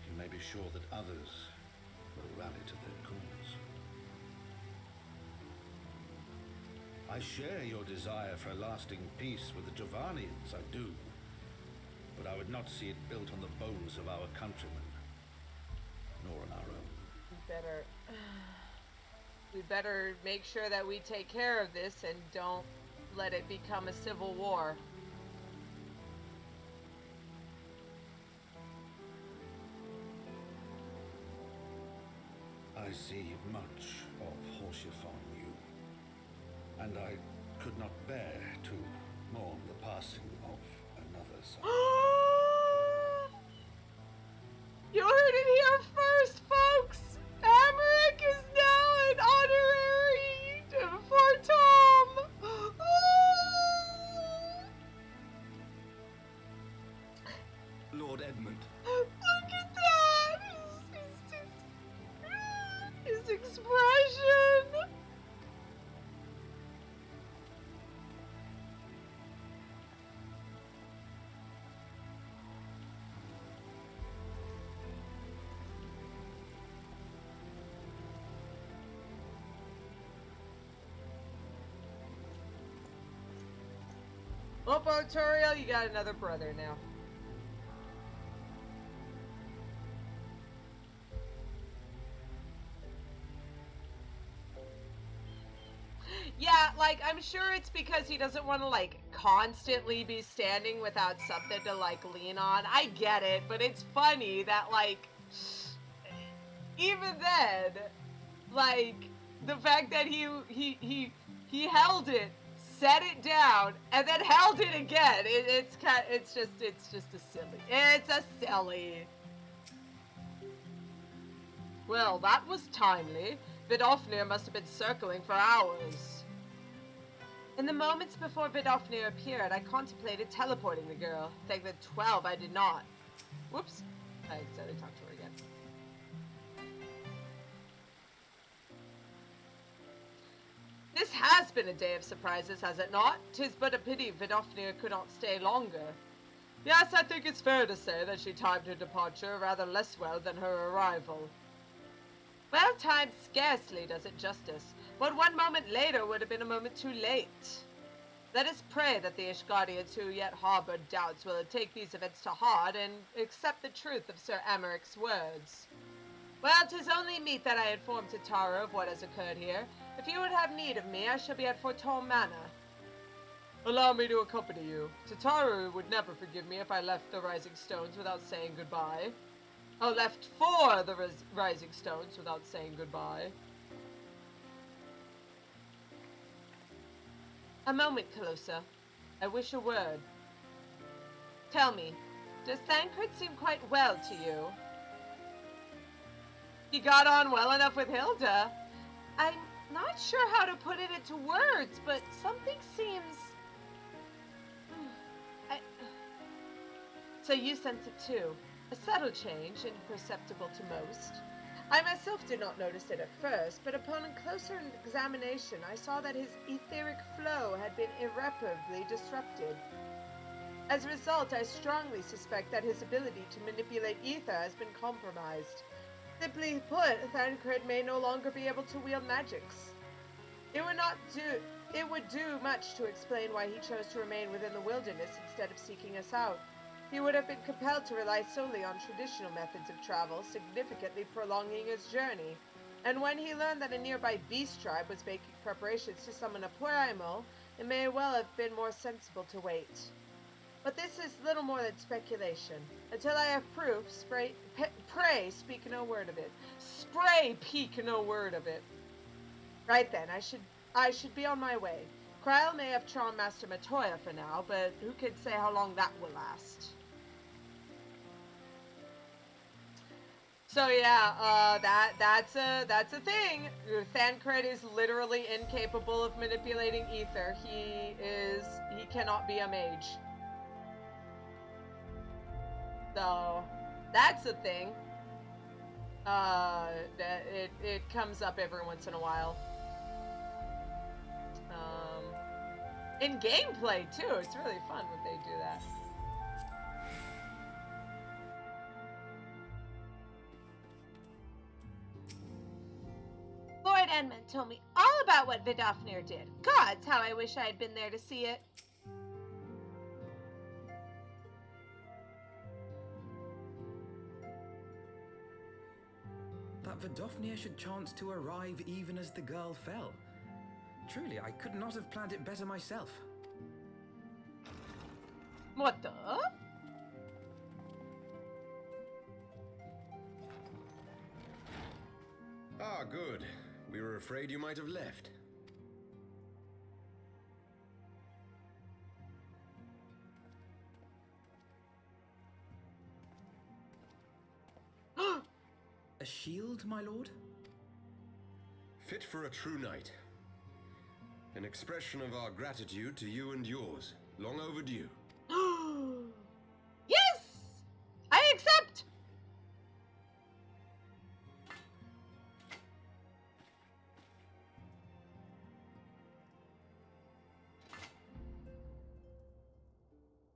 You may be sure that others will rally to their cause. I share your desire for a lasting peace with the Jovanians, I do. But I would not see it built on the bones of our countrymen, nor on our own. We better make sure that we take care of this and don't let it become a civil war. I see much of Horsefon you, and I could not bear to mourn the passing of another son. You heard it here first, folks! Aymeric is now an honorary for Tom! Lord Edmund. Look at that! His expression! Popo Toriel, you got another brother now. Yeah, like, I'm sure it's because he doesn't want to, like, constantly be standing without something to, like, lean on. I get it, but it's funny that, like, even then, like, the fact that he held it, set it down, and then held it again. It's just a silly. Well, that was timely. Vidofnir must have been circling for hours. In the moments before Vidofnir appeared, I contemplated teleporting the girl. Thank the 12 I did not. Whoops. I accidentally talked to her again. This has been a day of surprises, has it not? 'Tis but a pity Vidofnir could not stay longer. Yes, I think it's fair to say that she timed her departure rather less well than her arrival. Well timed scarcely does it justice, but 1 moment later would have been a moment too late. Let us pray that the Ishgardians who yet harbor doubts will take these events to heart and accept the truth of Ser Aymeric's words. Well, 'tis only meet that I inform Tataru of what has occurred here. If you would have need of me, I shall be at Forton Manor. Allow me to accompany you. Tataru would never forgive me if I left the Rising Stones without saying goodbye. Oh, left for the Rising Stones without saying goodbye. A moment, Calosa. I wish a word. Tell me, does Thancred seem quite well to you? He got on well enough with Hilda. I'm not sure how to put it into words, but something seems... So you sense it too. A subtle change, imperceptible to most. I myself did not notice it at first, but upon closer examination I saw that his etheric flow had been irreparably disrupted. As a result, I strongly suspect that his ability to manipulate ether has been compromised. Simply put, Thancred may no longer be able to wield magics. It would do much to explain why he chose to remain within the wilderness instead of seeking us out. He would have been compelled to rely solely on traditional methods of travel, significantly prolonging his journey. And when he learned that a nearby beast tribe was making preparations to summon a Puerimo, it may well have been more sensible to wait. But this is little more than speculation. Until I have proof, pray speak no word of it. Spray peak no word of it. Right then, I should be on my way. Kryl may have charmed Master Matoya for now, but who can say how long that will last? So yeah, that's a thing. Thancred is literally incapable of manipulating ether. He cannot be a mage. So that's a thing. It comes up every once in a while. In gameplay too, it's really fun when they do that. Lord Edmund told me all about what Vidofnir did. Gods, how I wish I had been there to see it. That Vidofnir should chance to arrive even as the girl fell. Truly, I could not have planned it better myself. What the? Ah, good. We were afraid you might have left. A shield, my lord? Fit for a true knight. An expression of our gratitude to you and yours. Long overdue. Yes! I accept!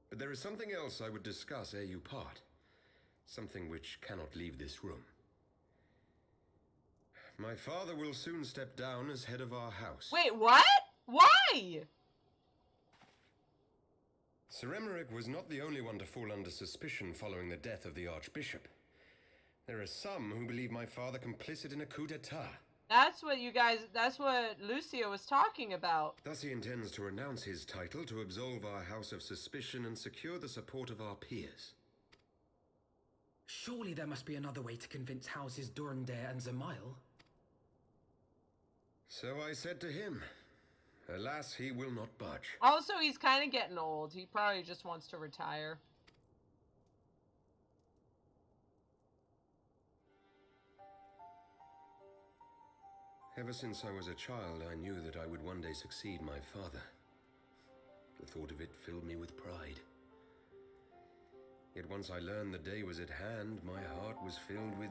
But there is something else I would discuss ere you part. Something which cannot leave this room. My father will soon step down as head of our house. Wait, what? Why? Ser Aymeric was not the only one to fall under suspicion following the death of the Archbishop. There are some who believe my father complicit in a coup d'etat. That's what Lucia was talking about. Thus he intends to renounce his title to absolve our house of suspicion and secure the support of our peers. Surely there must be another way to convince houses Durandare and Zemail. So I said to him. Alas, he will not budge. Also, he's kind of getting old. He probably just wants to retire. Ever since I was a child, I knew that I would one day succeed my father. The thought of it filled me with pride. Yet once I learned the day was at hand, my heart was filled with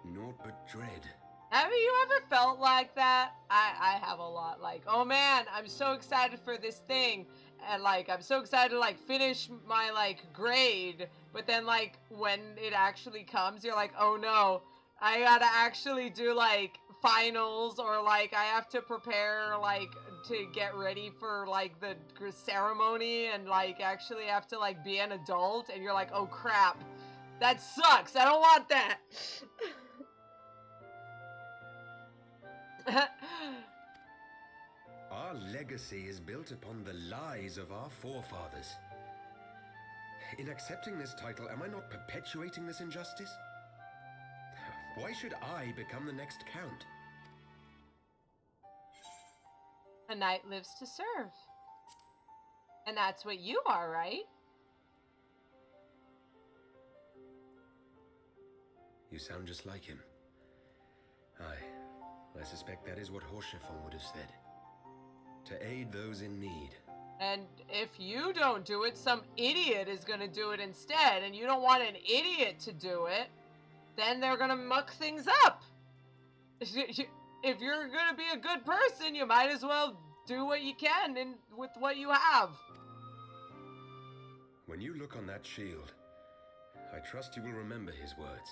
naught but dread. Have you ever felt like that? I have a lot. Like, oh man, I'm so excited for this thing. And like, I'm so excited to like finish my like grade. But then like, when it actually comes, you're like, oh no, I gotta actually do like finals, or like I have to prepare like to get ready for like the ceremony, and like actually have to like be an adult, and you're like, oh crap, that sucks, I don't want that. Our legacy is built upon the lies of our forefathers. In accepting this title, am I not perpetuating this injustice? Why should I become the next count? A knight lives to serve. And that's what you are, right? You sound just like him. I suspect that is what Horschiffon would have said. To aid those in need. And if you don't do it, some idiot is going to do it instead, and you don't want an idiot to do it, then they're going to muck things up. If you're going to be a good person, you might as well do what you can with what you have. When you look on that shield, I trust you will remember his words.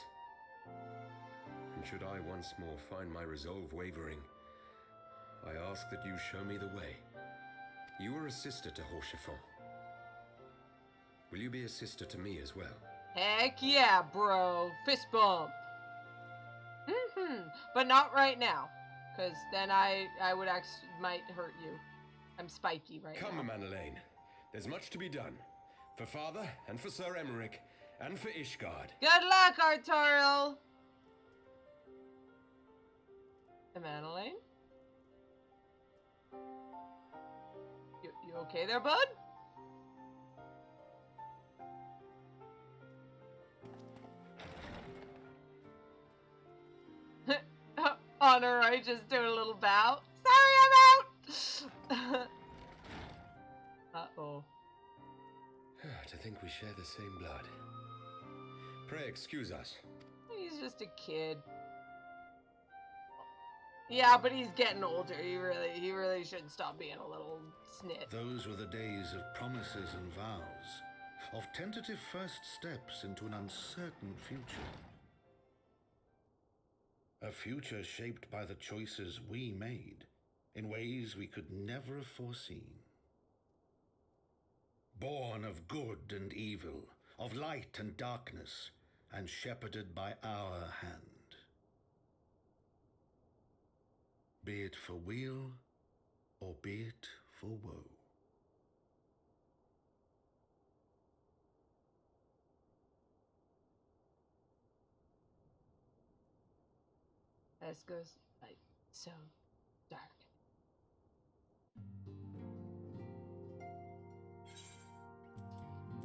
And should I once more find my resolve wavering, I ask that you show me the way. You are a sister to Horschiffon. Will you be a sister to me as well? Heck yeah, bro. Fist bump. But not right now. Because then I would actually might hurt you. I'm spiky right now. Come, Manelaine. There's much to be done. For father, and for Ser Aymeric, and for Ishgard. Good luck, Artorial! Manelaine? You okay there, bud? Honor, I just do a little bow. Sorry, I'm out! Uh-oh. To think we share the same blood. Pray excuse us. He's just a kid. Yeah, but he's getting older. He really should stop being a little snit. Those were the days of promises and vows, of tentative first steps into an uncertain future. A future shaped by the choices we made, in ways we could never have foreseen. Born of good and evil, of light and darkness, and shepherded by our hand. Be it for weal, or be it for woe. This goes like so dark.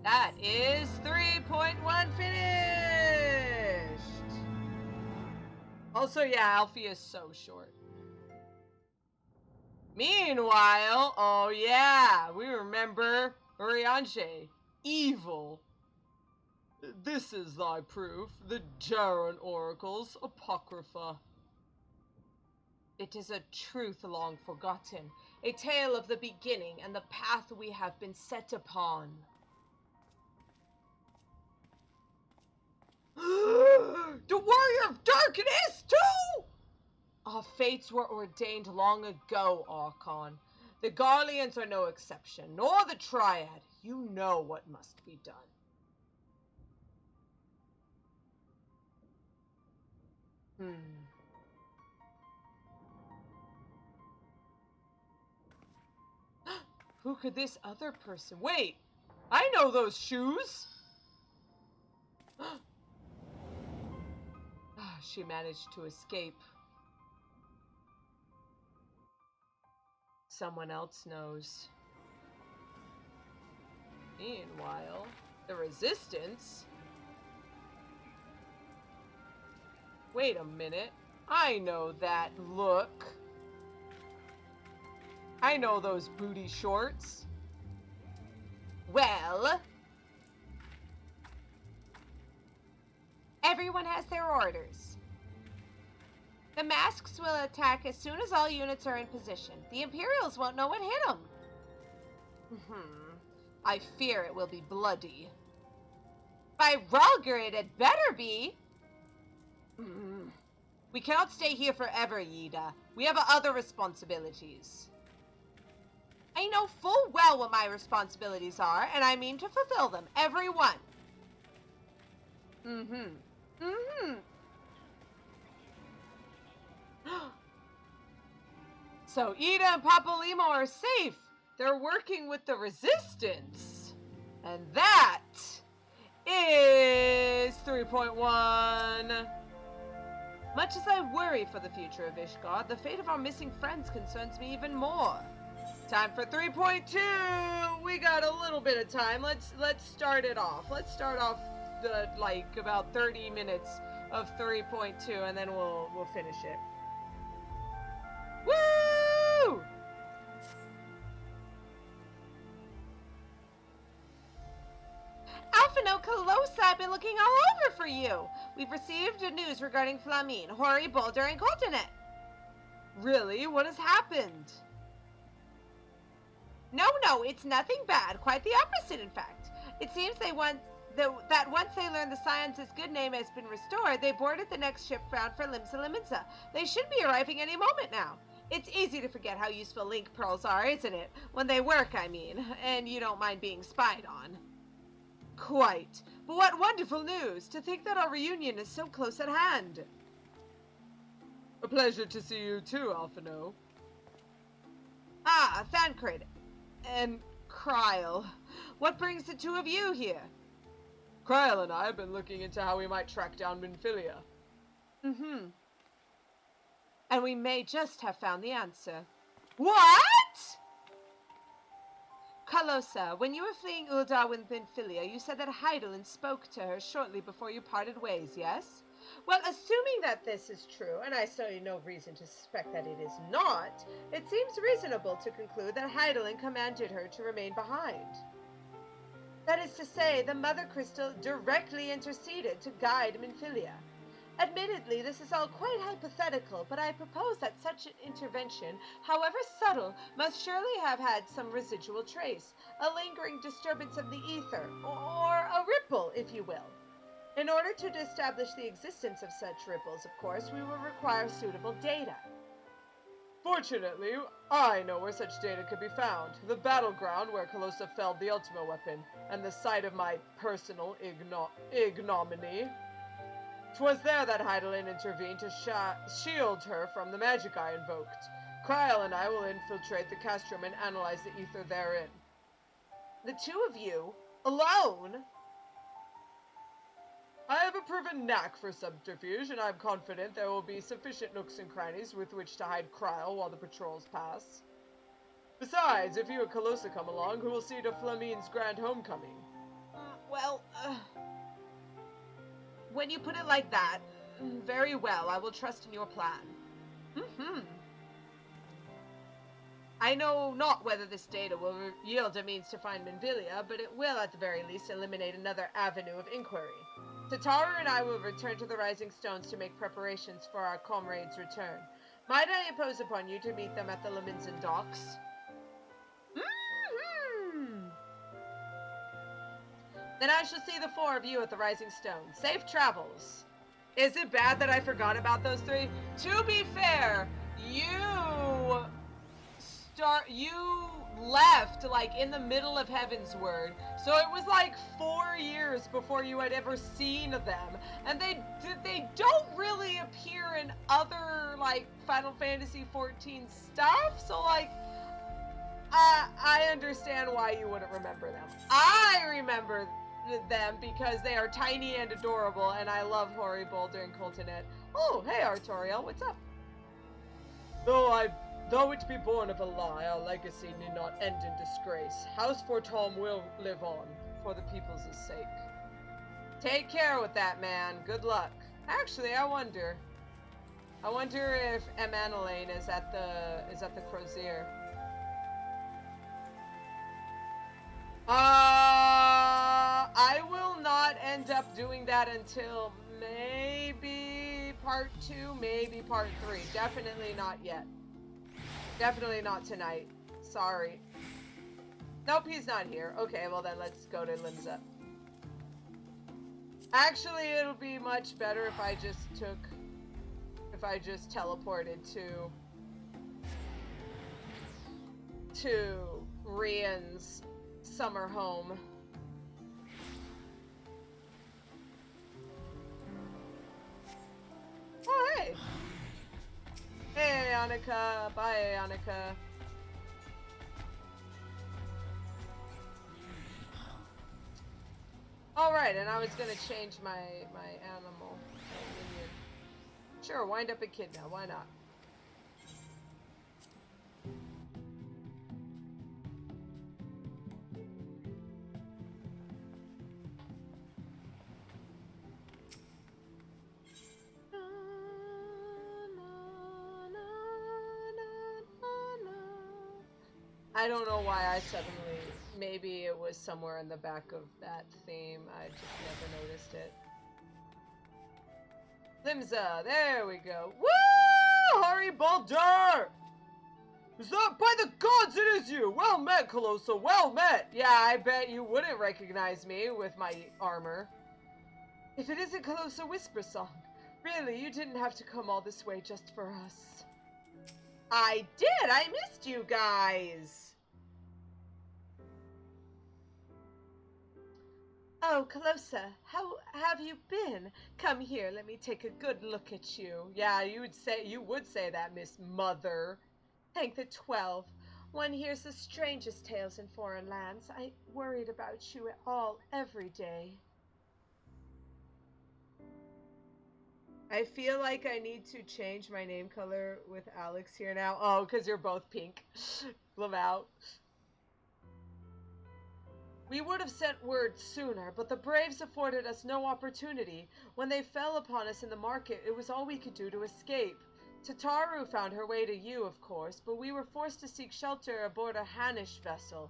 That is 3.1 finished. Also, yeah, Alfie is so short. Meanwhile, oh yeah, we remember Urianger, evil. This is thy proof, the Jaren Oracle's Apocrypha. It is a truth long forgotten, a tale of the beginning and the path we have been set upon. The Warrior of Darkness, too! Our fates were ordained long ago, Archon. The Garleans are no exception, nor the Triad. You know what must be done. Who could this other person... Wait! I know those shoes! She managed to escape. Someone else knows. Meanwhile, the Resistance... Wait a minute. I know that look. I know those booty shorts. Well, everyone has their orders. The masks will attack as soon as all units are in position. The Imperials won't know what hit them. I fear it will be bloody. By Rulger, it had better be. We cannot stay here forever, Yida. We have other responsibilities. I know full well what my responsibilities are, and I mean to fulfill them. Every one. So Ida and Papalimo are safe. They're working with the Resistance. And that is 3.1. Much as I worry for the future of Ishgard, the fate of our missing friends concerns me even more. Time for 3.2. We got a little bit of time. Let's start it off. Let's start off like about 30 minutes of 3.2, and then we'll finish it. Woo! Alphino, Calosa, I've been looking all over for you. We've received news regarding Flamine, Hori, Boulder, and Coltonet. Really? What has happened? No, it's nothing bad. Quite the opposite, in fact. It seems that once they learn the Scions' good name has been restored, they boarded the next ship bound for Limsa. They should be arriving any moment now. It's easy to forget how useful link pearls are, isn't it? When they work, I mean, and you don't mind being spied on. Quite. But what wonderful news, to think that our reunion is so close at hand. A pleasure to see you too, Alphino. Ah, Thancred and Kryle. What brings the two of you here? Kryle and I have been looking into how we might track down Minfilia. And we may just have found the answer. What? Calosa, when you were fleeing Uldar with Minfilia, you said that Hydaelyn spoke to her shortly before you parted ways, yes? Well, assuming that this is true, and I see no reason to suspect that it is not, it seems reasonable to conclude that Hydaelyn commanded her to remain behind. That is to say, the Mother Crystal directly interceded to guide Minfilia. Admittedly, this is all quite hypothetical, but I propose that such an intervention, however subtle, must surely have had some residual trace, a lingering disturbance of the ether, or a ripple, if you will. In order to establish the existence of such ripples, of course, we will require suitable data. Fortunately, I know where such data could be found. The battleground where Calosa felled the Ultima weapon, and the site of my personal ignominy. 'Twas there that Hydaelyn intervened to shield her from the magic I invoked. Kryle and I will infiltrate the castrum and analyze the ether therein. The two of you? Alone? I have a proven knack for subterfuge, and I'm confident there will be sufficient nooks and crannies with which to hide Kryle while the patrols pass. Besides, if you and Calosa come along, who will see to Flamine's grand homecoming? When you put it like that, very well, I will trust in your plan. I know not whether this data will yield a means to find Minfilia, but it will at the very least eliminate another avenue of inquiry. Tataru and I will return to the Rising Stones to make preparations for our comrades' return. Might I impose upon you to meet them at the Laminsan docks? Then I shall see the four of you at the Rising Stone. Safe travels. Is it bad that I forgot about those three? To be fair, you left, like, in the middle of Heavensward. So it was like 4 years before you had ever seen them. And they don't really appear in other, like, Final Fantasy XIV stuff. So, like, I understand why you wouldn't remember them. I remember them because they are tiny and adorable, and I love Horrible during Coltonet. Oh, hey, Artoriel, what's up? Though it be born of a lie, our legacy need not end in disgrace. House Fortom will live on, for the people's sake. Take care with that, man. Good luck. Actually, I wonder if Emanelaine is at the Crozier. I will not end up doing that until maybe part 2, maybe part 3. Definitely not yet. Definitely not tonight. Sorry. Nope, he's not here. Okay, well then let's go to Limsa. Actually, it'll be much better if I just teleported to Rian's summer home. Oh, hey! Hey, Annika. Bye, Annika. Alright, and I was gonna change my animal. Minion. Sure, wind up a kid now. Why not? I don't know why I suddenly, maybe it was somewhere in the back of that theme. I just never noticed it. Limsa, there we go. Woo! Hari Baldur! Is that, by the gods, it is you! Well met, Calosa, well met! Yeah, I bet you wouldn't recognize me with my armor. If it isn't Calosa Whispersong, really, you didn't have to come all this way just for us. I did! I missed you guys! Oh, Calosa, how have you been? Come here, let me take a good look at you. Yeah, you would say that, Miss Mother. Thank the 12. One hears the strangest tales in foreign lands. I worried about you all every day. I feel like I need to change my name color with Alex here now. Oh, because you're both pink. Lamau. We would have sent word sooner, but the Braves afforded us no opportunity. When they fell upon us in the market, it was all we could do to escape. Tataru found her way to you, of course, but we were forced to seek shelter aboard a Hannish vessel.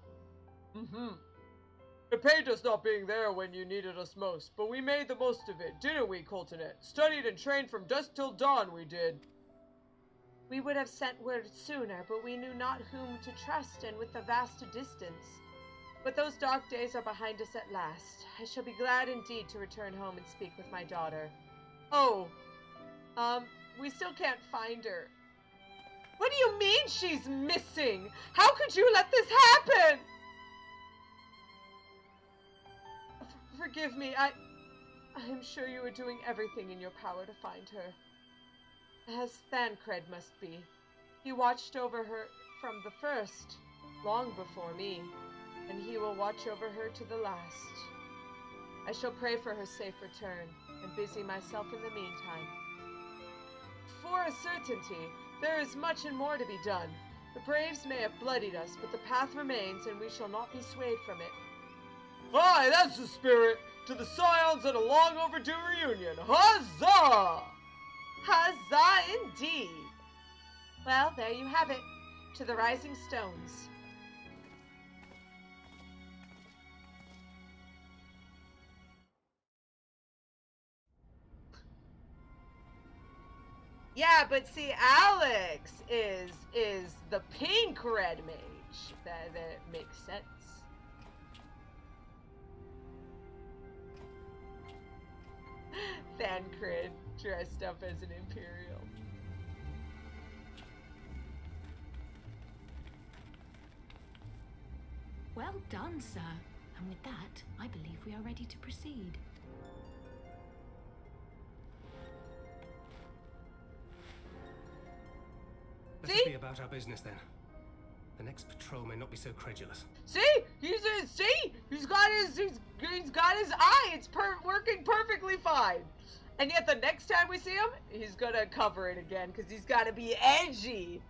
It paid us not being there when you needed us most, but we made the most of it, didn't we, Coltonet? Studied and trained from dusk till dawn, we did. We would have sent word sooner, but we knew not whom to trust, and with the vast distance. But those dark days are behind us at last. I shall be glad indeed to return home and speak with my daughter. Oh, we still can't find her. What do you mean she's missing? How could you let this happen? Forgive me, I'm sure you are doing everything in your power to find her. As Thancred must be. He watched over her from the first, long before me, and he will watch over her to the last. I shall pray for her safe return, and busy myself in the meantime. For a certainty, there is much and more to be done. The Braves may have bloodied us, but the path remains, and we shall not be swayed from it. Aye, that's the spirit! To the Scions and a long overdue reunion! Huzzah! Huzzah indeed! Well, there you have it. To the Rising Stones. Yeah, but see, Alex is the pink red mage. That makes sense. Thancred dressed up as an Imperial. Well done, sir. And with that, I believe we are ready to proceed. Let us be about our business then. The next patrol may not be so credulous. See? He's got his eye. It's working perfectly fine. And yet the next time we see him, he's gonna cover it again because he's gotta be edgy.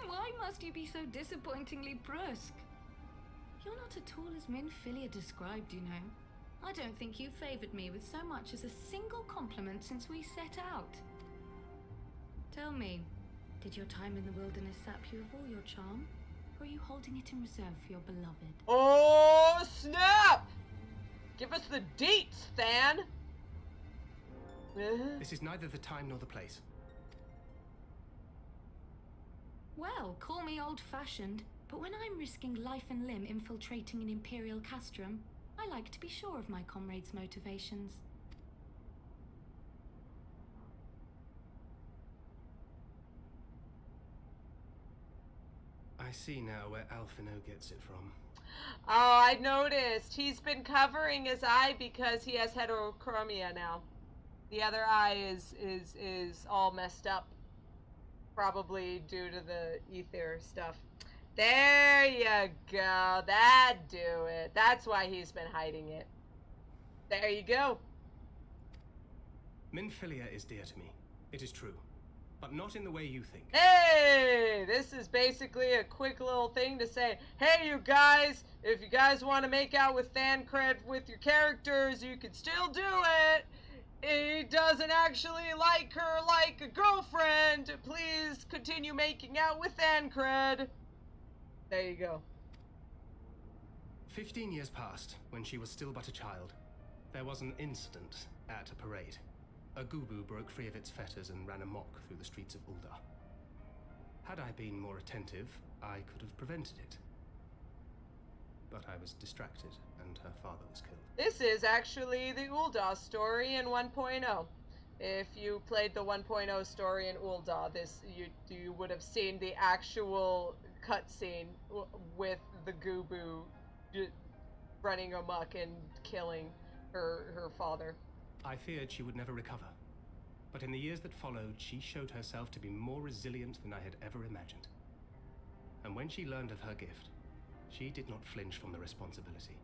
Why must you be so disappointingly brusque? You're not at all as Minfilia described, you know. I don't think you favored me with so much as a single compliment since we set out. Tell me, did your time in the wilderness sap you of all your charm? Or are you holding it in reserve for your beloved? Oh, snap! Give us the deets, Than! This is neither the time nor the place. Well, call me old-fashioned, but when I'm risking life and limb infiltrating an Imperial castrum, I like to be sure of my comrades' motivations. I see now where Alphino gets it from. Oh, I noticed. He's been covering his eye because he has heterochromia now. The other eye is all messed up. Probably due to the ether stuff. There you go. That'd do it. That's why he's been hiding it. There you go. Minfilia is dear to me. It is true. But not in the way you think. Hey! This is basically a quick little thing to say, hey, you guys, if you guys want to make out with Thancred with your characters, you can still do it. He doesn't actually like her like a girlfriend. Please continue making out with Thancred. There you go. 15 years passed, when she was still but a child. There was an incident at a parade. A gubu broke free of its fetters and ran amok through the streets of Ul'dah. Had I been more attentive, I could have prevented it. But I was distracted, and her father was killed. This is actually the Ul'dah story in 1.0. If you played the 1.0 story in Ul'dah, you would have seen the actual cutscene with the gubu running amok and killing her father. I feared she would never recover. But in the years that followed, she showed herself to be more resilient than I had ever imagined. And when she learned of her gift, she did not flinch from the responsibility,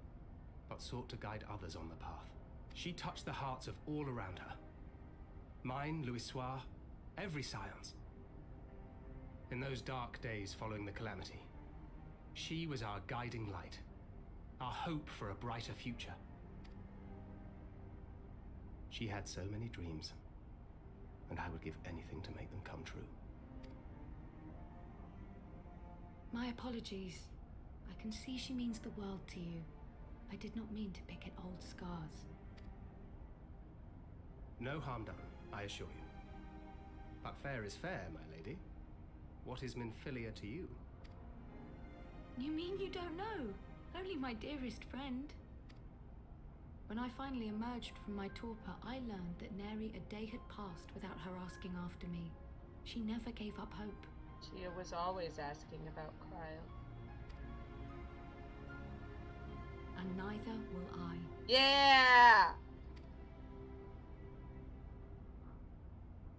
but sought to guide others on the path. She touched the hearts of all around her. Mine, Louis Soir, every Scions. In those dark days following the calamity, she was our guiding light, our hope for a brighter future. She had so many dreams, and I would give anything to make them come true. My apologies. I can see she means the world to you. I did not mean to pick at old scars. No harm done, I assure you. But fair is fair, my lady. What is Minfilia to you? You mean you don't know? Only my dearest friend. When I finally emerged from my torpor, I learned that nary a day had passed without her asking after me. She never gave up hope. She was always asking about Cryo. And neither will I. Yeah!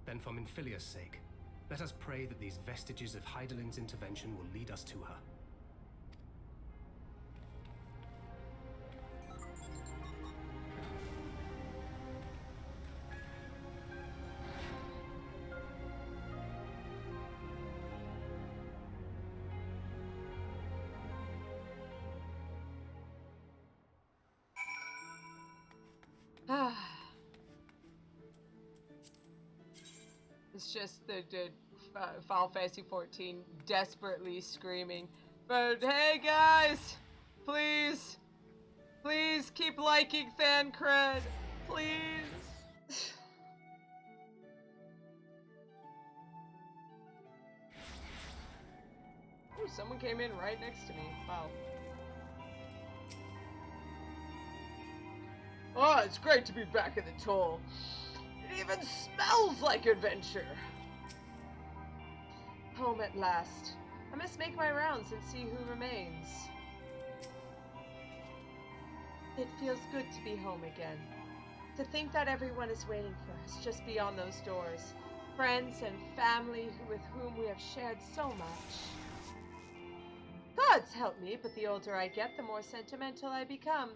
Then for Minfilia's sake, let us pray that these vestiges of Hydaelyn's intervention will lead us to her. It's just the Final Fantasy 14 desperately screaming, but hey guys, please keep liking Thancred, please. Ooh, someone came in right next to me. Wow. Oh, it's great to be back at the toll. It even smells like adventure. Home at last. I must make my rounds and see who remains. It feels good to be home again. To think that everyone is waiting for us just beyond those doors. Friends and family with whom we have shared so much. Gods help me, but the older I get, the more sentimental I become.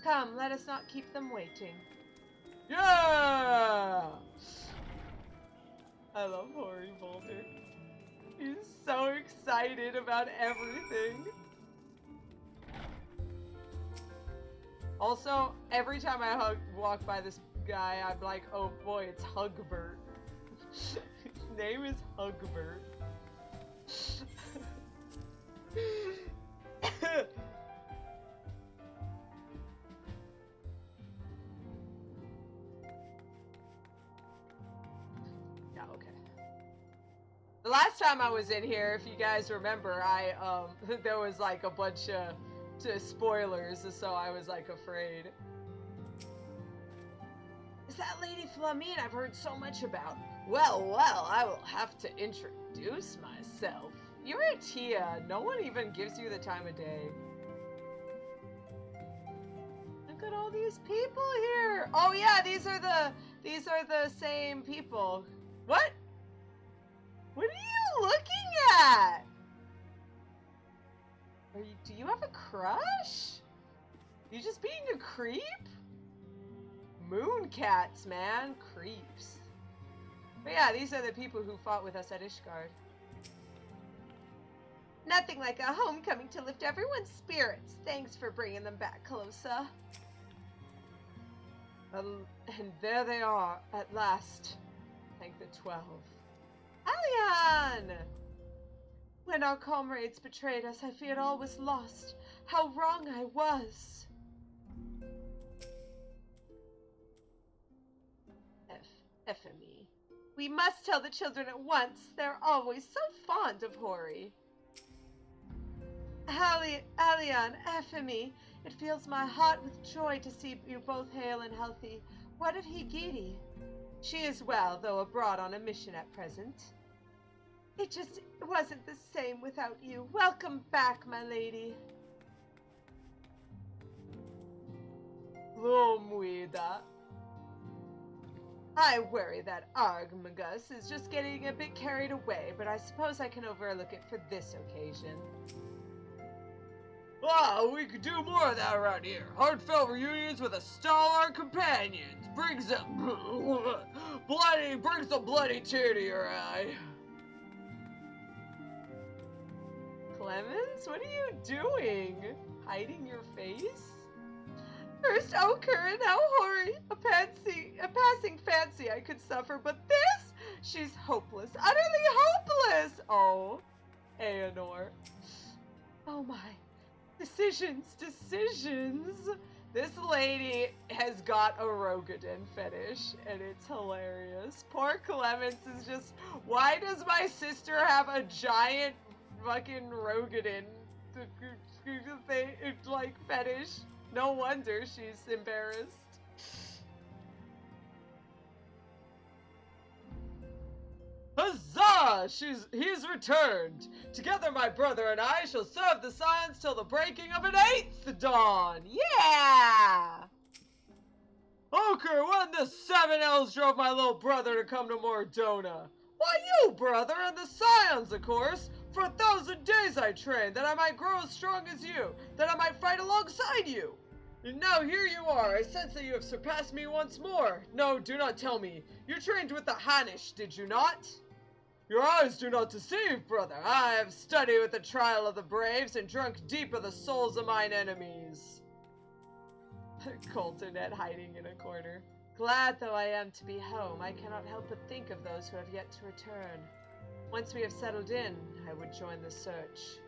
Come, let us not keep them waiting. Yeah! I love Hoary Boulder. He's so excited about everything. Also, every time I walk by this guy, I'm like, oh boy, it's Hugbert. His name is Hugbert. Yeah, okay. The last time I was in here, if you guys remember, there was like a bunch of spoilers, so I was like afraid. Is that Lady Flamine I've heard so much about? Well, I will have to introduce myself. You're a Tia. No one even gives you the time of day. Look at all these people here. Oh yeah, these are the same people. What? What are you looking at? Do you have a crush? You just being a creep? Moon cats, man. Creeps. But yeah, these are the people who fought with us at Ishgard. Nothing like a homecoming to lift everyone's spirits. Thanks for bringing them back, Calosa. And there they are, at last. Thank the 12. Alian! When our comrades betrayed us, I feared all was lost. How wrong I was. FME. We must tell the children at once. They're always so fond of Hori. Alian, FME, it fills my heart with joy to see you both hale and healthy. What of Higiri? She is well, though abroad on a mission at present. It just wasn't the same without you. Welcome back, my lady. Lomwida. I worry that Argmagus is just getting a bit carried away, but I suppose I can overlook it for this occasion. Wow, we could do more of that around here. Heartfelt reunions with a stalwart companions brings a bloody tear to your eye. Clemens, what are you doing? Hiding your face? First ochre and now Hori. A passing fancy I could suffer, but this? She's hopeless, utterly hopeless. Oh, Aenor. Oh my. Decisions. This lady has got a Rogadin fetish, and it's hilarious. Poor Clemens is just, why does my sister have a giant fucking Rogadin like fetish? No wonder she's embarrassed. Huzzah! He's returned! Together my brother and I shall serve the Scions till the breaking of an 8th dawn! Yeah! Oker, when the 7 elves drove my little brother to come to Mordona? Why, you, brother, and the Scions, of course! For 1,000 days I trained, that I might grow as strong as you, that I might fight alongside you! And now here you are, I sense that you have surpassed me once more. No, do not tell me. You trained with the Hanish, did you not? Your eyes do not deceive, brother. I have studied with the trial of the braves and drunk deep of the souls of mine enemies. Coltonet hiding in a corner. Glad though I am to be home, I cannot help but think of those who have yet to return. Once we have settled in, I would join the search.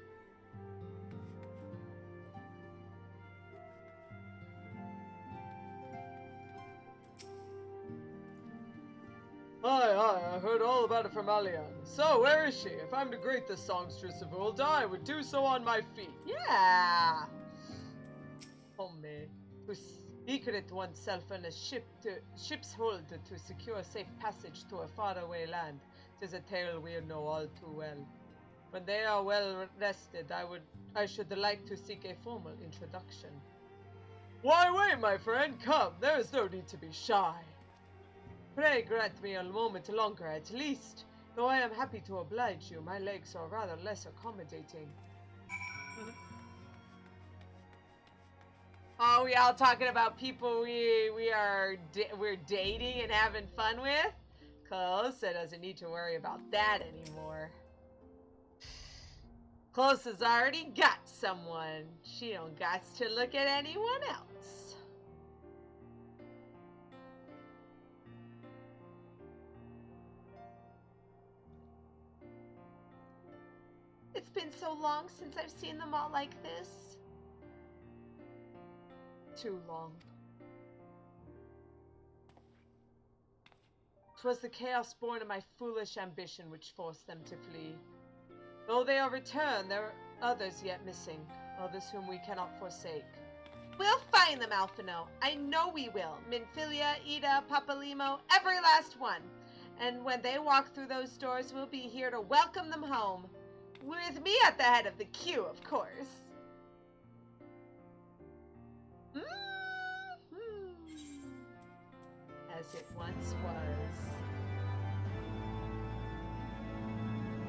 Aye, I heard all about it from Alian. So, where is she? If I'm to greet the songstress of Ul'dah, I would do so on my feet. Yeah! Homie, who secret oneself in a ship's hold to secure safe passage to a faraway land. 'Tis a tale we know all too well. When they are well rested, I should like to seek a formal introduction. Why wait, my friend? Come, there is no need to be shy. Pray grant me a moment longer at least. Though I am happy to oblige you, my legs are rather less accommodating. Oh, we all talking about people we're dating and having fun with? Calosa doesn't need to worry about that anymore. Calosa's already got someone. She don't got to look at anyone else. It's been so long since I've seen them all like this. Too long. 'Twas the chaos born of my foolish ambition which forced them to flee. Though they are returned, there are others yet missing, others whom we cannot forsake. We'll find them, Alphino. I know we will. Minfilia, Ida, Papalimo, every last one. And when they walk through those doors, we'll be here to welcome them home. With me at the head of the queue, of course. As it once was.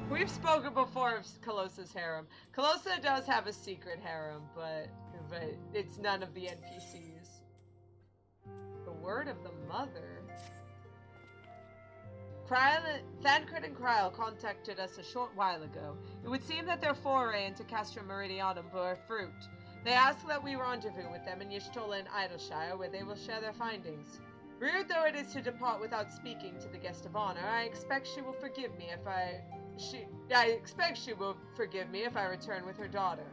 We've spoken before of Calosa's harem. Calosa does have a secret harem, but it's none of the NPCs. The word of the mother. Thancred and Kryle contacted us a short while ago. It would seem that their foray into Castra Meridianum bore fruit. They asked that we rendezvous with them in Y'shtola and Idyllshire, where they will share their findings. Rude though it is to depart without speaking to the guest of honor, I expect she will forgive me if I return with her daughter.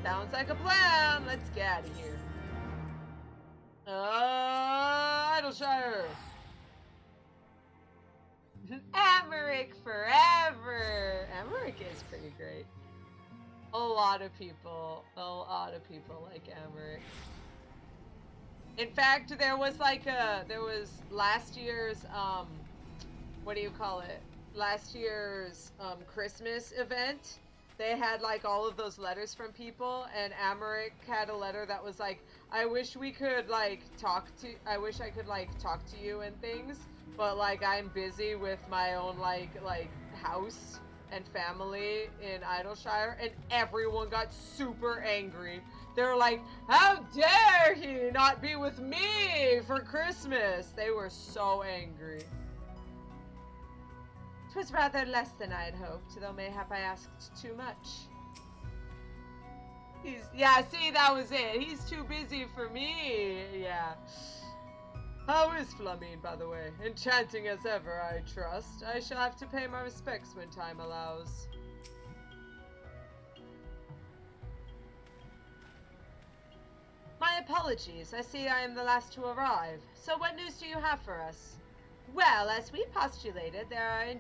Sounds like a plan. Let's get out of here. Idyllshire. Aymeric forever. Aymeric is pretty great. A lot of people like Aymeric. In fact, there was last year's last year's Christmas event. They had like all of those letters from people, and Aymeric had a letter that was like, I wish I could talk to you and things, but like I'm busy with my own like house and family in Idyllshire, and everyone got super angry. They're like, how dare he not be with me for Christmas? They were so angry. 'Twas rather less than I had hoped, though mayhap I asked too much. See, that was it. He's too busy for me. Yeah. How is Flamine, by the way? Enchanting as ever, I trust. I shall have to pay my respects when time allows. My apologies. I see I am the last to arrive. So what news do you have for us? Well, as we postulated, there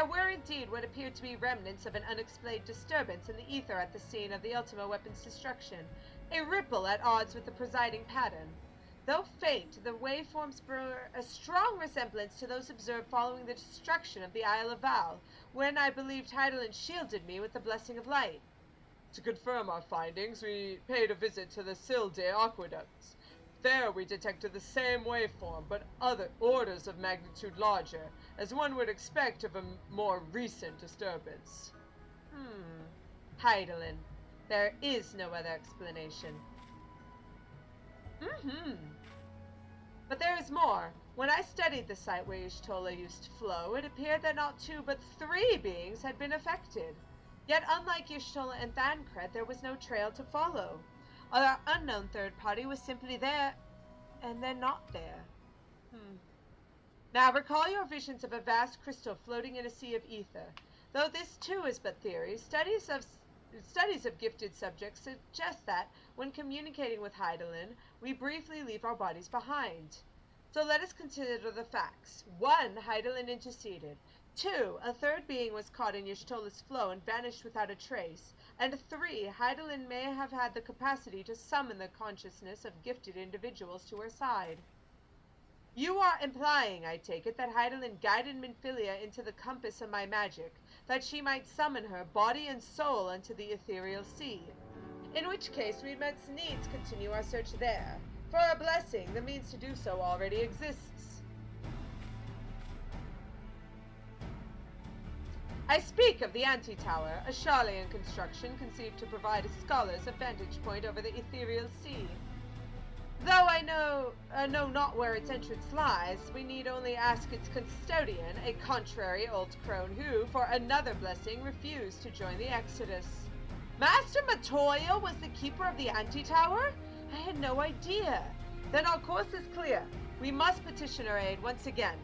were indeed what appeared to be remnants of an unexplained disturbance in the ether at the scene of the Ultima weapon's destruction, a ripple at odds with the presiding pattern. Though faint, the waveforms bore a strong resemblance to those observed following the destruction of the Isle of Val, when I believed Hydaelyn shielded me with the blessing of light. To confirm our findings, we paid a visit to the Sicced aqueducts. There we detected the same waveform, but other orders of magnitude larger, as one would expect of a more recent disturbance. Hydaelyn. There is no other explanation. But there is more. When I studied the site where Y'shtola used to flow, it appeared that not 2 but 3 beings had been affected. Yet unlike Y'shtola and Thancred, there was no trail to follow. Our unknown third party was simply there, and then not there. Now recall your visions of a vast crystal floating in a sea of ether. Though this too is but theory, studies of gifted subjects suggest that, when communicating with Hydaelyn, we briefly leave our bodies behind. So let us consider the facts. 1. Hydaelyn interceded. 2. A third being was caught in Y'shtola's flow and vanished without a trace. And 3. Hydaelyn may have had the capacity to summon the consciousness of gifted individuals to her side. You are implying, I take it, that Hydaelyn guided Minfilia into the compass of my magic, that she might summon her, body and soul, unto the ethereal sea. In which case, we must needs continue our search there. For a blessing, the means to do so already exists. I speak of the Anti-Tower, a Sharlayan construction conceived to provide scholars a vantage point over the ethereal sea. Though I know not where its entrance lies, we need only ask its custodian, a contrary old crone who, for another blessing, refused to join the Exodus. Master Matoya was the keeper of the Anti-Tower? I had no idea. Then our course is clear. We must petition her aid once again.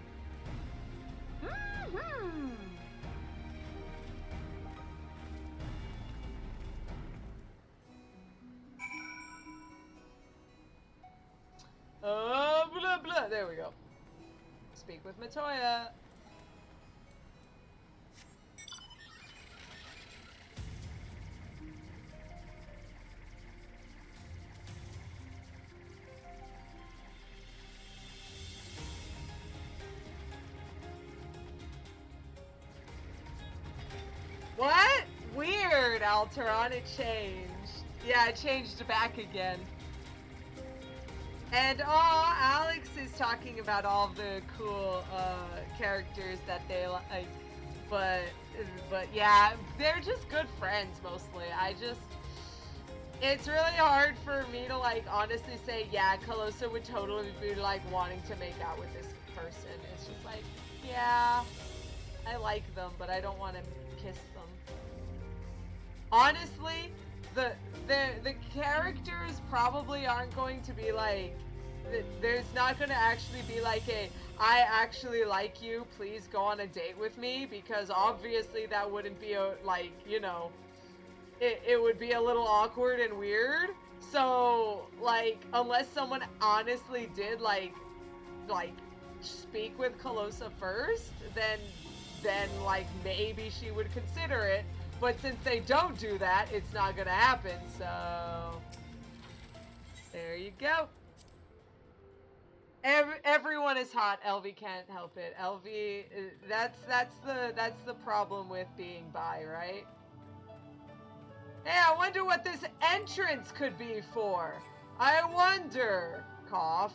Blah, blah. There we go. Speak with Matoya. What? Weird, Alteron. It changed. Yeah, it changed back again. And Alex is talking about all the cool characters that they like, but yeah, they're just good friends mostly. It's really hard for me to like honestly say, yeah, Calosa would totally be like wanting to make out with this person. It's just like, yeah, I like them, but I don't want to kiss them. Honestly, the characters probably aren't going to be like, there's not going to actually be like a, I actually like you, please go on a date with me, because obviously that wouldn't be a, like, you know, it would be a little awkward and weird. So, like, unless someone honestly did, like, speak with Calosa first, then, like, maybe she would consider it. But since they don't do that, it's not gonna happen, so... There you go. Everyone is hot. Elvie can't help it. Elvie, that's the problem with being bi, right? Hey, I wonder what this entrance could be for. I wonder. Cough.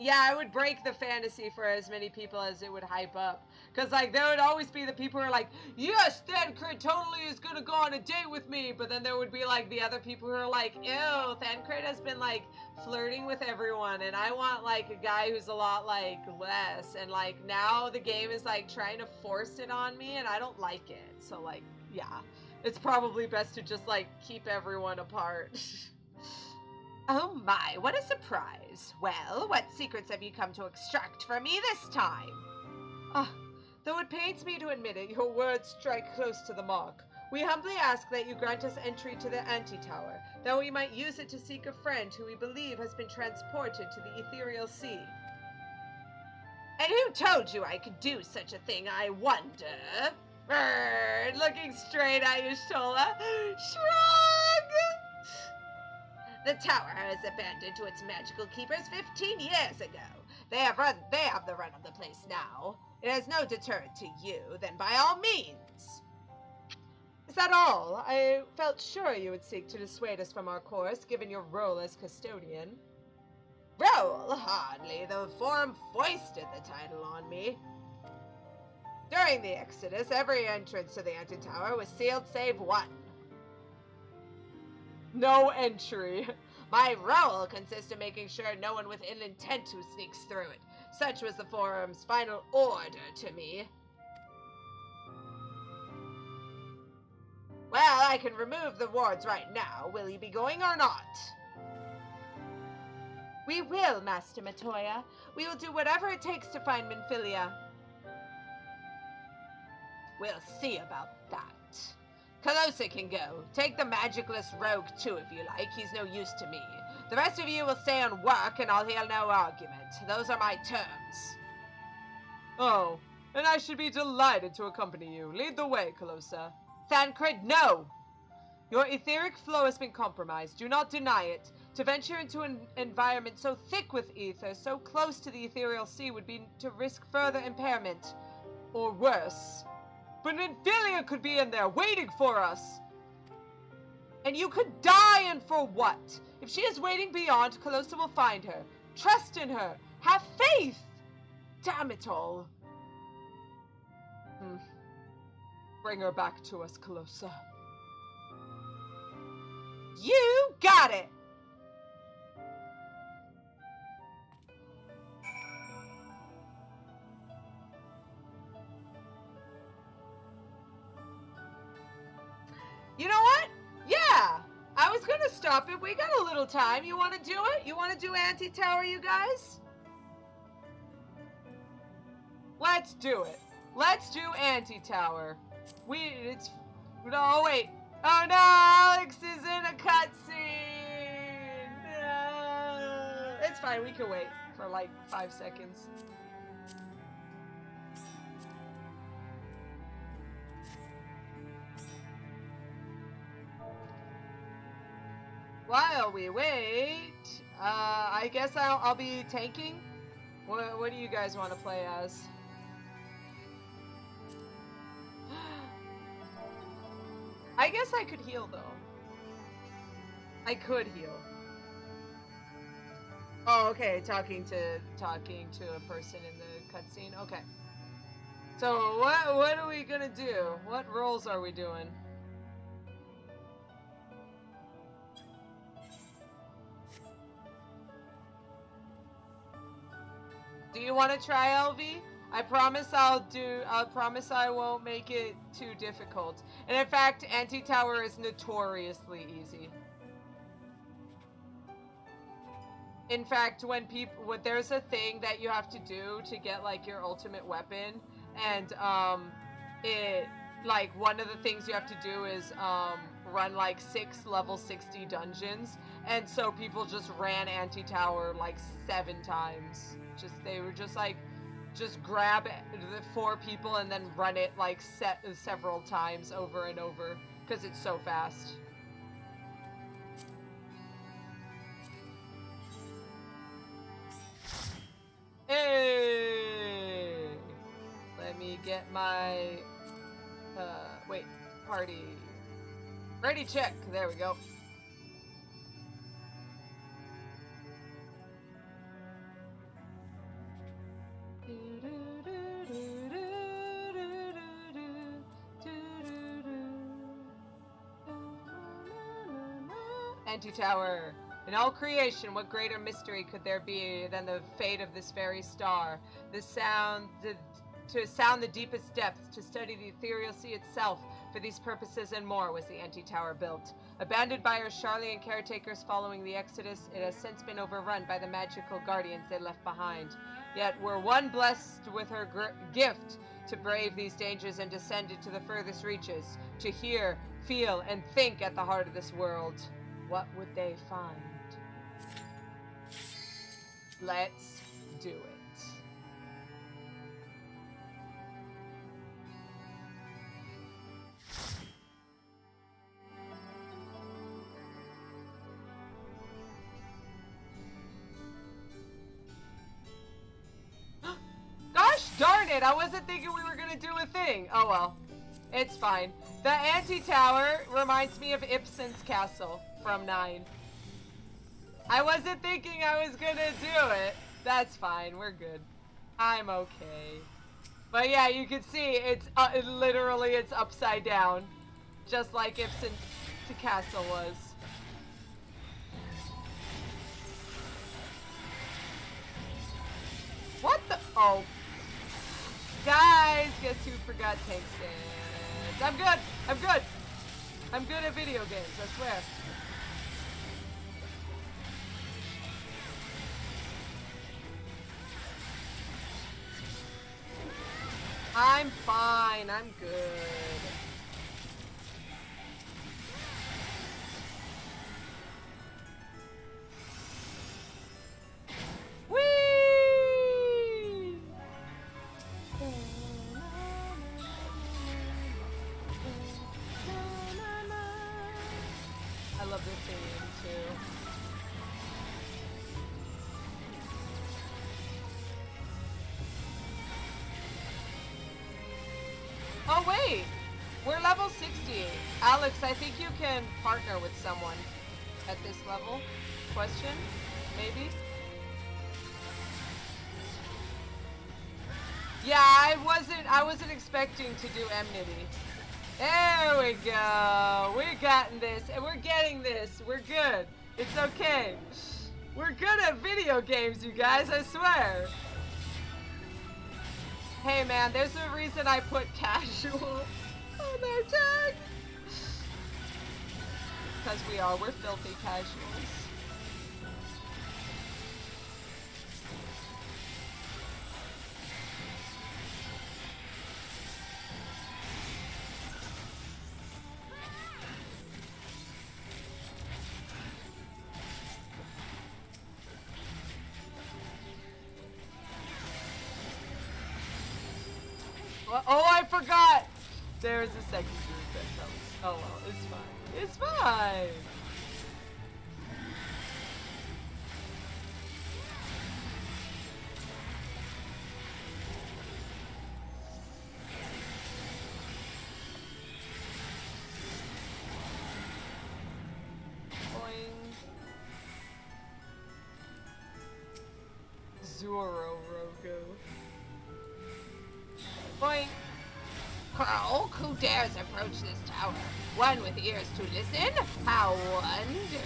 Yeah, I would break the fantasy for as many people as it would hype up. Because, like, there would always be the people who are like, yes, Thancred totally is going to go on a date with me. But then there would be, like, the other people who are like, ew, Thancred has been, like, flirting with everyone. And I want, like, a guy who's a lot, like, less. And, like, now the game is, like, trying to force it on me. And I don't like it. So, like, yeah. It's probably best to just, like, keep everyone apart. Oh my, what a surprise. Well, what secrets have you come to extract from me this time? Ah, though it pains me to admit it, your words strike close to the mark. We humbly ask that you grant us entry to the Anti-Tower, that we might use it to seek a friend who we believe has been transported to the ethereal sea. And who told you I could do such a thing, I wonder? Looking straight at you, Shola. Shrug! The tower is abandoned to its magical keepers 15 years ago. They have the run of the place now. It has no deterrent to you, then by all means. Is that all? I felt sure you would seek to dissuade us from our course, given your role as custodian. Role? Hardly. The Forum foisted the title on me. During the Exodus, every entrance to the Anti-Tower was sealed save one. No entry. My role consists of making sure no one with ill intent who sneaks through it. Such was the Forum's final order to me. Well, I can remove the wards right now. Will you be going or not? We will, Master Matoya. We will do whatever it takes to find Minfilia. We'll see about that. Calosa can go. Take the magicless rogue too if you like. He's no use to me. The rest of you will stay and work and I'll hear no argument. Those are my terms. Oh, and I should be delighted to accompany you. Lead the way, Calosa. Thancred, no! Your etheric flow has been compromised. Do not deny it. To venture into an environment so thick with ether, so close to the ethereal sea, would be to risk further impairment. Or worse. But Nidhogg could be in there, waiting for us. And you could die, and for what? If she is waiting beyond, Calosa will find her. Trust in her. Have faith. Damn it all. Bring her back to us, Calosa. You got it! You know what? Yeah! I was gonna stop it. We got a little time. You wanna do it? You wanna do anti-tower, you guys? Let's do it. Let's do anti-tower. No, wait. Oh no, Alex is in a cutscene. No. It's fine, we can wait for like 5 seconds. While we wait, I guess I'll be tanking. What do you guys want to play as? I guess I could heal though. I could heal. Oh, okay. Talking to a person in the cutscene. Okay. So what are we gonna do? What roles are we doing? Do you want to try LV? I promise promise I won't make it too difficult. And in fact, anti-tower is notoriously easy. In fact, there's a thing that you have to do to get like your ultimate weapon, and one of the things you have to do is run like 6 level 60 dungeons, and so people just ran anti-tower like 7 times. They were just like, just grab the 4 people and then run it like several times over and over because it's so fast. Hey! Let me get my party ready check. There we go. Anti-tower. In all creation, what greater mystery could there be than the fate of this very star? To sound the deepest depths, to study the ethereal sea itself. For these purposes and more was the anti-tower built. Abandoned by her Charlian caretakers following the Exodus, it has since been overrun by the magical guardians they left behind. Yet were one blessed with her gift to brave these dangers and descend into the furthest reaches, to hear, feel, and think at the heart of this world. What would they find? Let's do it. Gosh darn it, I wasn't thinking we were gonna do a thing. Oh well, it's fine. The anti-tower reminds me of Ibsen's castle from 9. I wasn't thinking I was gonna do it. That's fine, we're good. I'm okay. But yeah, you can see it's literally it's upside down, just like Ibsen's castle was. What the? Oh. Guys, guess who forgot tank stands? I'm good. I'm good. I'm good at video games, I swear. I'm fine. I'm good. Whee! love the theme too. Oh wait, we're level 68. Alex, I think you can partner with someone at this level. Question? Maybe? Yeah, I wasn't expecting to do enmity. There we go. We're getting this, and we're getting this. We're good. It's okay. We're good at video games, you guys, I swear. Hey man, there's a reason I put casual on their tag. Because we're filthy casuals. Oh, I forgot! There's a second group that comes. Oh well, it's fine. It's fine! Boing. Zoro Rogo. Boing. Croak, who dares approach this tower? One with ears to listen? How wonderful.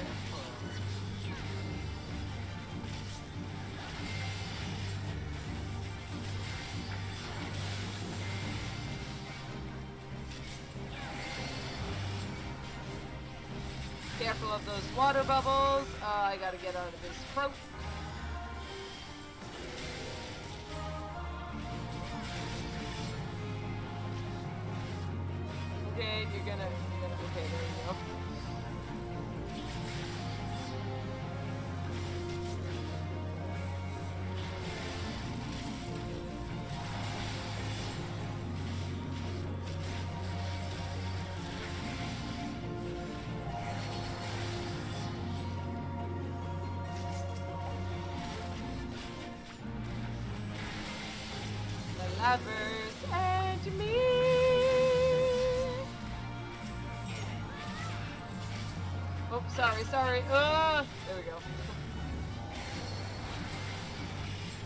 Careful of those water bubbles. I gotta get out of this croak. Okay, you're gonna, okay, there you go. The lovers and me. Oh, sorry. There we go.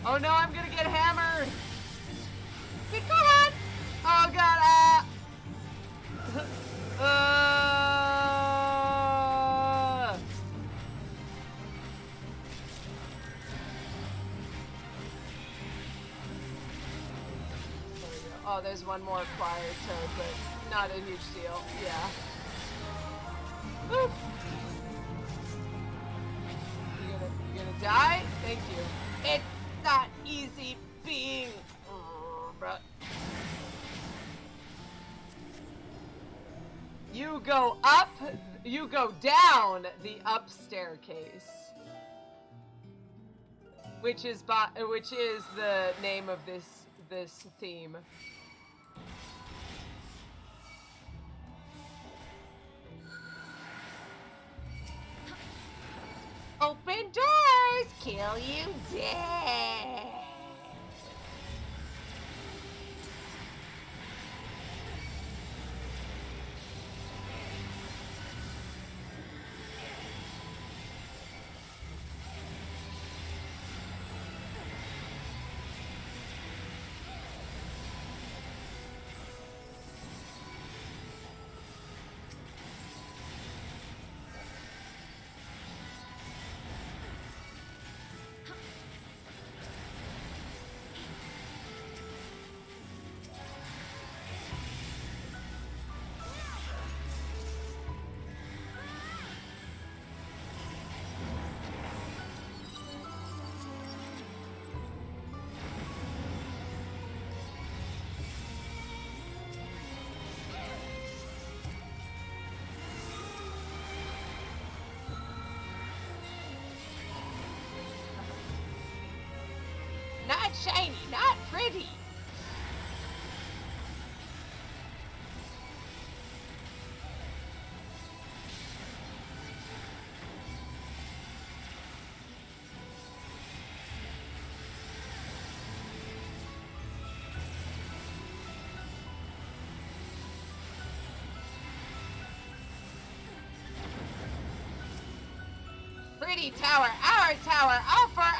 Oh no, I'm gonna get hammered. Go ahead. Oh god. Oh, there's one more acquired toad, but not a huge deal. Yeah. Woo. You gonna die? Thank you. It's not easy being. You go up. You go down the up staircase, which is the name of this theme. Open doors, kill you dead. Not shiny, not pretty. pretty tower, our tower, all for us!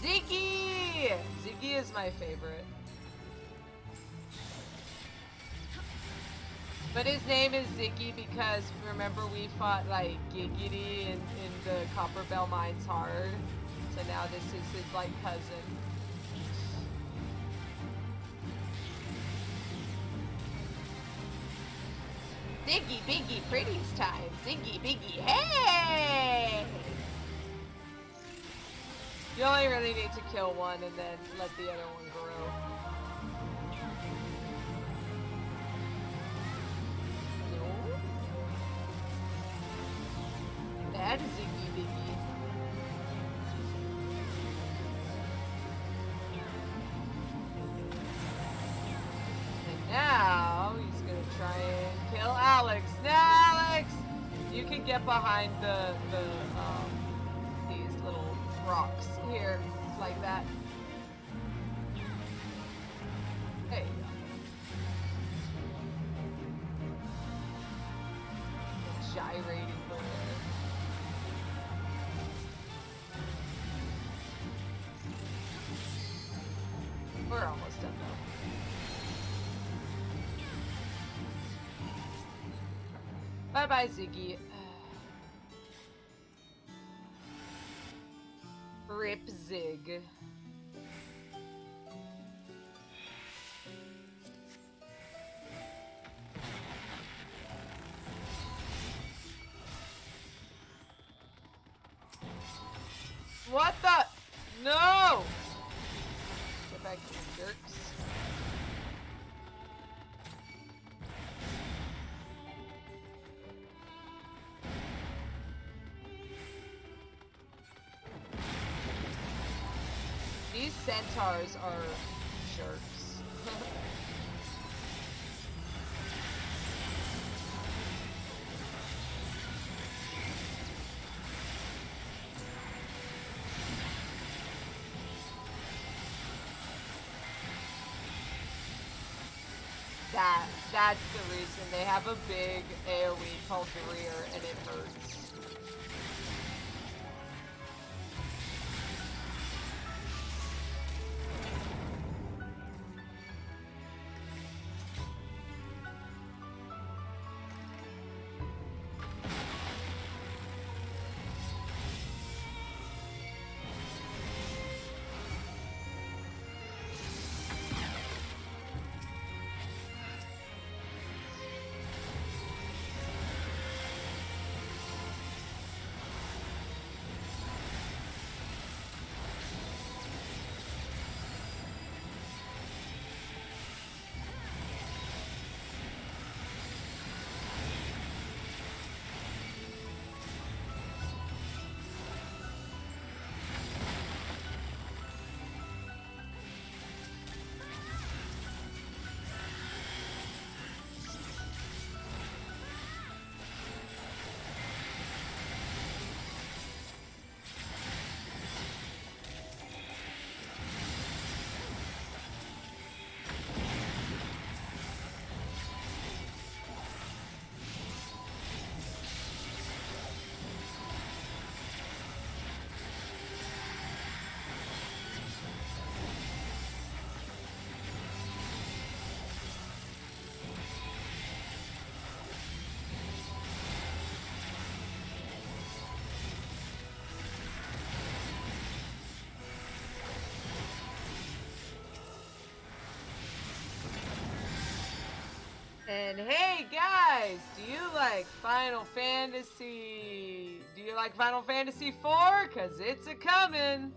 Ziggy! Ziggy is my favorite. But his name is Ziggy because, remember, we fought, like, Giggity in the Copper Bell Mines hard. So now this is his, like, cousin. Ziggy, Biggy, Pretty's time. Ziggy, Biggy, hey! You only really need to kill one and then let the other one grow. No? That is Ziggy Biggy. And now he's gonna try and kill Alex. Now, Alex! You can get behind these little rocks here, like that. There you go. Gyrating the way. We're almost done though. Bye bye, Ziggy. Rip Zig. What the? No! Get back, you jerks. These centaurs are jerks. That's the reason. They have a big AoE called Rear and it hurts. And hey guys, do you like Final Fantasy? Do you like Final Fantasy 4? Cause it's a coming.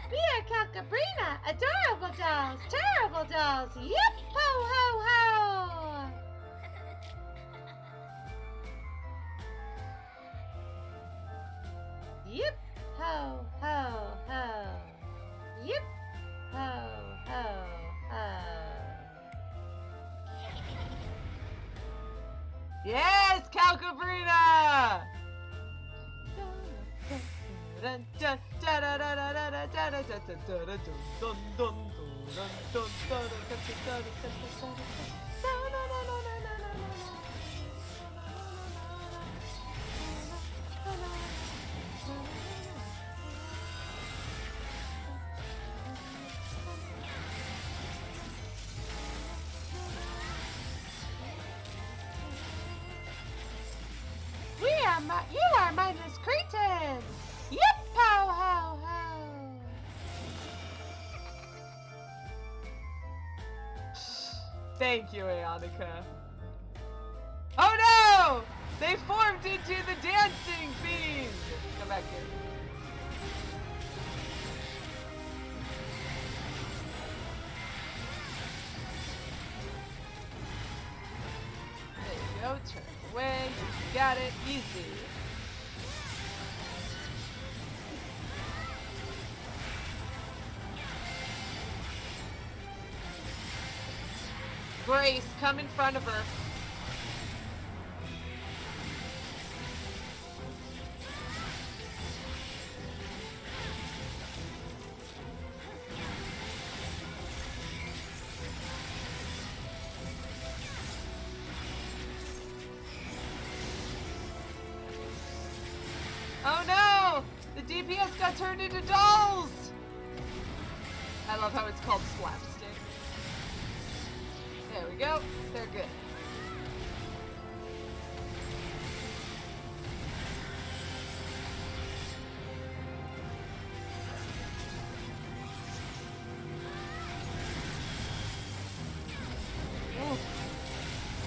We are Calcabrina, adorable dolls, terrible dolls, yip ho ho ho! Yip ho ho ho! Yip You are mindless cretins! Yip ho ho ho! Thank you, Ionica. Oh no! They formed into the dancing fiend! Come back here. There you go, turn away. You got it, easy. Grace, come in front of her. Oh no! The DPS got turned into dolls! I love how it's called slapstick. There we go. They're good. Ooh.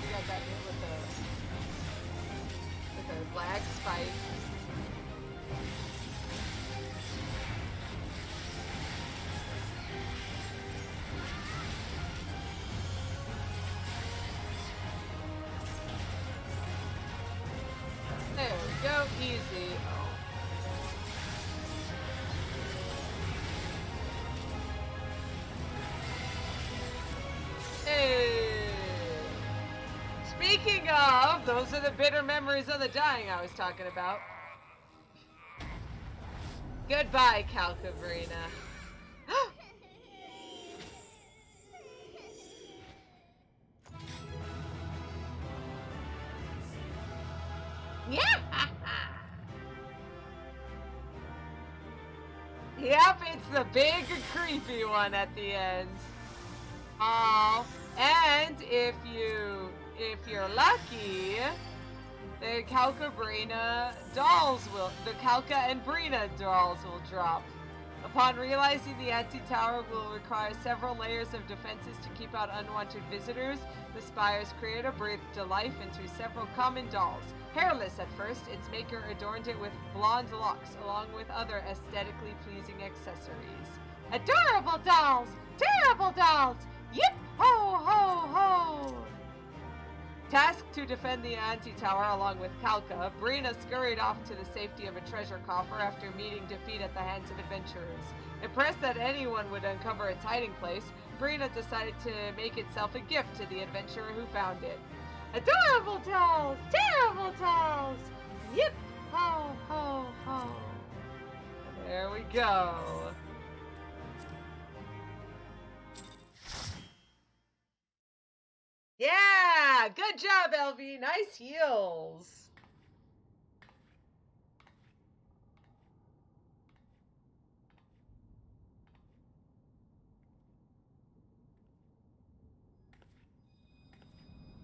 We got that hit with a lag spike. There we go, easy. Hey! Speaking of, those are the bitter memories of the dying I was talking about. Goodbye, Calcabrina. Yeah! Yep, it's the big creepy one at the end. Oh, and if you're lucky, the Calcabrina dolls will, the Calca and Brina dolls will drop. Upon realizing the anti-tower will require several layers of defenses to keep out unwanted visitors, the Spire's creator breathed life into several common dolls. Hairless at first, its maker adorned it with blonde locks along with other aesthetically pleasing accessories. Adorable dolls! Terrible dolls! Yip ho ho ho! Tasked to defend the anti-tower along with Calca, Brina scurried off to the safety of a treasure coffer after meeting defeat at the hands of adventurers. Impressed that anyone would uncover its hiding place, Brina decided to make itself a gift to the adventurer who found it. Adorable dolls! Terrible dolls! Yip ho ho ho! There we go. Yeah! Good job, LV. Nice heals.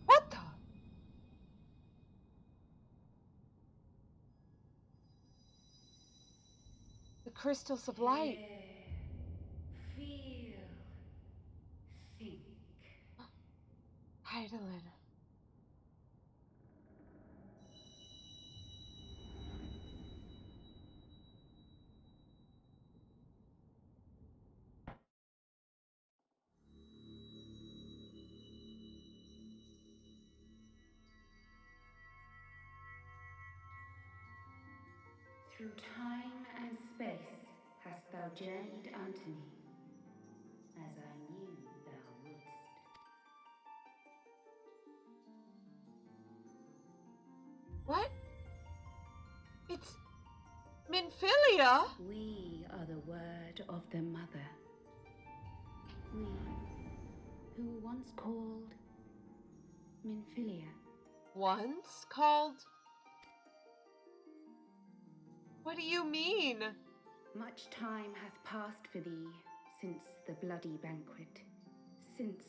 What the? The crystals of light. Feel. Think. Heidelin. Through time and space hast thou journeyed unto me, as I knew thou wouldst. What? It's Minfilia! Minfilia? We are the word of the mother. We, who were once called Minfilia. Once called? What do you mean? Much time hath passed for thee since the bloody banquet. Since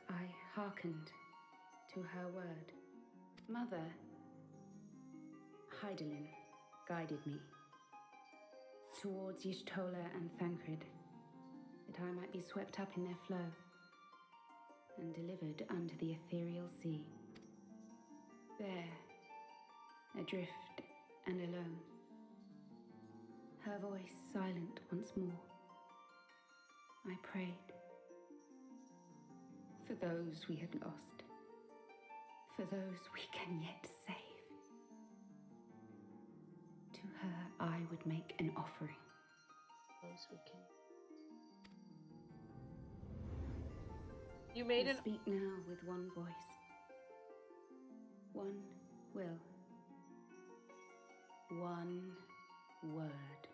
I hearkened to her word. Mother, Hydaelyn, guided me towards Y'shtola and Thancred, that I might be swept up in their flow and delivered unto the ethereal sea. There, adrift and alone, her voice silent once more, I prayed for those we had lost, for those we can yet save. To her I would make an offering. Those we can. You made We speak now with one voice, one will, one word.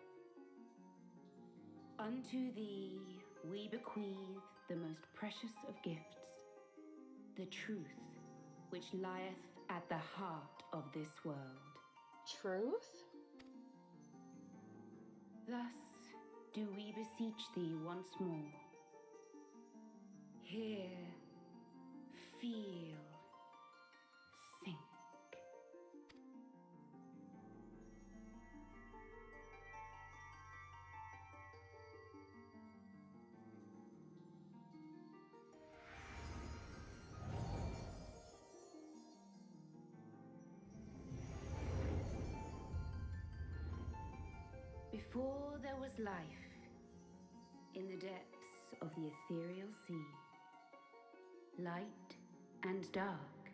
Unto thee we bequeath the most precious of gifts, the truth which lieth at the heart of this world. Truth? Thus do we beseech thee once more. Hear, feel, think. Before there was life, in the depths of the ethereal sea, light and dark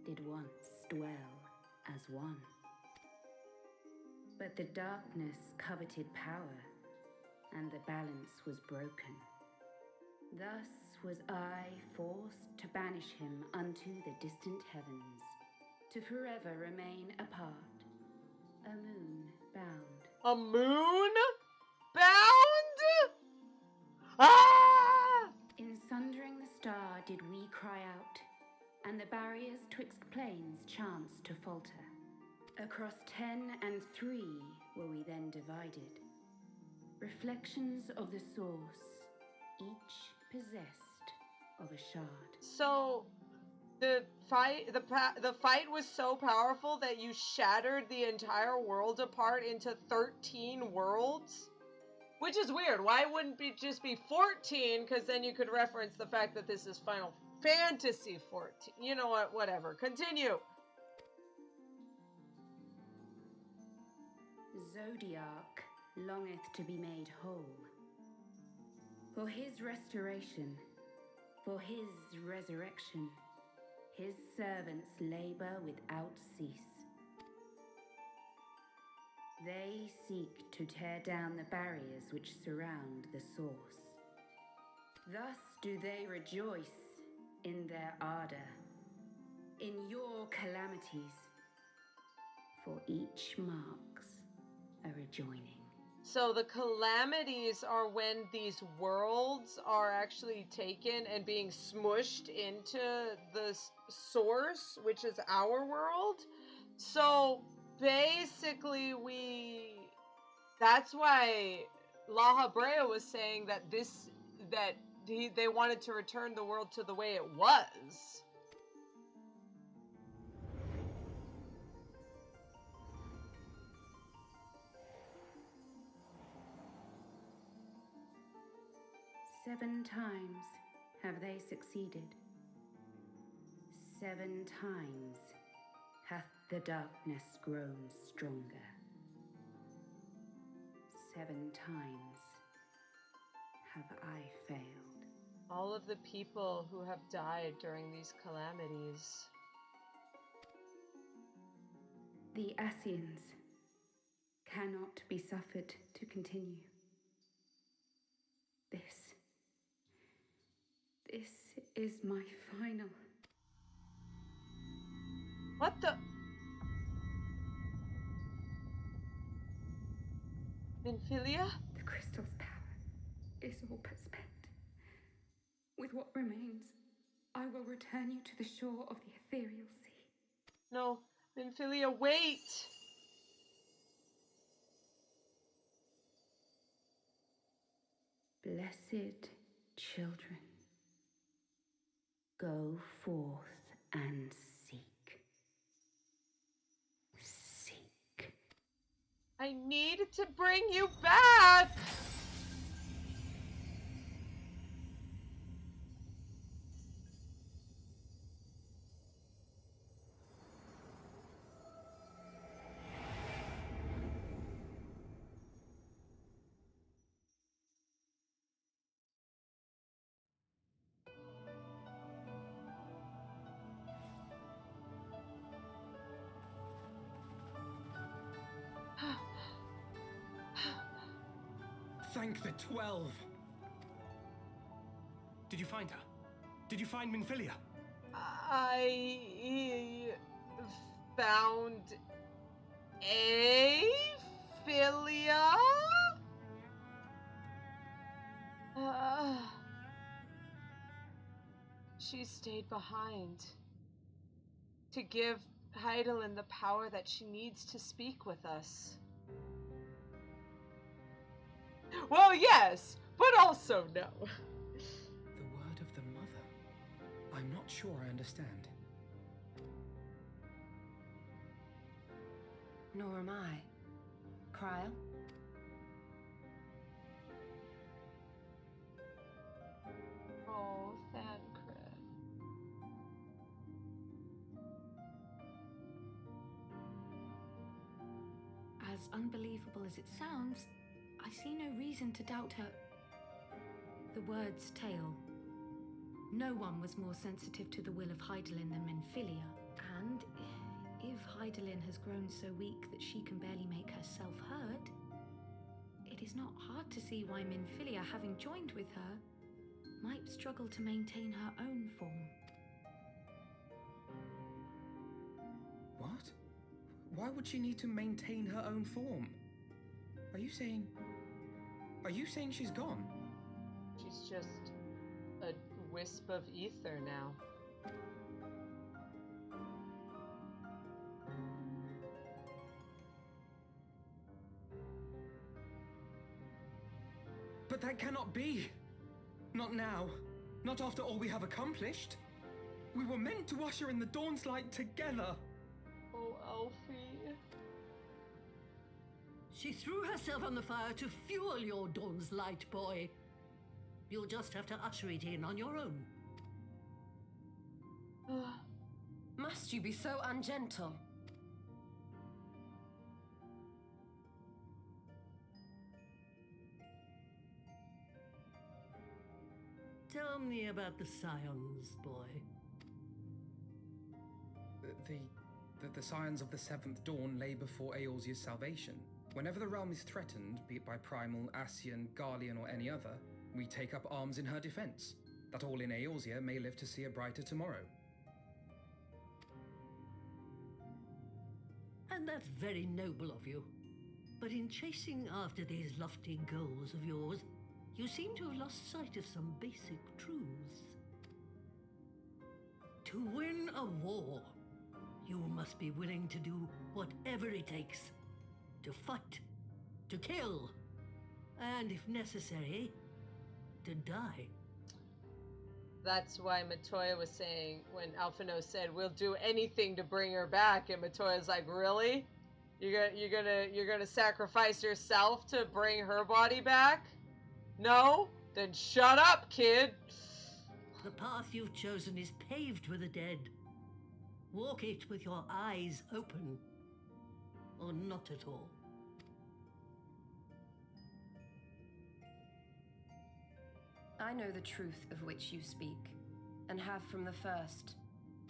did once dwell as one. But the darkness coveted power, and the balance was broken. Thus was I forced to banish him unto the distant heavens, to forever remain apart, a moon bound. A moon? Bound? Ah! In sundering the star did we cry out, and the barriers twixt planes chanced to falter. Across 10 and 3 were we then divided, reflections of the source, each possessed of a shard. So the fight was so powerful that you shattered the entire world apart into 13 worlds? Which is weird. Why wouldn't it just be 14? Because then you could reference the fact that this is Final Fantasy 14. You know what? Whatever. Continue. Zodiac longeth to be made whole. For his restoration, for his resurrection, his servants labor without cease. They seek to tear down the barriers which surround the source. Thus do they rejoice in their ardor, in your calamities, for each marks a rejoining. So the calamities are when these worlds are actually taken and being smushed into the source, which is our world. So basically that's why La Habrea was saying that they wanted to return the world to the way it was. Seven times have they succeeded. 7 times hath the darkness grown stronger. 7 times have I failed. All of the people who have died during these calamities. The Scions cannot be suffered to continue. This is my final. What the? Minfilia? The crystal's power is all but spent. With what remains, I will return you to the shore of the ethereal sea. No, Minfilia, wait! Blessed children, go forth and seek. Seek. I need to bring you back! Thank the 12! Did you find her? Did you find Minfilia? I found a Philia? She stayed behind to give Hydaelyn the power that she needs to speak with us. Well, yes, but also no. The word of the mother. I'm not sure I understand. Nor am I. Cryle? Oh, Thancred. As unbelievable as it sounds, I see no reason to doubt her. The word's tale. No one was more sensitive to the will of Hydaelyn than Minfilia, and if Hydaelyn has grown so weak that she can barely make herself heard, it is not hard to see why Minfilia, having joined with her, might struggle to maintain her own form. What? Why would she need to maintain her own form? Are you saying she's gone? She's just a wisp of ether now. But that cannot be! Not now. Not after all we have accomplished. We were meant to usher in the dawn's light together. Oh, Alfie. She threw herself on the fire to fuel your dawn's light, boy. You'll just have to usher it in on your own. Must you be so ungentle? Tell me about the Scions, boy. The Scions of the Seventh Dawn lay before Eorzea's salvation. Whenever the realm is threatened, be it by Primal, Ascian, Garlean, or any other, we take up arms in her defense, that all in Eorzea may live to see a brighter tomorrow. And that's very noble of you. But in chasing after these lofty goals of yours, you seem to have lost sight of some basic truths. To win a war, you must be willing to do whatever it takes. To fight, to kill, and if necessary, to die. That's why Matoya was saying, when Alphino said, we'll do anything to bring her back, and Matoya's like, really? You're gonna sacrifice yourself to bring her body back? No? Then shut up, kid! The path you've chosen is paved with the dead. Walk it with your eyes open. Or not at all. I know the truth of which you speak, and have from the first.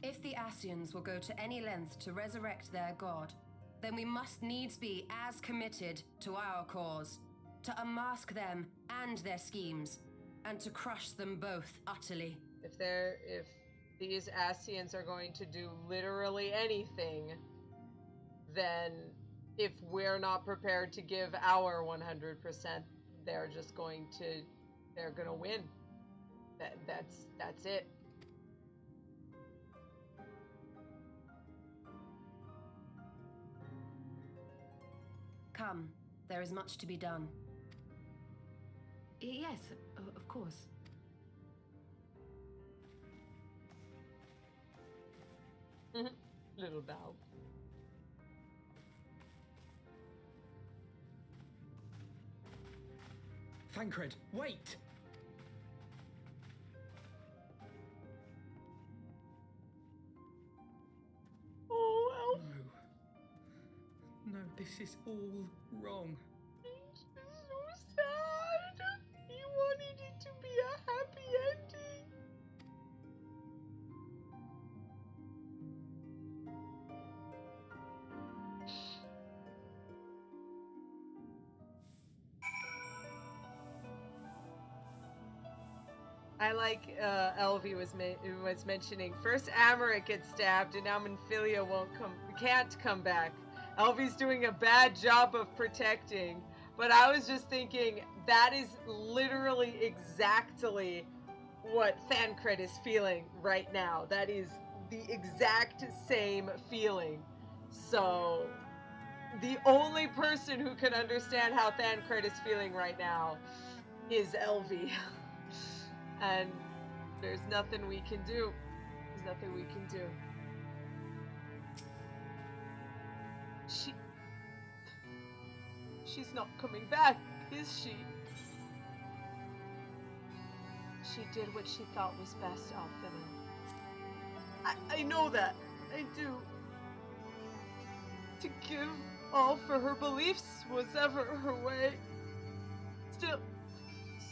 If the Ascians will go to any length to resurrect their god, then we must needs be as committed to our cause, to unmask them and their schemes, and to crush them both utterly. If these Ascians are going to do literally anything, then if we're not prepared to give our 100%, they're gonna win. That's it. Come, there is much to be done. Yes, of course. Little bow. Thancred, wait! Oh, Elf. No, this is all wrong. It's so sad. He wanted it to be a happy ending. I like Elvie was mentioning. First Aymeric gets stabbed, and now Minfilia can't come back. Elvie's doing a bad job of protecting, but I was just thinking that is literally exactly what Thancred is feeling right now. That is the exact same feeling. So the only person who can understand how Thancred is feeling right now is Elvie. And there's nothing we can do. There's nothing we can do. She's not coming back, is she? She did what she thought was best, Alphina. I know that. I do. To give all for her beliefs was ever her way. Still,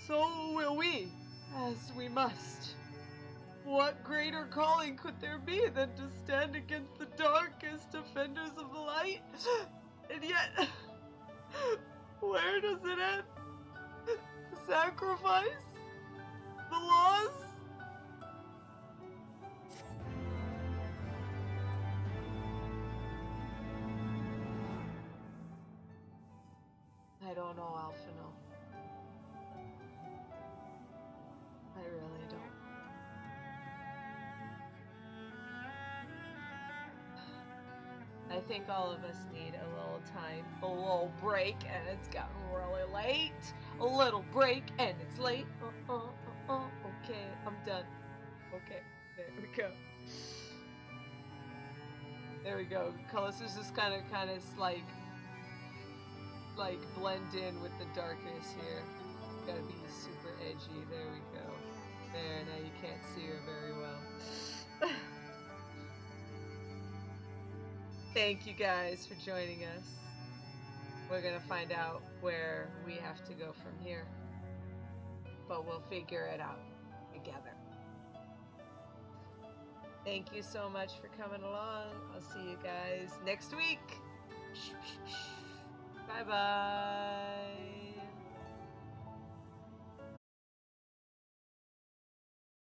so will we, as we must. What greater calling could there be than to stand against the darkest defenders of the light? And yet, where does it end? The sacrifice? The loss? I don't know, Alphino. I really don't. I think all of us need a little time, a little break, and it's gotten really late. A little break, and it's late. Okay, I'm done. Okay, there we go. There we go. Calosa's just kind of like blend in with the darkness here. Gotta be super edgy. There we go. There, now you can't see her very well. Thank you guys for joining us. We're gonna find out where we have to go from here. But we'll figure it out together. Thank you so much for coming along. I'll see you guys next week. Bye-bye.